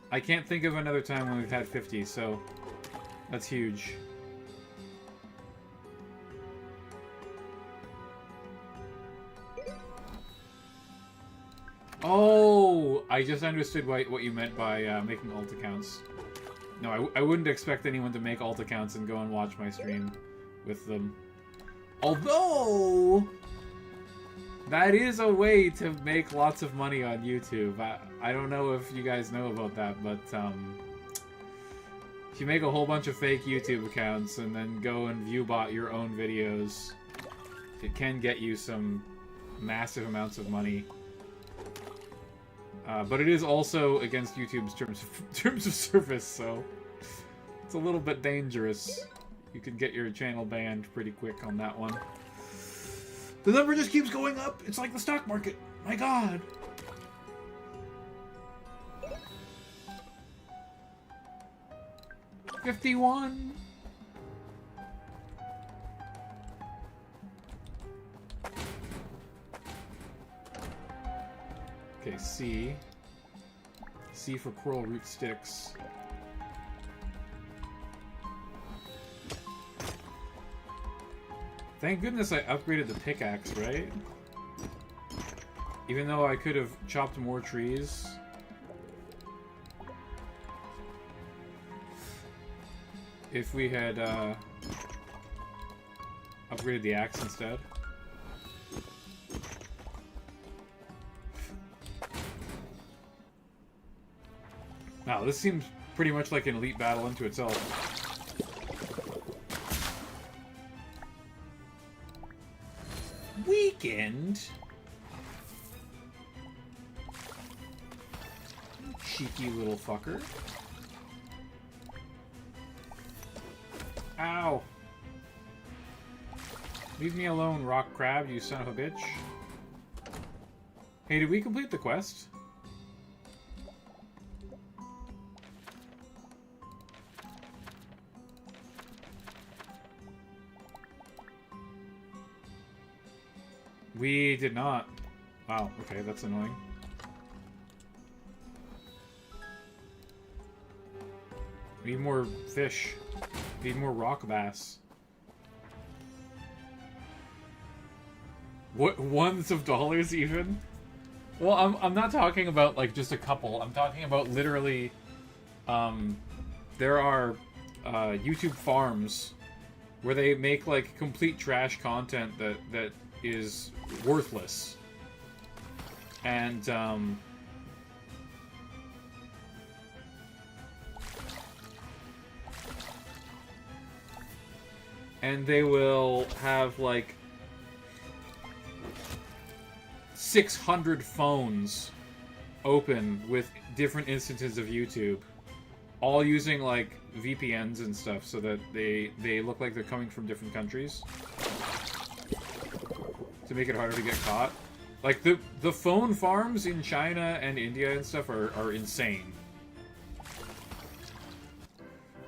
I can't think of another time when we've had 50, so that's huge. Oh, I just understood what you meant by making alt accounts. No, I wouldn't expect anyone to make alt accounts and go and watch my stream with them. Although, that is a way to make lots of money on YouTube. I don't know if you guys know about that, but if you make a whole bunch of fake YouTube accounts and then go and viewbot your own videos, it can get you some massive amounts of money. But it is also against YouTube's terms of service, so it's a little bit dangerous. You can get your channel banned pretty quick on that one. The number just keeps going up. It's like the stock market. My God. $51. Okay, C. C for coral root sticks. Thank goodness I upgraded the pickaxe, right? Even though I could have chopped more trees. If we had Upgraded the axe instead. Wow, this seems pretty much like an elite battle unto itself. Weakened? Cheeky little fucker. Ow! Leave me alone, rock crab, you son of a bitch. Hey, did we complete the quest? We did not. Wow, okay, that's annoying. We need more fish. We need more rock bass. What, ones of dollars even? Well, I'm not talking about like just a couple. I'm talking about literally, there are YouTube farms where they make like complete trash content that is worthless. And they will have like 600 phones open with different instances of YouTube, all using like VPNs and stuff so that they look like they're coming from different countries to make it harder to get caught. Like the phone farms in China and India and stuff are insane.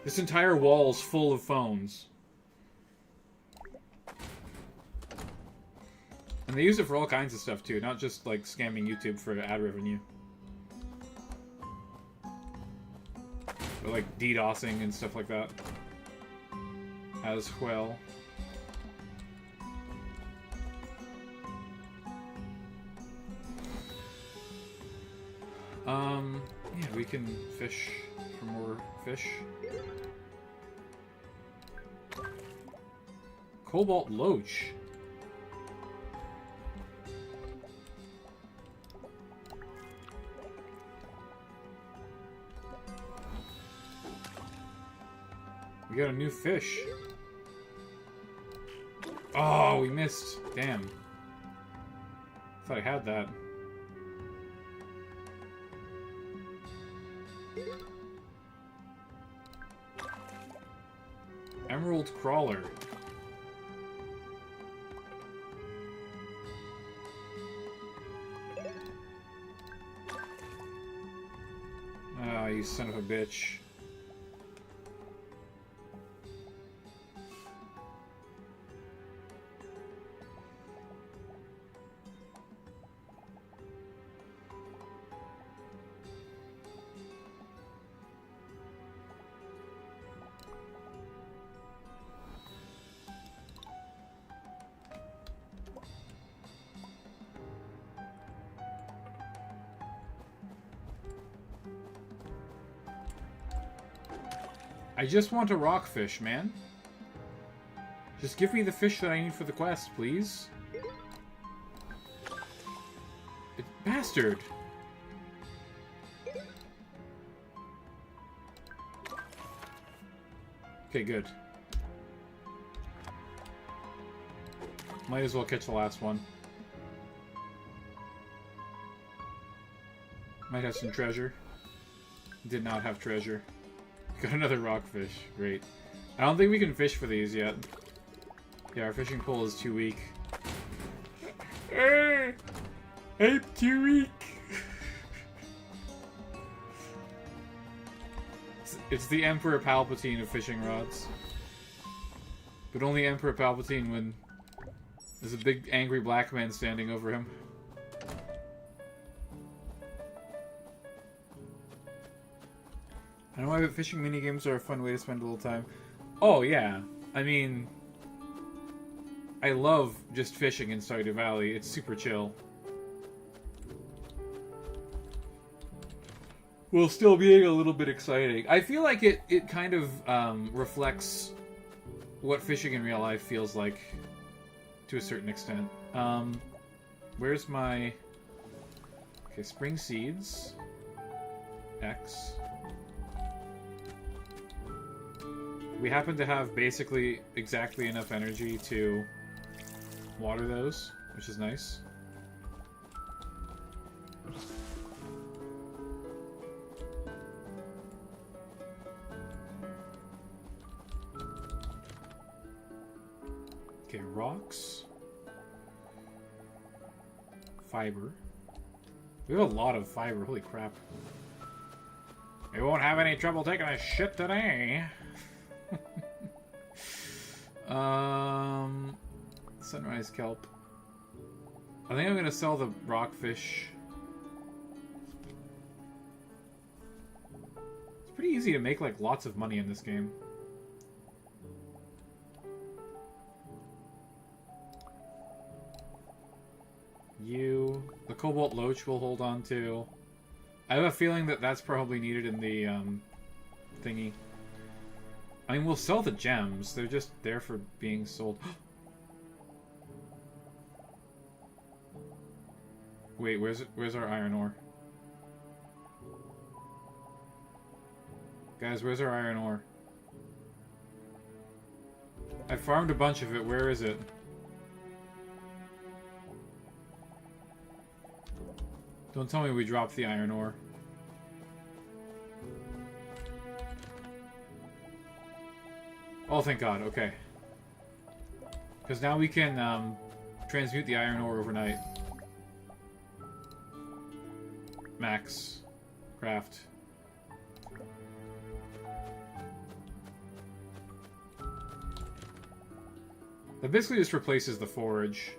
This entire wall's full of phones. And they use it for all kinds of stuff too, not just like scamming YouTube for ad revenue. Or like DDoSing and stuff like that. As well. Yeah, we can fish for more fish. Cobalt Loach. We got a new fish. Oh, we missed. Damn. Thought I had that. Emerald Crawler. Ah, you son of a bitch. I just want a rockfish, man. Just give me the fish that I need for the quest, please. Bastard! Okay, good. Might as well catch the last one. Might have some treasure. Did not have treasure. Got another rockfish. Great. I don't think we can fish for these yet. Yeah, our fishing pole is too weak. I'm too weak. It's the Emperor Palpatine of fishing rods. But only Emperor Palpatine when there's a big angry black man standing over him. I don't know why, but fishing minigames are a fun way to spend a little time. Oh, yeah. I mean, I love just fishing in Stardew Valley. It's super chill. While still being a little bit exciting. I feel like it kind of reflects what fishing in real life feels like to a certain extent. Where's my... Okay, spring seeds. X. We happen to have basically exactly enough energy to water those, which is nice. Okay, rocks. Fiber. We have a lot of fiber, holy crap. We won't have any trouble taking a shit today. Sunrise kelp. I think I'm gonna sell the rockfish. It's pretty easy to make like lots of money in this game. The cobalt loach we'll hold on to. I have a feeling that that's probably needed in the thingy. I mean, we'll sell the gems. They're just there for being sold. Wait, where's our iron ore? Guys, where's our iron ore? I farmed a bunch of it. Where is it? Don't tell me we dropped the iron ore. Oh, thank God. Okay. Because now we can transmute the iron ore overnight. Max. Craft. That basically just replaces the forge,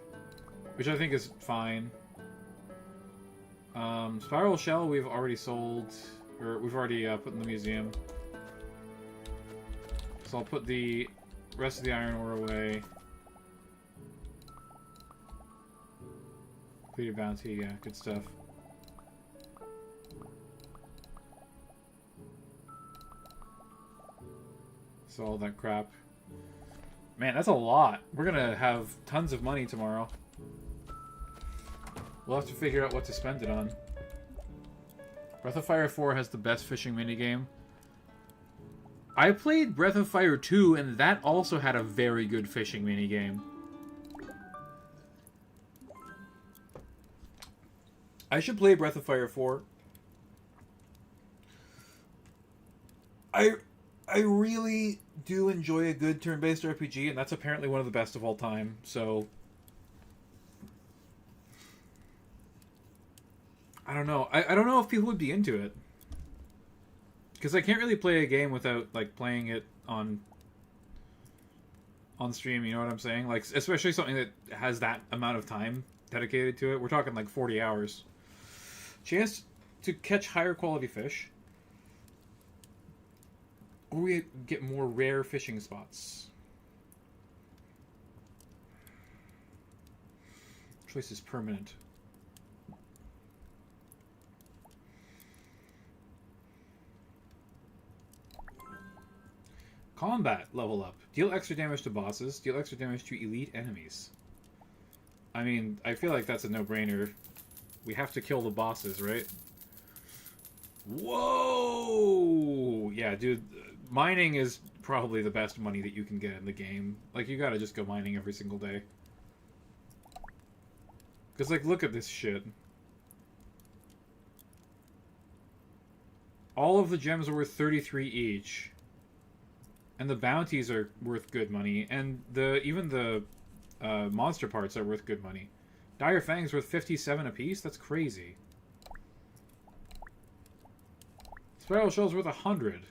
which I think is fine. Spiral shell we've already sold, or we've already put in the museum. So I'll put the rest of the iron ore away. Completed bounty, yeah, good stuff. So all that crap. Man, that's a lot. We're gonna have tons of money tomorrow. We'll have to figure out what to spend it on. Breath of Fire 4 has the best fishing minigame. I played Breath of Fire 2, and that also had a very good fishing minigame. I should play Breath of Fire 4. I really do enjoy a good turn-based RPG, and that's apparently one of the best of all time, so... I don't know. I don't know if people would be into it. Because I can't really play a game without, like, playing it on stream, you know what I'm saying? Like, especially something that has that amount of time dedicated to it. We're talking, like, 40 hours. Chance to catch higher quality fish. Or we get more rare fishing spots. Choice is permanent. Combat level up. Deal extra damage to bosses. Deal extra damage to elite enemies. I mean, I feel like that's a no-brainer. We have to kill the bosses, right? Whoa! Yeah, dude. Mining is probably the best money that you can get in the game. Like, you gotta just go mining every single day. Because, like, look at this shit. All of the gems are worth 33 each. And the bounties are worth good money. And even the monster parts are worth good money. Dire Fang's worth 57 apiece? That's crazy. Spiral Shell's worth 100.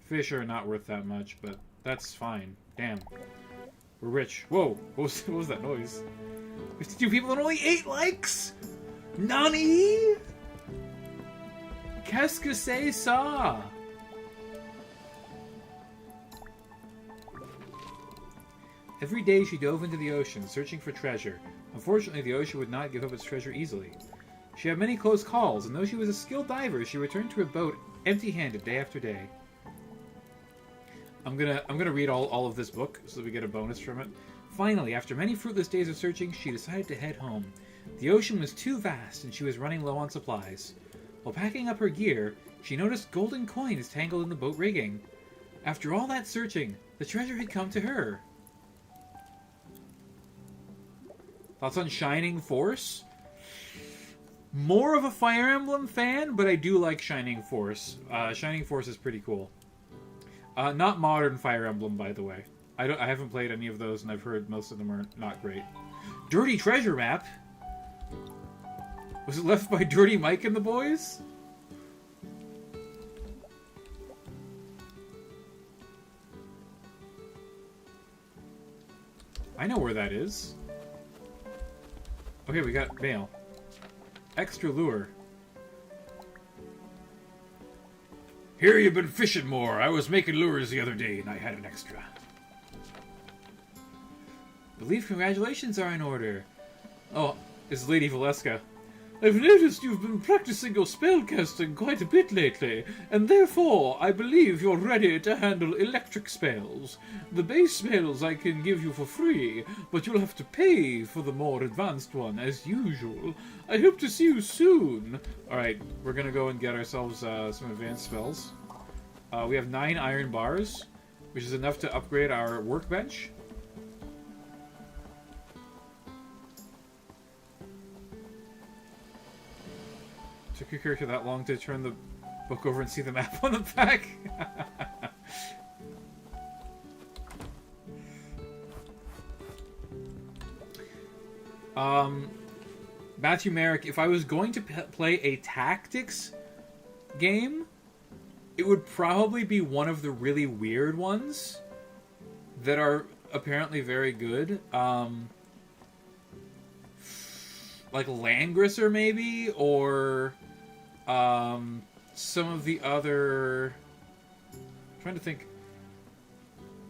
Fish are not worth that much, but that's fine. Damn. We're rich. Whoa! What was that noise? 52 people and only 8 likes? Nani? Qu'est-ce que c'est ça? Every day she dove into the ocean, searching for treasure. Unfortunately, the ocean would not give up its treasure easily. She had many close calls, and though she was a skilled diver, she returned to her boat empty-handed day after day. I'm gonna read all of this book so that we get a bonus from it. Finally, after many fruitless days of searching, she decided to head home. The ocean was too vast, and she was running low on supplies. While packing up her gear, she noticed golden coins tangled in the boat rigging. After all that searching, the treasure had come to her. Thoughts on Shining Force? More of a Fire Emblem fan, but I do like Shining Force. Shining Force is pretty cool. Not modern Fire Emblem, by the way. I haven't played any of those, and I've heard most of them are not great. Dirty Treasure Map? Was it left by Dirty Mike and the boys? I know where that is. Okay, we got mail. Extra lure. Here you've been fishing more. I was making lures the other day, and I had an extra. Believe congratulations are in order. Oh, it's Lady Valeska. I've noticed you've been practicing your spellcasting quite a bit lately, and therefore I believe you're ready to handle electric spells. The base spells I can give you for free, but you'll have to pay for the more advanced one, as usual. I hope to see you soon. Alright, we're gonna go and get ourselves some advanced spells. We have 9 iron bars, which is enough to upgrade our workbench. Took your character that long to turn the book over and see the map on the back? Matthew Merrick, if I was going to play a tactics game, it would probably be one of the really weird ones that are apparently very good. Like Langrisser, maybe? Or some of the other... I'm trying to think.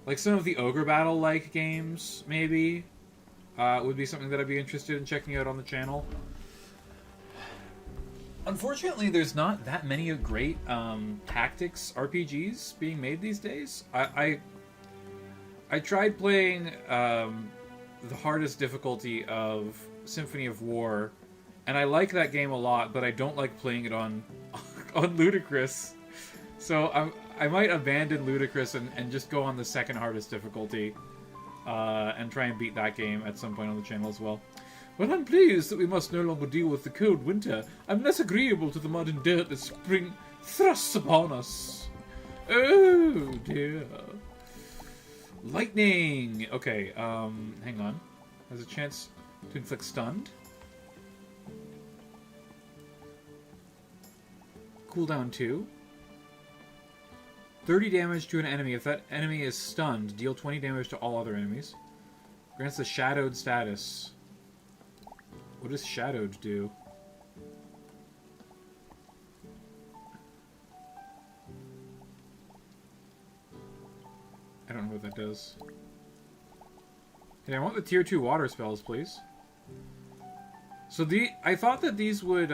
Like some of the Ogre Battle-like games, maybe? Would be something that I'd be interested in checking out on the channel. Unfortunately, there's not that many great tactics RPGs being made these days. I tried playing the hardest difficulty of Symphony of War, and I like that game a lot, but I don't like playing it on Ludicrous. So I might abandon Ludicrous and just go on the second hardest difficulty and try and beat that game at some point on the channel as well. Well, I'm pleased that we must no longer deal with the cold winter. I'm less agreeable to the mud and dirt that spring thrusts upon us. Oh, dear. Lightning! Okay, hang on. Has a chance to inflict stunned. Cooldown 2. 30 damage to an enemy. If that enemy is stunned, deal 20 damage to all other enemies. Grants the shadowed status. What does shadowed do? I don't know what that does. Hey, I want the tier 2 water spells, please. So I thought that these would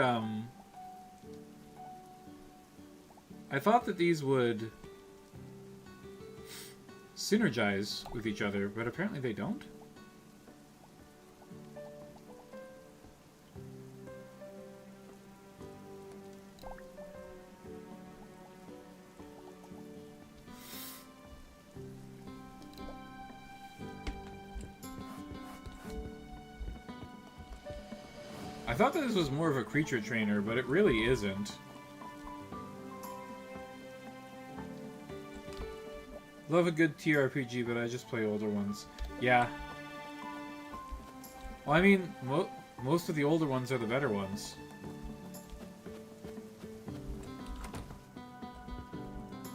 synergize with each other, but apparently they don't. I thought that this was more of a creature trainer, but it really isn't. Love a good TRPG, but I just play older ones. Yeah. Well, I mean, most of the older ones are the better ones.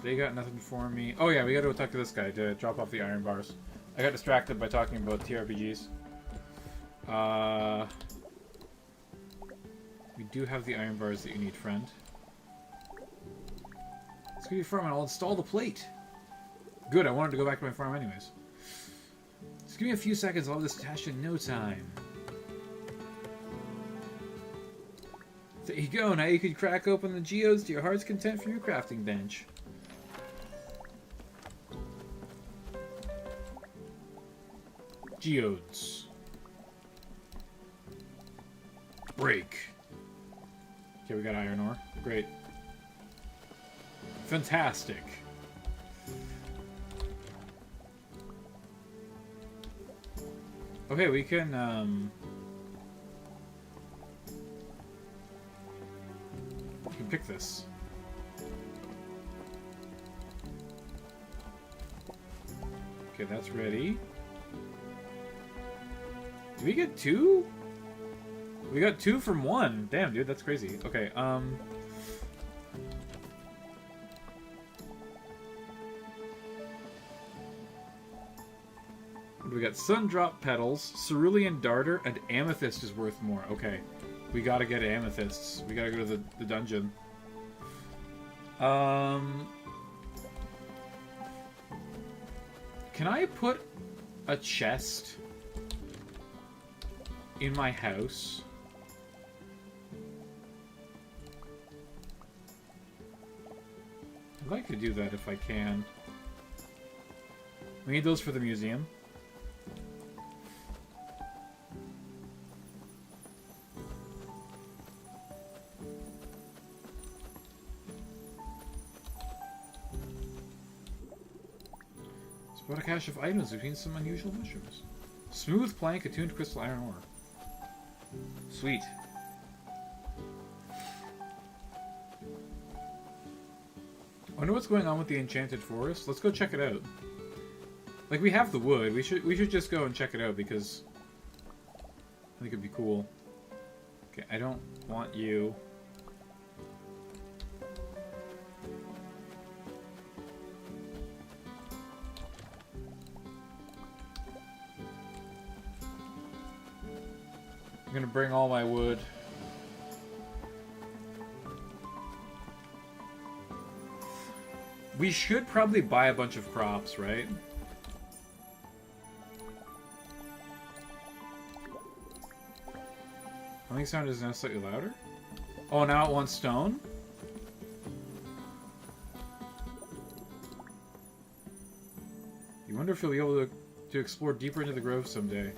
They got nothing for me. Oh yeah, we gotta go talk to this guy to drop off the iron bars. I got distracted by talking about TRPGs. We do have the iron bars that you need, friend. Let's go to your farm and I'll install the plate. Good, I wanted to go back to my farm anyways. Just give me a few seconds, I'll have this attached in no time. There you go, now you can crack open the geodes to your heart's content for your crafting bench. Geodes. Break. Okay, we got iron ore. Great. Fantastic. Okay, we can pick this. Okay, that's ready. Did we get 2? We got 2 from 1. Damn, dude, that's crazy. Okay, we got Sundrop Petals, Cerulean Darter, and Amethyst is worth more. Okay. We gotta get amethysts. We gotta go to the dungeon. Can I put a chest in my house? I'd like to do that if I can. We need those for the museum. Spot a cache of items between some unusual mushrooms. Smooth plank, attuned crystal iron ore. Sweet. I wonder what's going on with the enchanted forest. Let's go check it out. Like, we have the wood. We should just go and check it out because I think it'd be cool. Okay, I don't want you. I'm gonna bring all my wood. We should probably buy a bunch of crops, right? Humming sound is now slightly louder. Oh, now it wants stone? You wonder if you'll be able to explore deeper into the grove someday.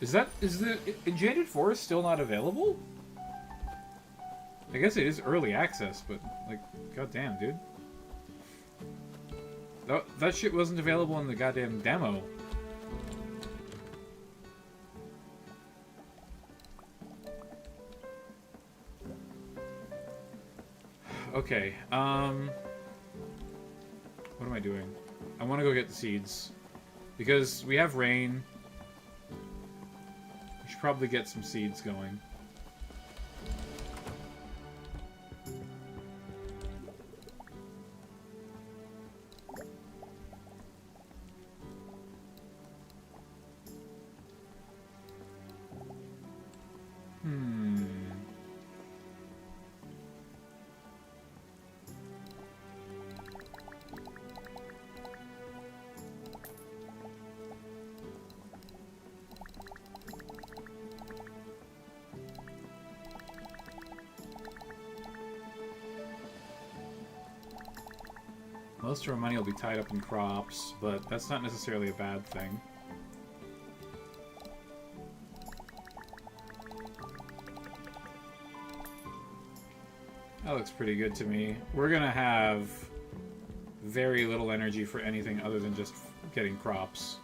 Is the enchanted forest still not available? I guess it is early access, but, like, goddamn, dude. That shit wasn't available in the goddamn demo. Okay, what am I doing? I want to go get the seeds. Because we have rain. We should probably get some seeds going. Most of our money will be tied up in crops, but that's not necessarily a bad thing. That looks pretty good to me. We're gonna have very little energy for anything other than just getting crops.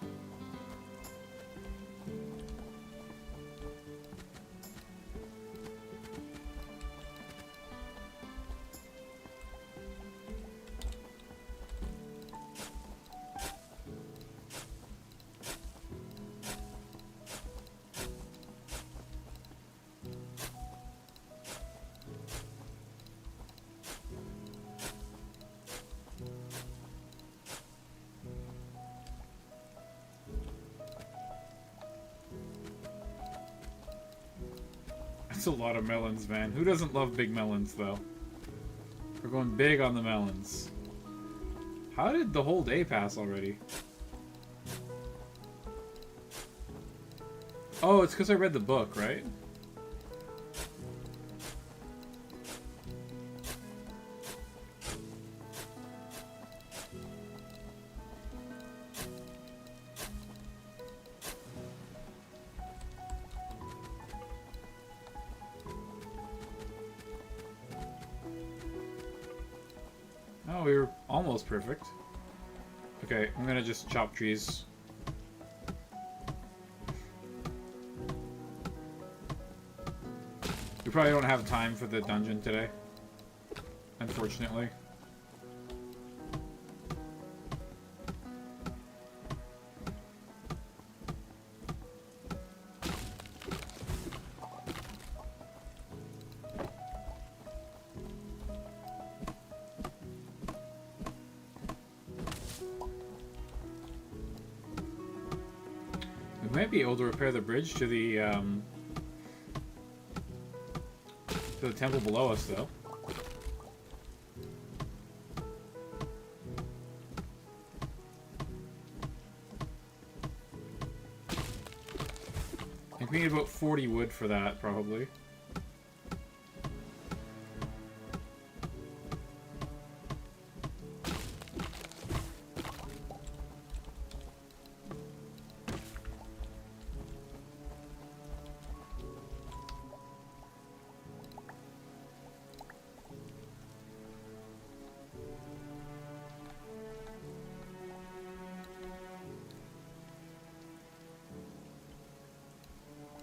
That's a lot of melons, man. Who doesn't love big melons, though? We're going big on the melons. How did the whole day pass already? Oh, it's because I read the book, right? we were almost perfect. Okay, I'm gonna just chop trees. We probably don't have time for the dungeon today, unfortunately. We might be able to repair the bridge to the temple below us, though. I think we need about 40 wood for that, probably.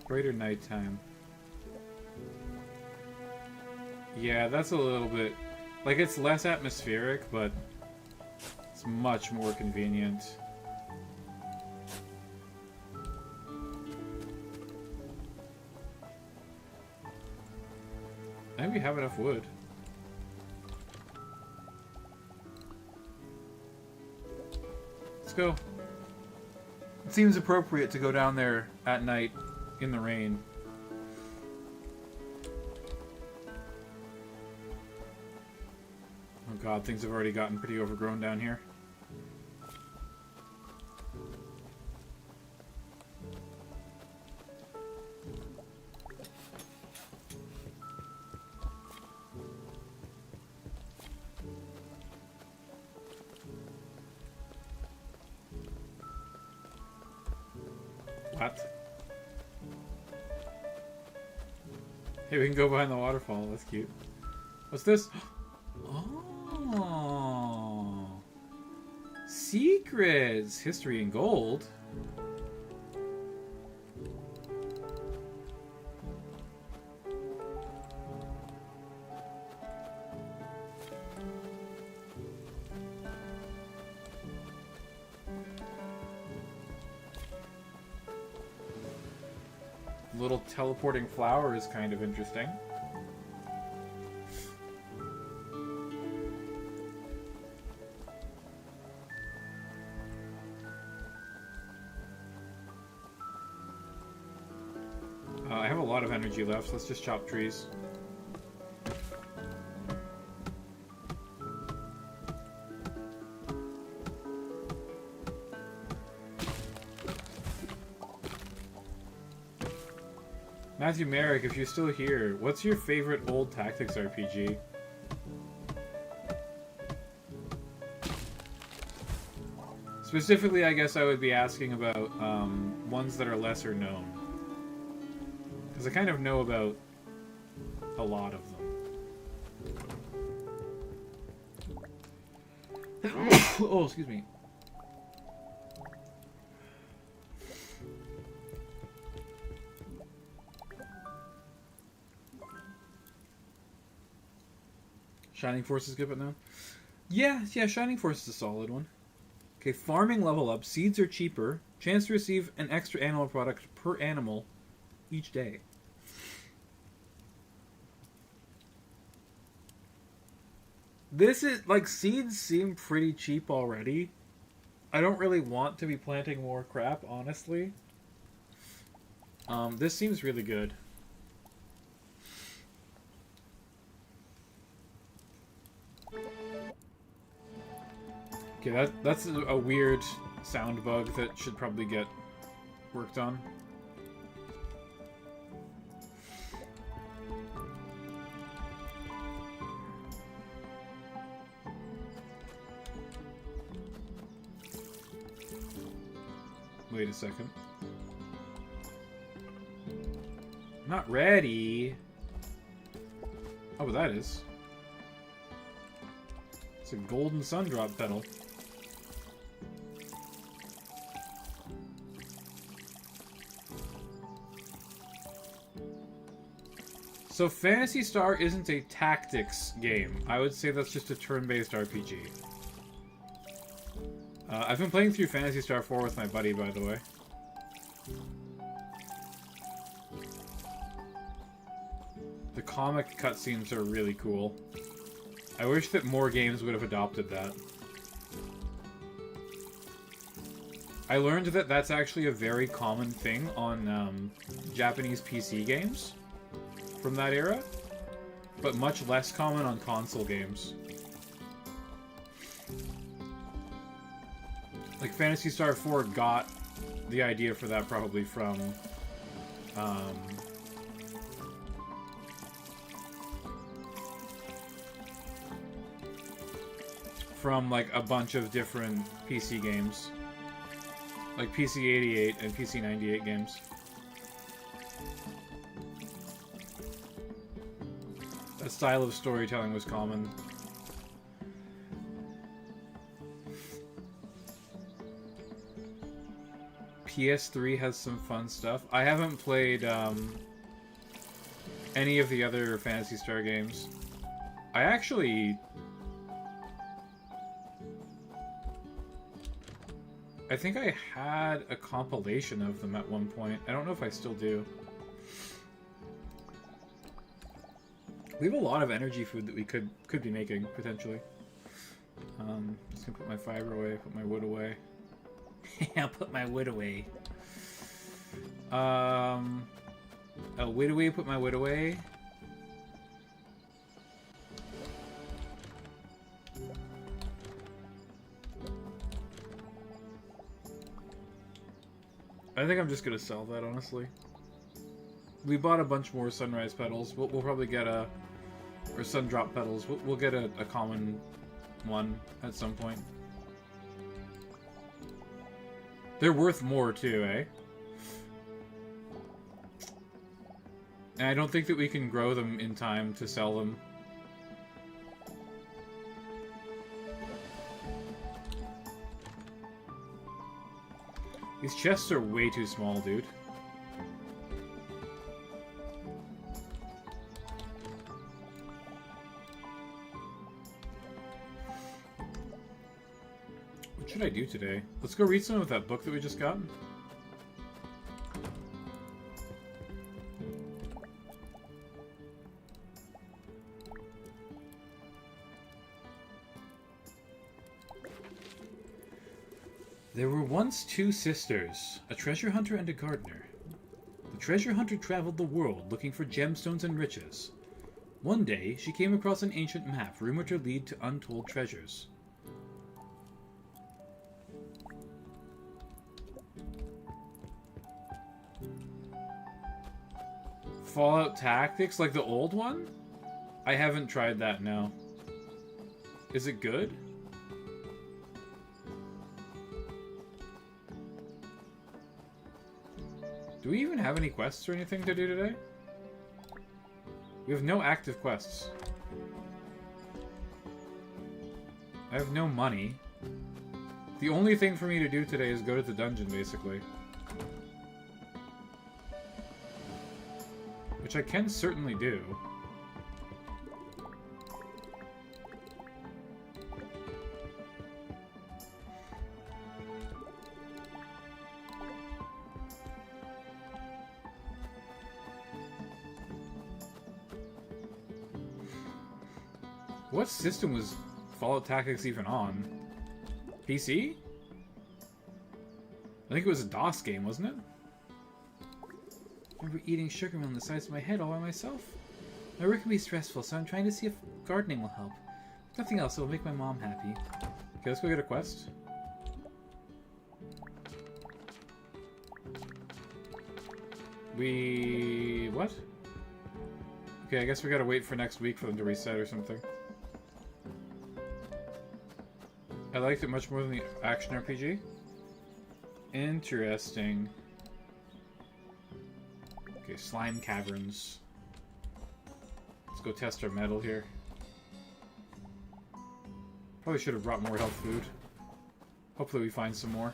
Greater nighttime. Yeah, that's a little bit... Like, it's less atmospheric, but it's much more convenient. I think we have enough wood. Let's go. It seems appropriate to go down there at night in the rain. Oh god, things have already gotten pretty overgrown down here. What? Hey, we can go behind the waterfall. That's cute. What's this? Oh. Secrets. History in gold. Little teleporting flower is kind of interesting. I have a lot of energy left. Let's just chop trees. Matthew Merrick, if you're still here, what's your favorite old tactics RPG? Specifically, I guess I would be asking about ones that are lesser known. Because I kind of know about a lot of them. Oh, excuse me. Shining Force is good, but no. Yeah, Shining Force is a solid one. Okay, farming level up. Seeds are cheaper. Chance to receive an extra animal product per animal each day. This is, like, seeds seem pretty cheap already. I don't really want to be planting more crap, honestly. This seems really good. Okay, that's a weird sound bug that should probably get worked on. Wait a second. Not ready. Oh, but that is. It's a golden sun drop petal. So Phantasy Star isn't a tactics game. I would say that's just a turn-based RPG. I've been playing through Phantasy Star 4 with my buddy, by the way. The comic cutscenes are really cool. I wish that more games would have adopted that. I learned that that's actually a very common thing on Japanese PC games from that era, but much less common on console games. Like, Phantasy Star 4 got the idea for that probably from like a bunch of different PC games. Like PC 88 and PC 98 games. That style of storytelling was common. PS3 has some fun stuff. I haven't played any of the other Phantasy Star games. I think I had a compilation of them at one point. I don't know if I still do. We have a lot of energy food that we could be making, potentially. Just gonna put my fiber away, put my wood away. I'll put my wood away. Wood away, put my wood away. I think I'm just gonna sell that, honestly. We bought a bunch more sunrise petals. We'll probably get or sun drop petals. We'll get a common one at some point. They're worth more too, eh? And I don't think that we can grow them in time to sell them. These chests are way too small, dude. What should I do today? Let's go read some of that book that we just got. There were once two sisters, a treasure hunter and a gardener. The treasure hunter traveled the world looking for gemstones and riches. One day, she came across an ancient map rumored to lead to untold treasures. Fallout Tactics, like the old one? I haven't tried that, no. Is it good? Do we even have any quests or anything to do today? We have no active quests. I have no money. The only thing for me to do today is go to the dungeon, basically. Which I can certainly do. What system was Fallout Tactics even on? PC? I think it was a DOS game, wasn't it? I remember eating sugar on the sides of my head all by myself. My work can be stressful, so I'm trying to see if gardening will help. If nothing else, it will make my mom happy. Okay, let's go get a quest. What? Okay, I guess we gotta wait for next week for them to reset or something. I liked it much more than the action RPG. Interesting. Okay, slime caverns. Let's go test our metal here. Probably should have brought more health food. Hopefully we find some more.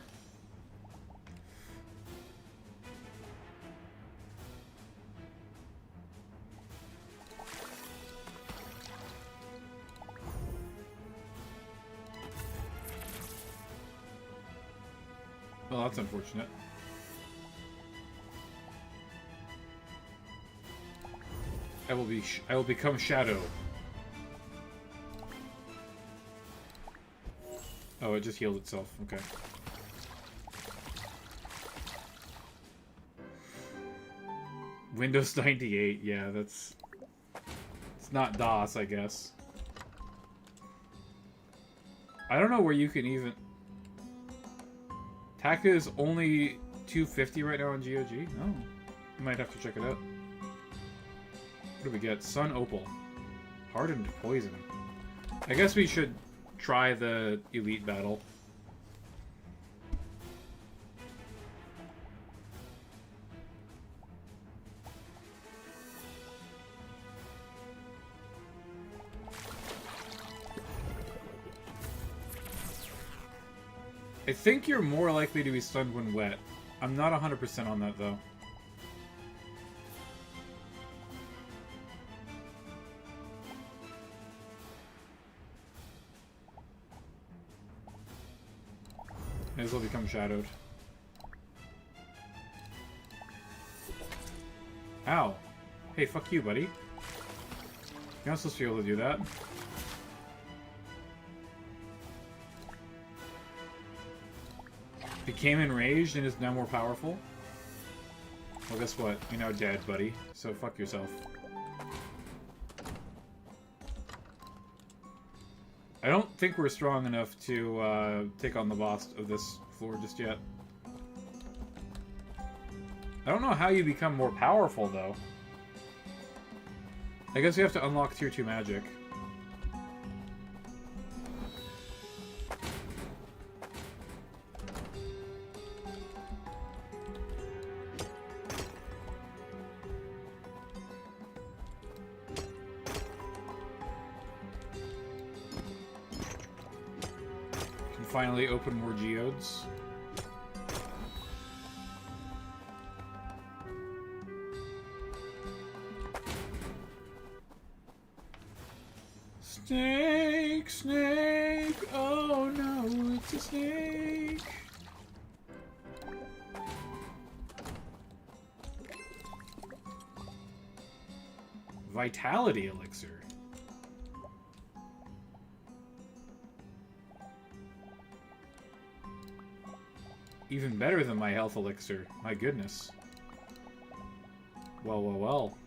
Well, that's unfortunate. I will become Shadow. Oh, it just healed itself. Okay. Windows 98. Yeah, that's... It's not DOS, I guess. I don't know where you can even... Taka is only 250 right now on GOG? Oh. You might have to check it out. What do we get? Sun Opal. Hardened Poison. I guess we should try the Elite Battle. I think you're more likely to be stunned when wet. I'm not 100% on that, though. May as well become shadowed. Ow. Hey, fuck you, buddy. You're not supposed to be able to do that. Became enraged and is now more powerful? Well, guess what? You're now dead, buddy. So fuck yourself. I don't think we're strong enough to take on the boss of this floor just yet. I don't know how you become more powerful, though. I guess we have to unlock Tier 2 magic. Finally open more geodes. Snake, snake, oh no, it's a snake. Vitality elixir. Even better than my health elixir. My goodness. Well, well, well.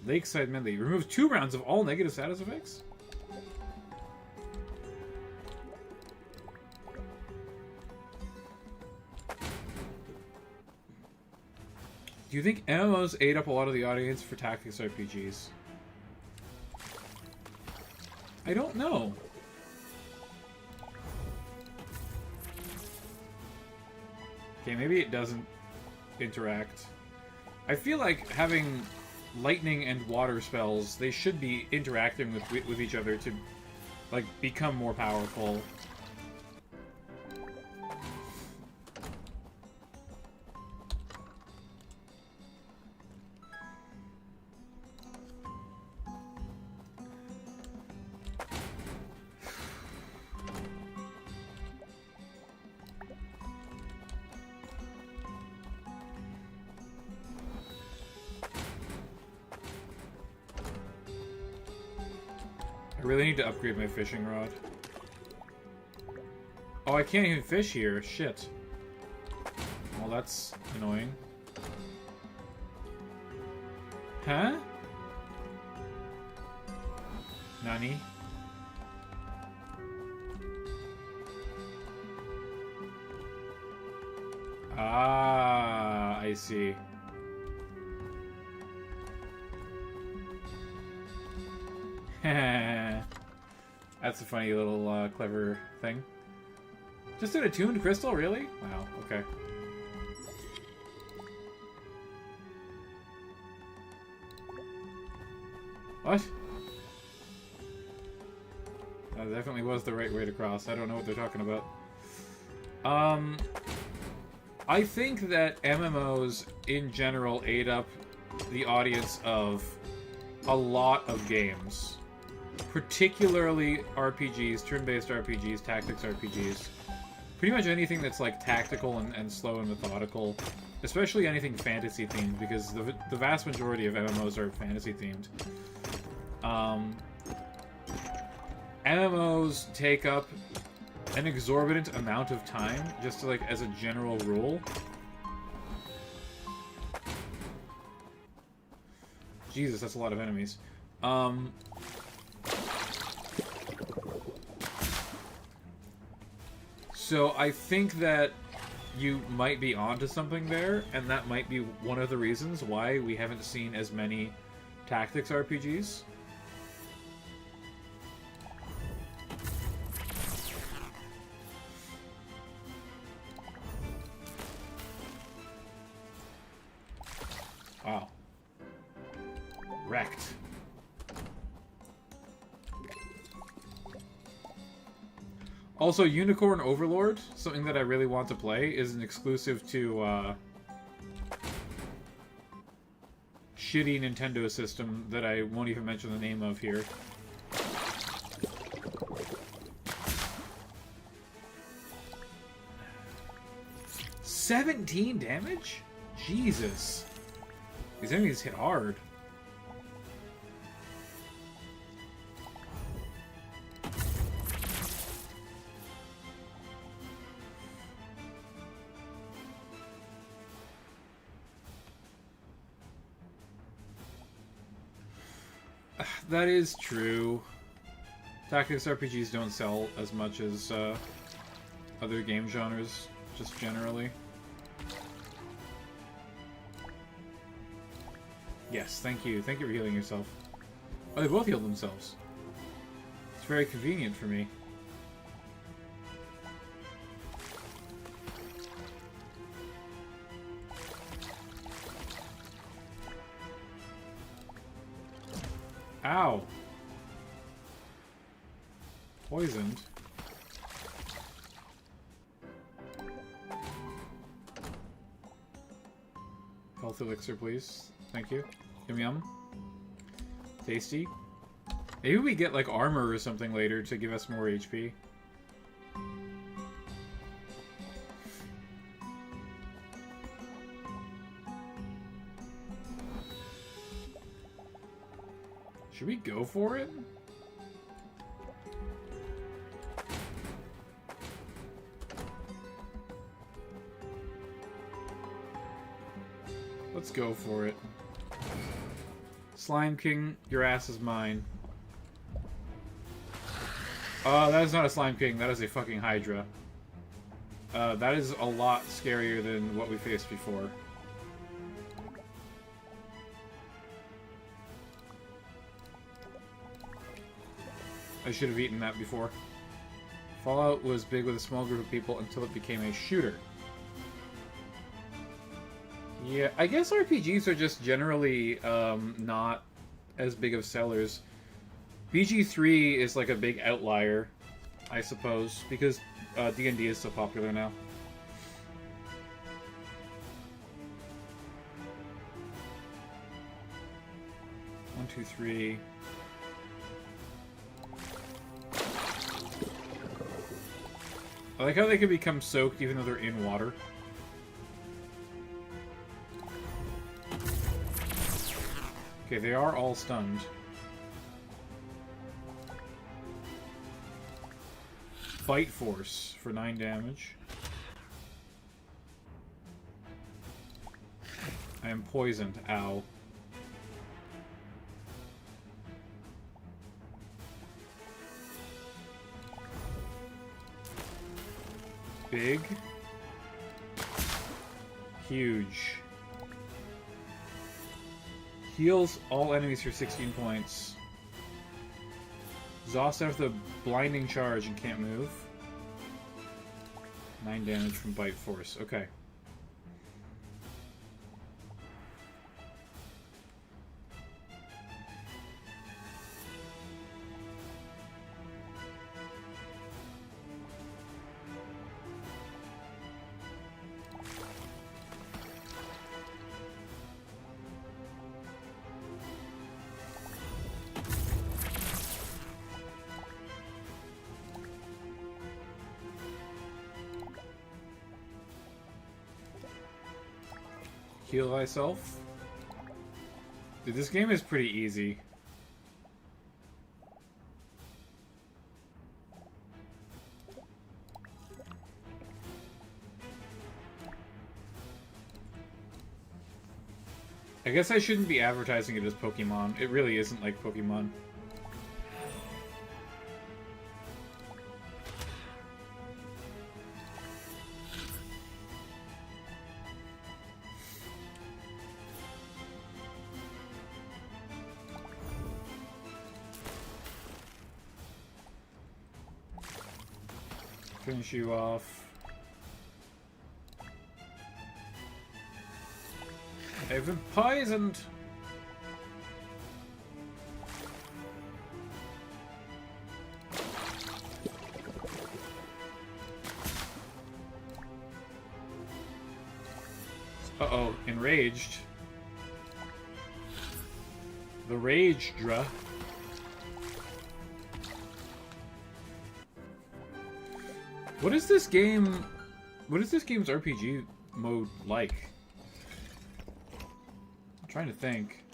Lakeside Medley. Removes 2 rounds of all negative status effects? Do you think MMOs ate up a lot of the audience for tactics RPGs? I don't know. Okay, maybe it doesn't interact. I feel like having lightning and water spells, they should be interacting with each other to, like, become more powerful. I really need to upgrade my fishing rod. Oh, I can't even fish here. Shit. Well, that's annoying. Huh? Nani? Ah, I see. That's a funny little clever thing. Just an attuned crystal, really? Wow, okay. What? That definitely was the right way to cross. I don't know what they're talking about. I think that MMOs in general ate up the audience of a lot of games. Particularly RPGs, turn-based RPGs, tactics RPGs. Pretty much anything that's like tactical and slow and methodical. Especially anything fantasy-themed, because the vast majority of MMOs are fantasy-themed. MMOs take up an exorbitant amount of time, just to, like, as a general rule. Jesus, that's a lot of enemies. So I think that you might be onto something there, and that might be one of the reasons why we haven't seen as many tactics RPGs. Wow. Wrecked. Also, Unicorn Overlord, something that I really want to play, is an exclusive to, shitty Nintendo system that I won't even mention the name of here. $17 damage? Jesus. These enemies hit hard. That is true. Tactics RPGs don't sell as much as other game genres, just generally. Yes, thank you. Thank you for healing yourself. Oh, they both healed themselves. It's very convenient for me. Ow. Poisoned. Health elixir, please. Thank you. Yum yum. Tasty. Maybe we get, like, armor or something later to give us more HP. Should we go for it? Let's go for it. Slime King, your ass is mine. That is not a Slime King, that is a fucking Hydra. That is a lot scarier than what we faced before. I should have eaten that before. Fallout was big with a small group of people until it became a shooter. Yeah, I guess RPGs are just generally not as big of sellers. BG3 is like a big outlier, I suppose, because D&D is so popular now. One, two, three. I like how they can become soaked even though they're in water. Okay, they are all stunned. Bite Force for 9 damage. I am poisoned. Ow. Big. Huge. Heals all enemies for 16 points. Exhaust after the blinding charge and can't move. 9 damage from Bite Force. Okay. Heal thyself. Dude, this game is pretty easy. I guess I shouldn't be advertising it as Pokemon. It really isn't like Pokemon. Finish you off. I've been poisoned! Uh-oh, enraged. The Rage-dra. What is this game... What is this game's RPG mode like? I'm trying to think.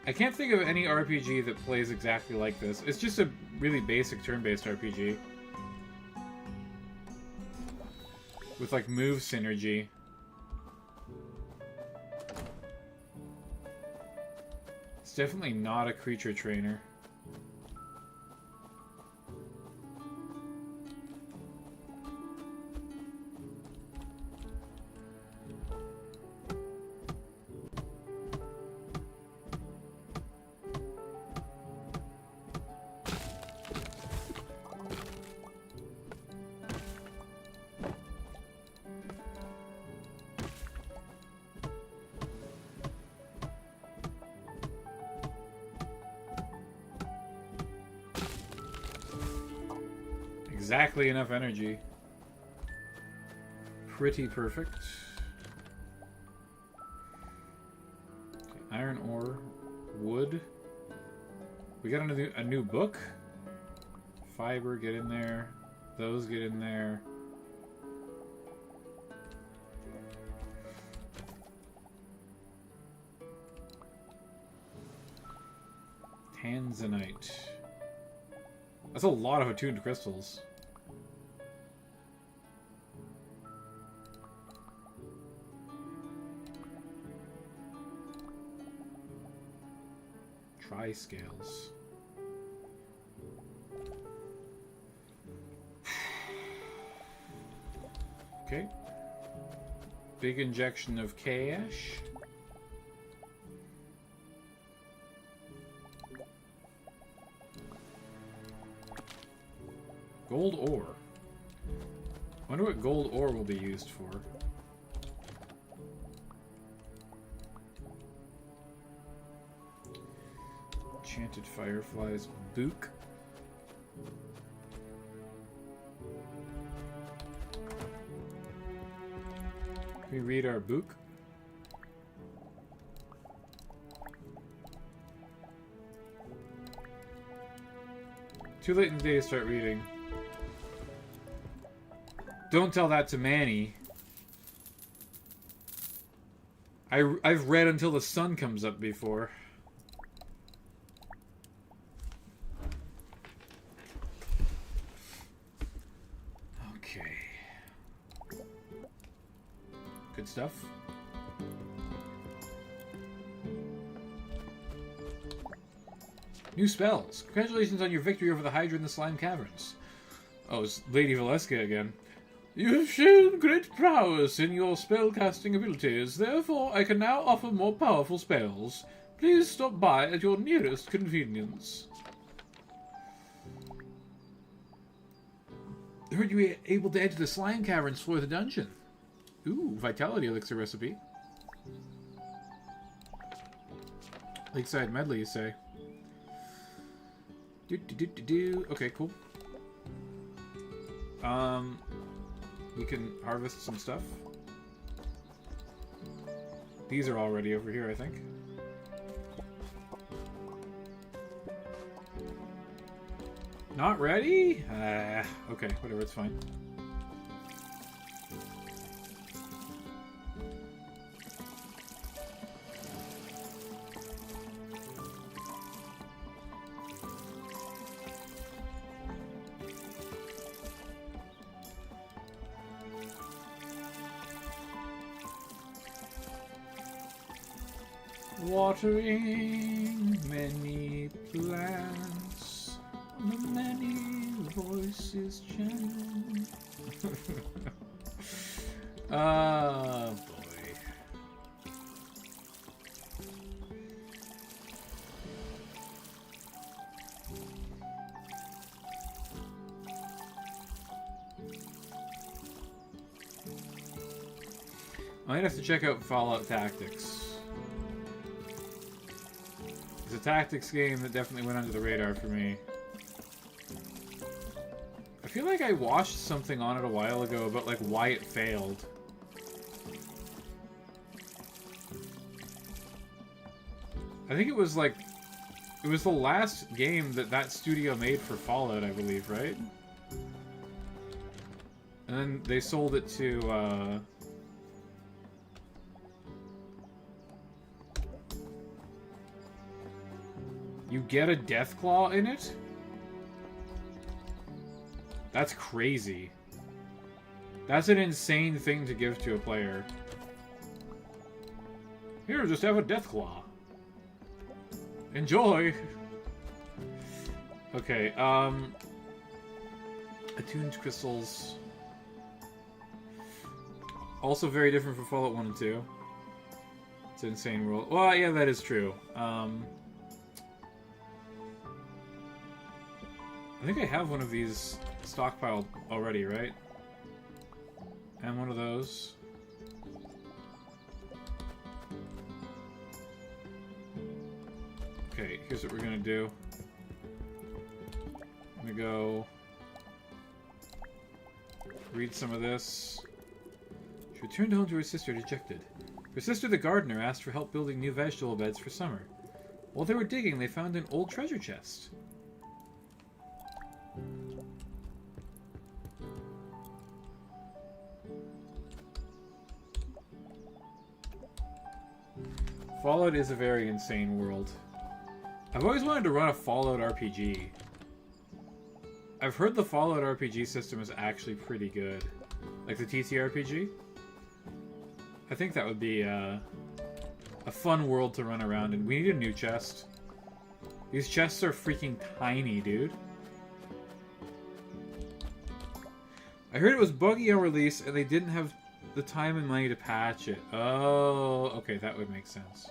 I can't think of any RPG that plays exactly like this. It's just a really basic turn-based RPG. With, like, move synergy. It's definitely not a creature trainer. Exactly enough energy. Pretty perfect. Okay, iron ore, wood. We got a new book. Fiber, get in there. Those get in there. Tanzanite. That's a lot of attuned crystals. Tri-scales. Okay. Big injection of cash. Gold ore. Wonder what gold ore will be used for. Enchanted Firefly's book. Can we read our book? Too late in the day to start reading. Don't tell that to Manny. I've read until the sun comes up before. Okay. Good stuff. New spells. Congratulations on your victory over the Hydra in the Slime Caverns. Oh, it's Lady Valeska again. You have shown great prowess in your spellcasting abilities, therefore I can now offer more powerful spells. Please stop by at your nearest convenience. I heard you were able to enter the Slime Caverns for the dungeon. Ooh, Vitality Elixir recipe. Lakeside Medley, you say? Okay, cool. We can harvest some stuff. These are already over here, I think. Not ready? Okay, whatever, it's fine. Watering many plants, the many voices chant. Ah, boy. I might have to check out Fallout Tactics. It's a tactics game that definitely went under the radar for me. I feel like I watched something on it a while ago about like why it failed. I think it was like it was the last game that studio made for Fallout, I believe, right? And then they sold it to you get a Deathclaw in it? That's crazy. That's an insane thing to give to a player. Here, just have a Deathclaw. Enjoy! Okay, attuned crystals. Also very different from Fallout 1 and 2. It's an insane world. Well, yeah, that is true. I think I have one of these stockpiled already, right? And one of those. Okay, here's what we're gonna do. I'm gonna go read some of this. She returned home to her sister dejected. Her sister, the gardener, asked for help building new vegetable beds for summer. While they were digging, they found an old treasure chest. Fallout is a very insane world. I've always wanted to run a Fallout RPG. I've heard the Fallout RPG system is actually pretty good. Like the TTRPG. I think that would be a fun world to run around in. We need a new chest. These chests are freaking tiny, dude. I heard it was buggy on release and they didn't have the time and money to patch it. Oh, okay, that would make sense.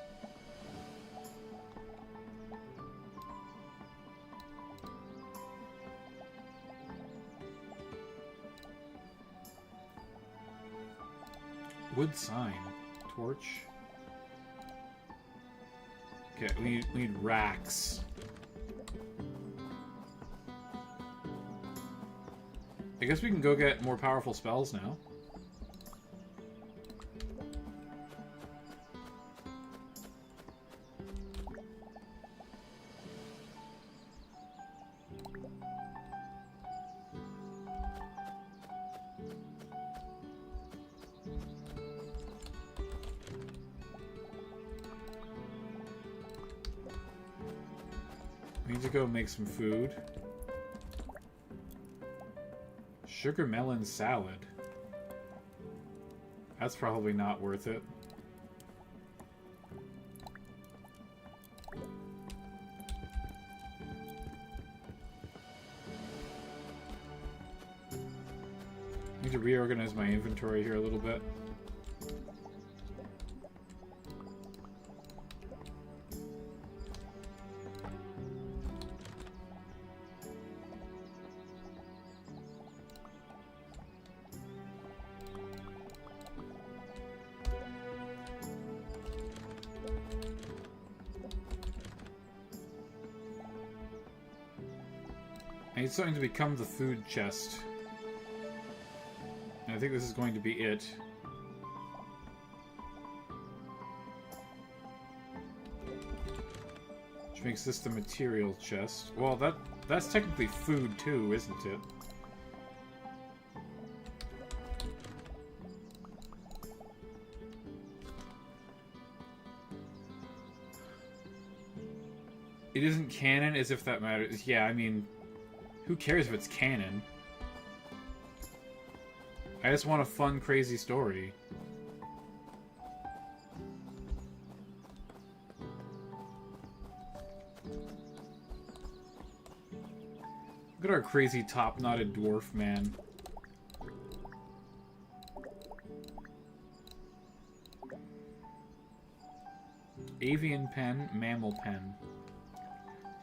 Wood sign. Torch. Okay, we need racks. I guess we can go get more powerful spells now. We need to go make some food. Sugar melon salad. That's probably not worth it. I need to reorganize my inventory here a little bit. I need something to become the food chest. And I think this is going to be it. Which makes this the material chest. Well, that's technically food too, isn't it? It isn't canon, as if that matters. Yeah, I mean, who cares if it's canon? I just want a fun, crazy story. Look at our crazy top-knotted dwarf man. Avian pen, mammal pen.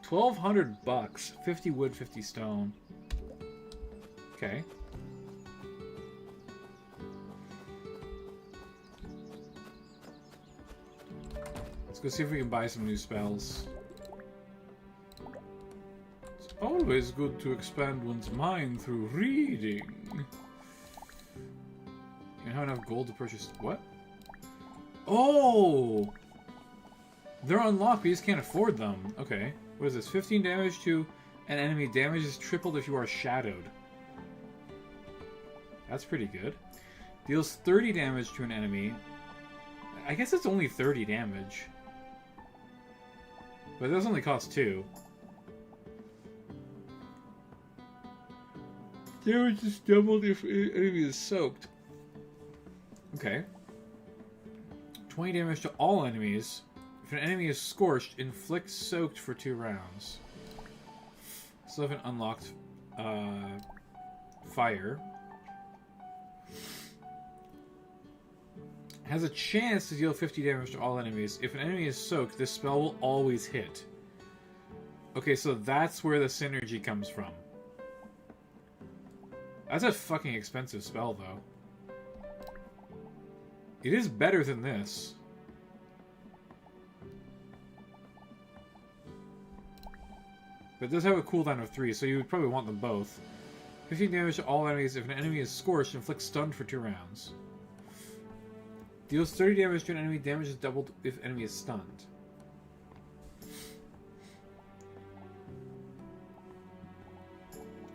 1,200 bucks. 50 wood, 50 stone. Okay. Let's go see if we can buy some new spells. It's always good to expand one's mind through reading. You don't have enough gold to purchase... What? Oh! They're unlocked, we just can't afford them. Okay. What is this? 15 damage to an enemy. Damage is tripled if you are shadowed. That's pretty good. Deals 30 damage to an enemy. I guess it's only 30 damage. But it does only cost 2. Damage is doubled if an enemy is soaked. Okay. 20 damage to all enemies. If an enemy is scorched, inflict soaked for 2 rounds. Still haven't unlocked fire. Has a chance to deal 50 damage to all enemies. If an enemy is soaked, this spell will always hit. Okay, so that's where the synergy comes from. That's a fucking expensive spell, though. It is better than this. But it does have a cooldown of 3, so you would probably want them both. 15 damage to all enemies. If an enemy is scorched, inflict stun for 2 rounds. Deals 30 damage to an enemy. Damage is doubled if enemy is stunned.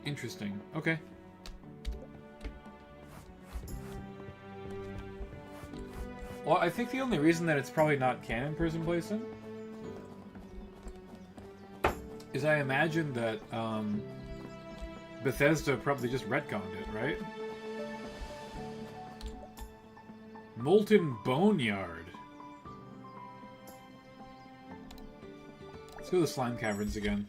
Interesting. Okay. Well, I think the only reason that it's probably not canon Prison Placement is I imagine that Bethesda probably just retconned it, right? Molten Boneyard. Let's go to the Slime Caverns again.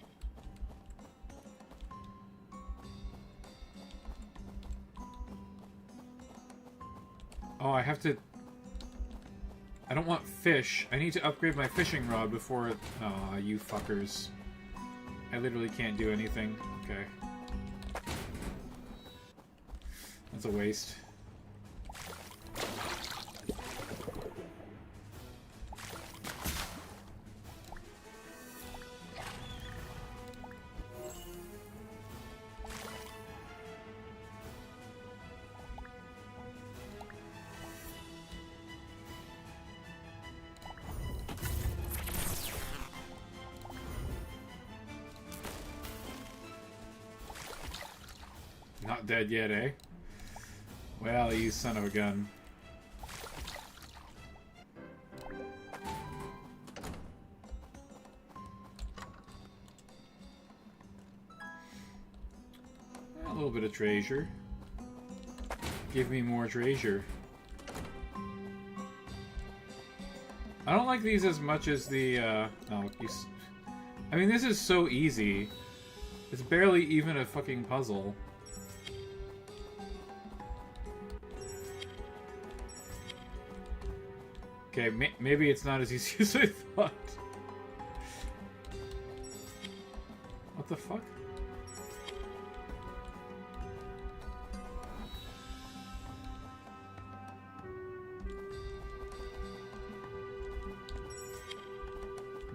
Oh, I have to... I don't want fish. I need to upgrade my fishing rod before... Aw, you fuckers. I literally can't do anything. Okay. That's a waste. Not dead yet, eh? Well, you son of a gun. A little bit of treasure. Give me more treasure. I don't like these as much as the, no, I mean, this is so easy. It's barely even a fucking puzzle. Okay, maybe it's not as easy as I thought. What the fuck?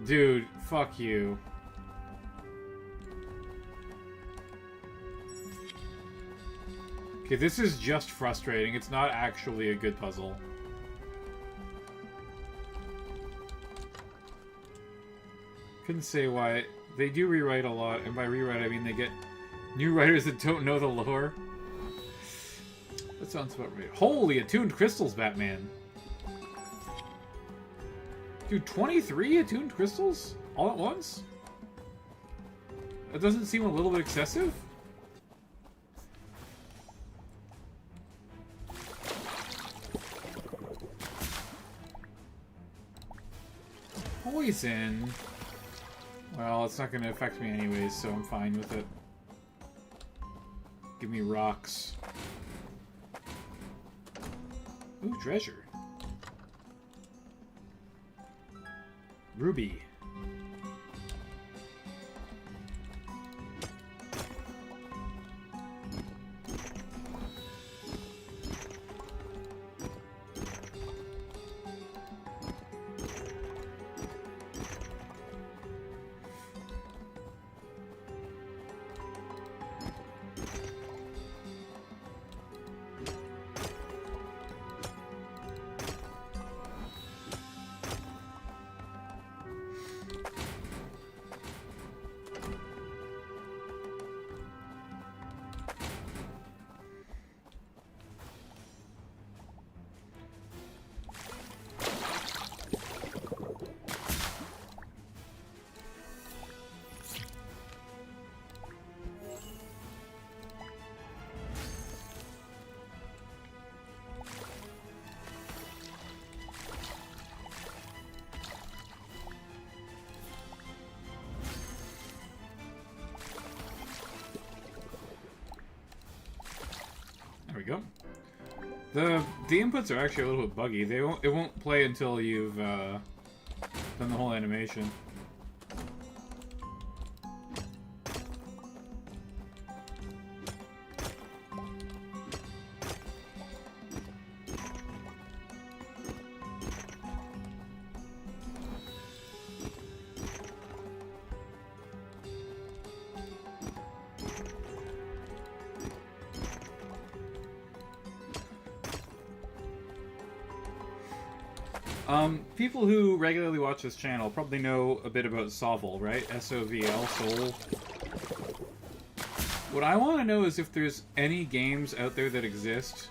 Dude, fuck you. Okay, this is just frustrating. It's not actually a good puzzle. Couldn't say why. They do rewrite a lot, and by rewrite I mean they get new writers that don't know the lore. That sounds about right. Holy, attuned crystals, Batman. Dude, 23 attuned crystals? All at once? That doesn't seem a little bit excessive? Poison. Well, it's not going to affect me anyways, so I'm fine with it. Give me rocks. Ooh, treasure. Ruby. There we go. The inputs are actually a little bit buggy. It won't play until you've done the whole animation. People who regularly watch this channel probably know a bit about Sovl, right? S-O-V-L, Soul. What I want to know is if there's any games out there that exist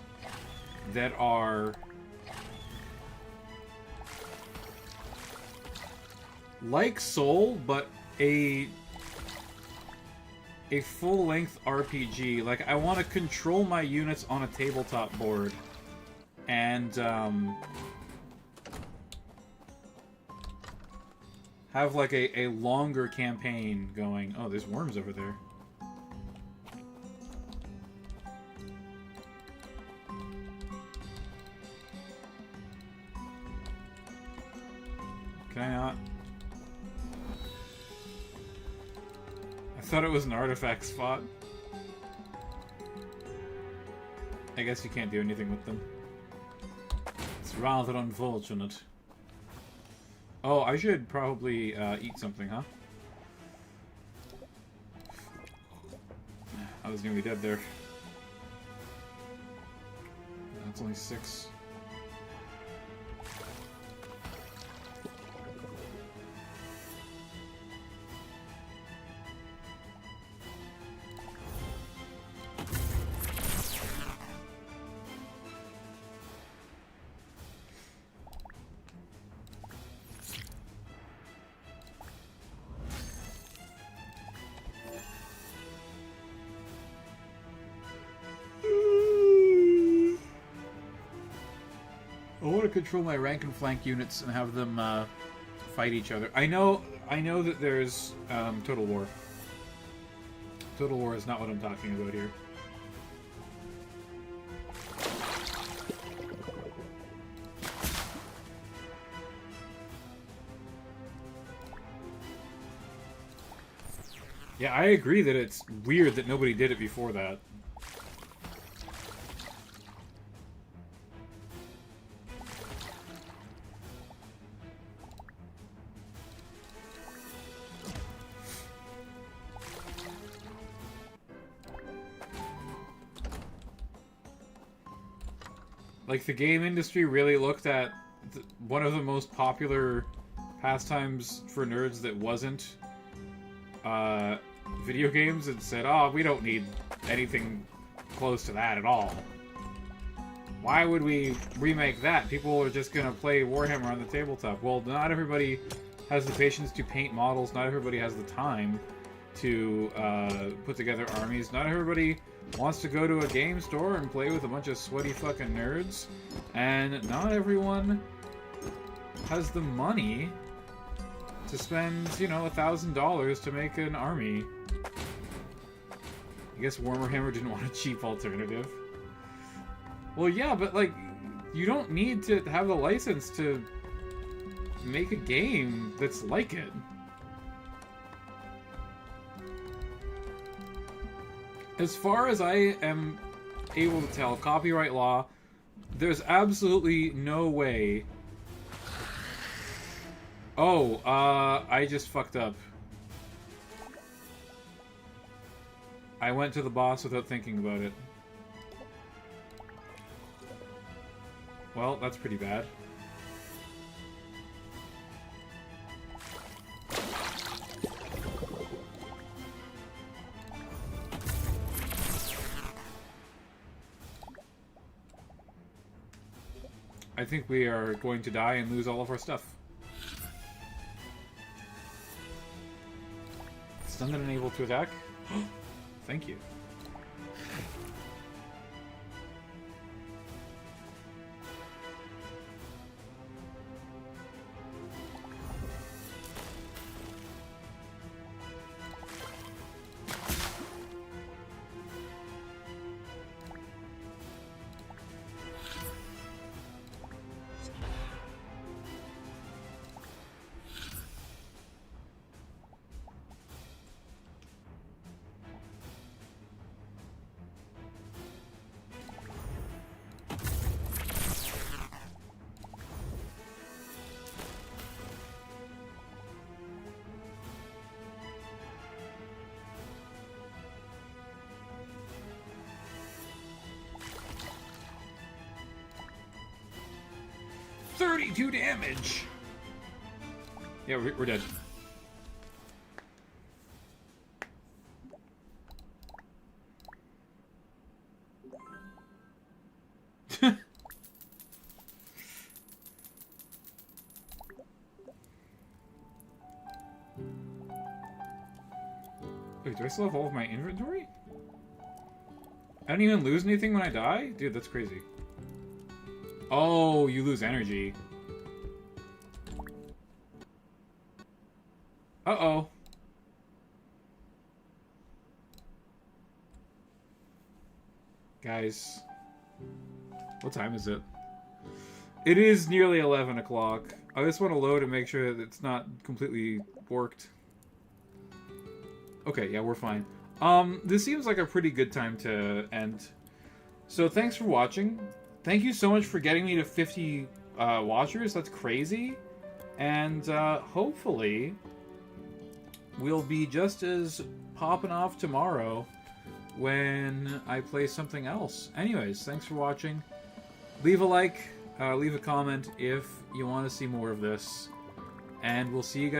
that are like Soul, but a full-length RPG. Like, I want to control my units on a tabletop board and have like a longer campaign going. Oh, there's worms over there. Can I not? I thought it was an artifact spot. I guess you can't do anything with them. It's rather unfortunate. Oh, I should probably eat something, huh? I was nearly dead there. That's only 6. I want to control my rank and flank units and have them fight each other. I know that there's Total War. Total War is not what I'm talking about here. Yeah, I agree that it's weird that nobody did it before that. Like, the game industry really looked at one of the most popular pastimes for nerds that wasn't video games and said, oh, we don't need anything close to that at all. Why would we remake that? People are just going to play Warhammer on the tabletop. Well, not everybody has the patience to paint models. Not everybody has the time to put together armies. Not everybody wants to go to a game store and play with a bunch of sweaty fucking nerds. And not everyone has the money to spend, you know, $1,000 to make an army. I guess Warhammer didn't want a cheap alternative. Well, yeah, but, like, you don't need to have the license to make a game that's like it. As far as I am able to tell, copyright law, there's absolutely no way... Oh, I just fucked up. I went to the boss without thinking about it. Well, that's pretty bad. I think we are going to die and lose all of our stuff. Stunned and unable to attack? Thank you. Damage! Yeah, we're dead. Wait, do I still have all of my inventory? I don't even lose anything when I die? Dude, that's crazy. Oh, you lose energy. Uh-oh. Guys. What time is it? It is nearly 11 o'clock. I just want to load and make sure that it's not completely borked. Okay, yeah, we're fine. This seems like a pretty good time to end. So thanks for watching. Thank you so much for getting me to 50 watchers. That's crazy. And hopefully... we'll be just as popping off tomorrow when I play something else. Anyways, thanks for watching. Leave a like, leave a comment if you want to see more of this. And we'll see you guys.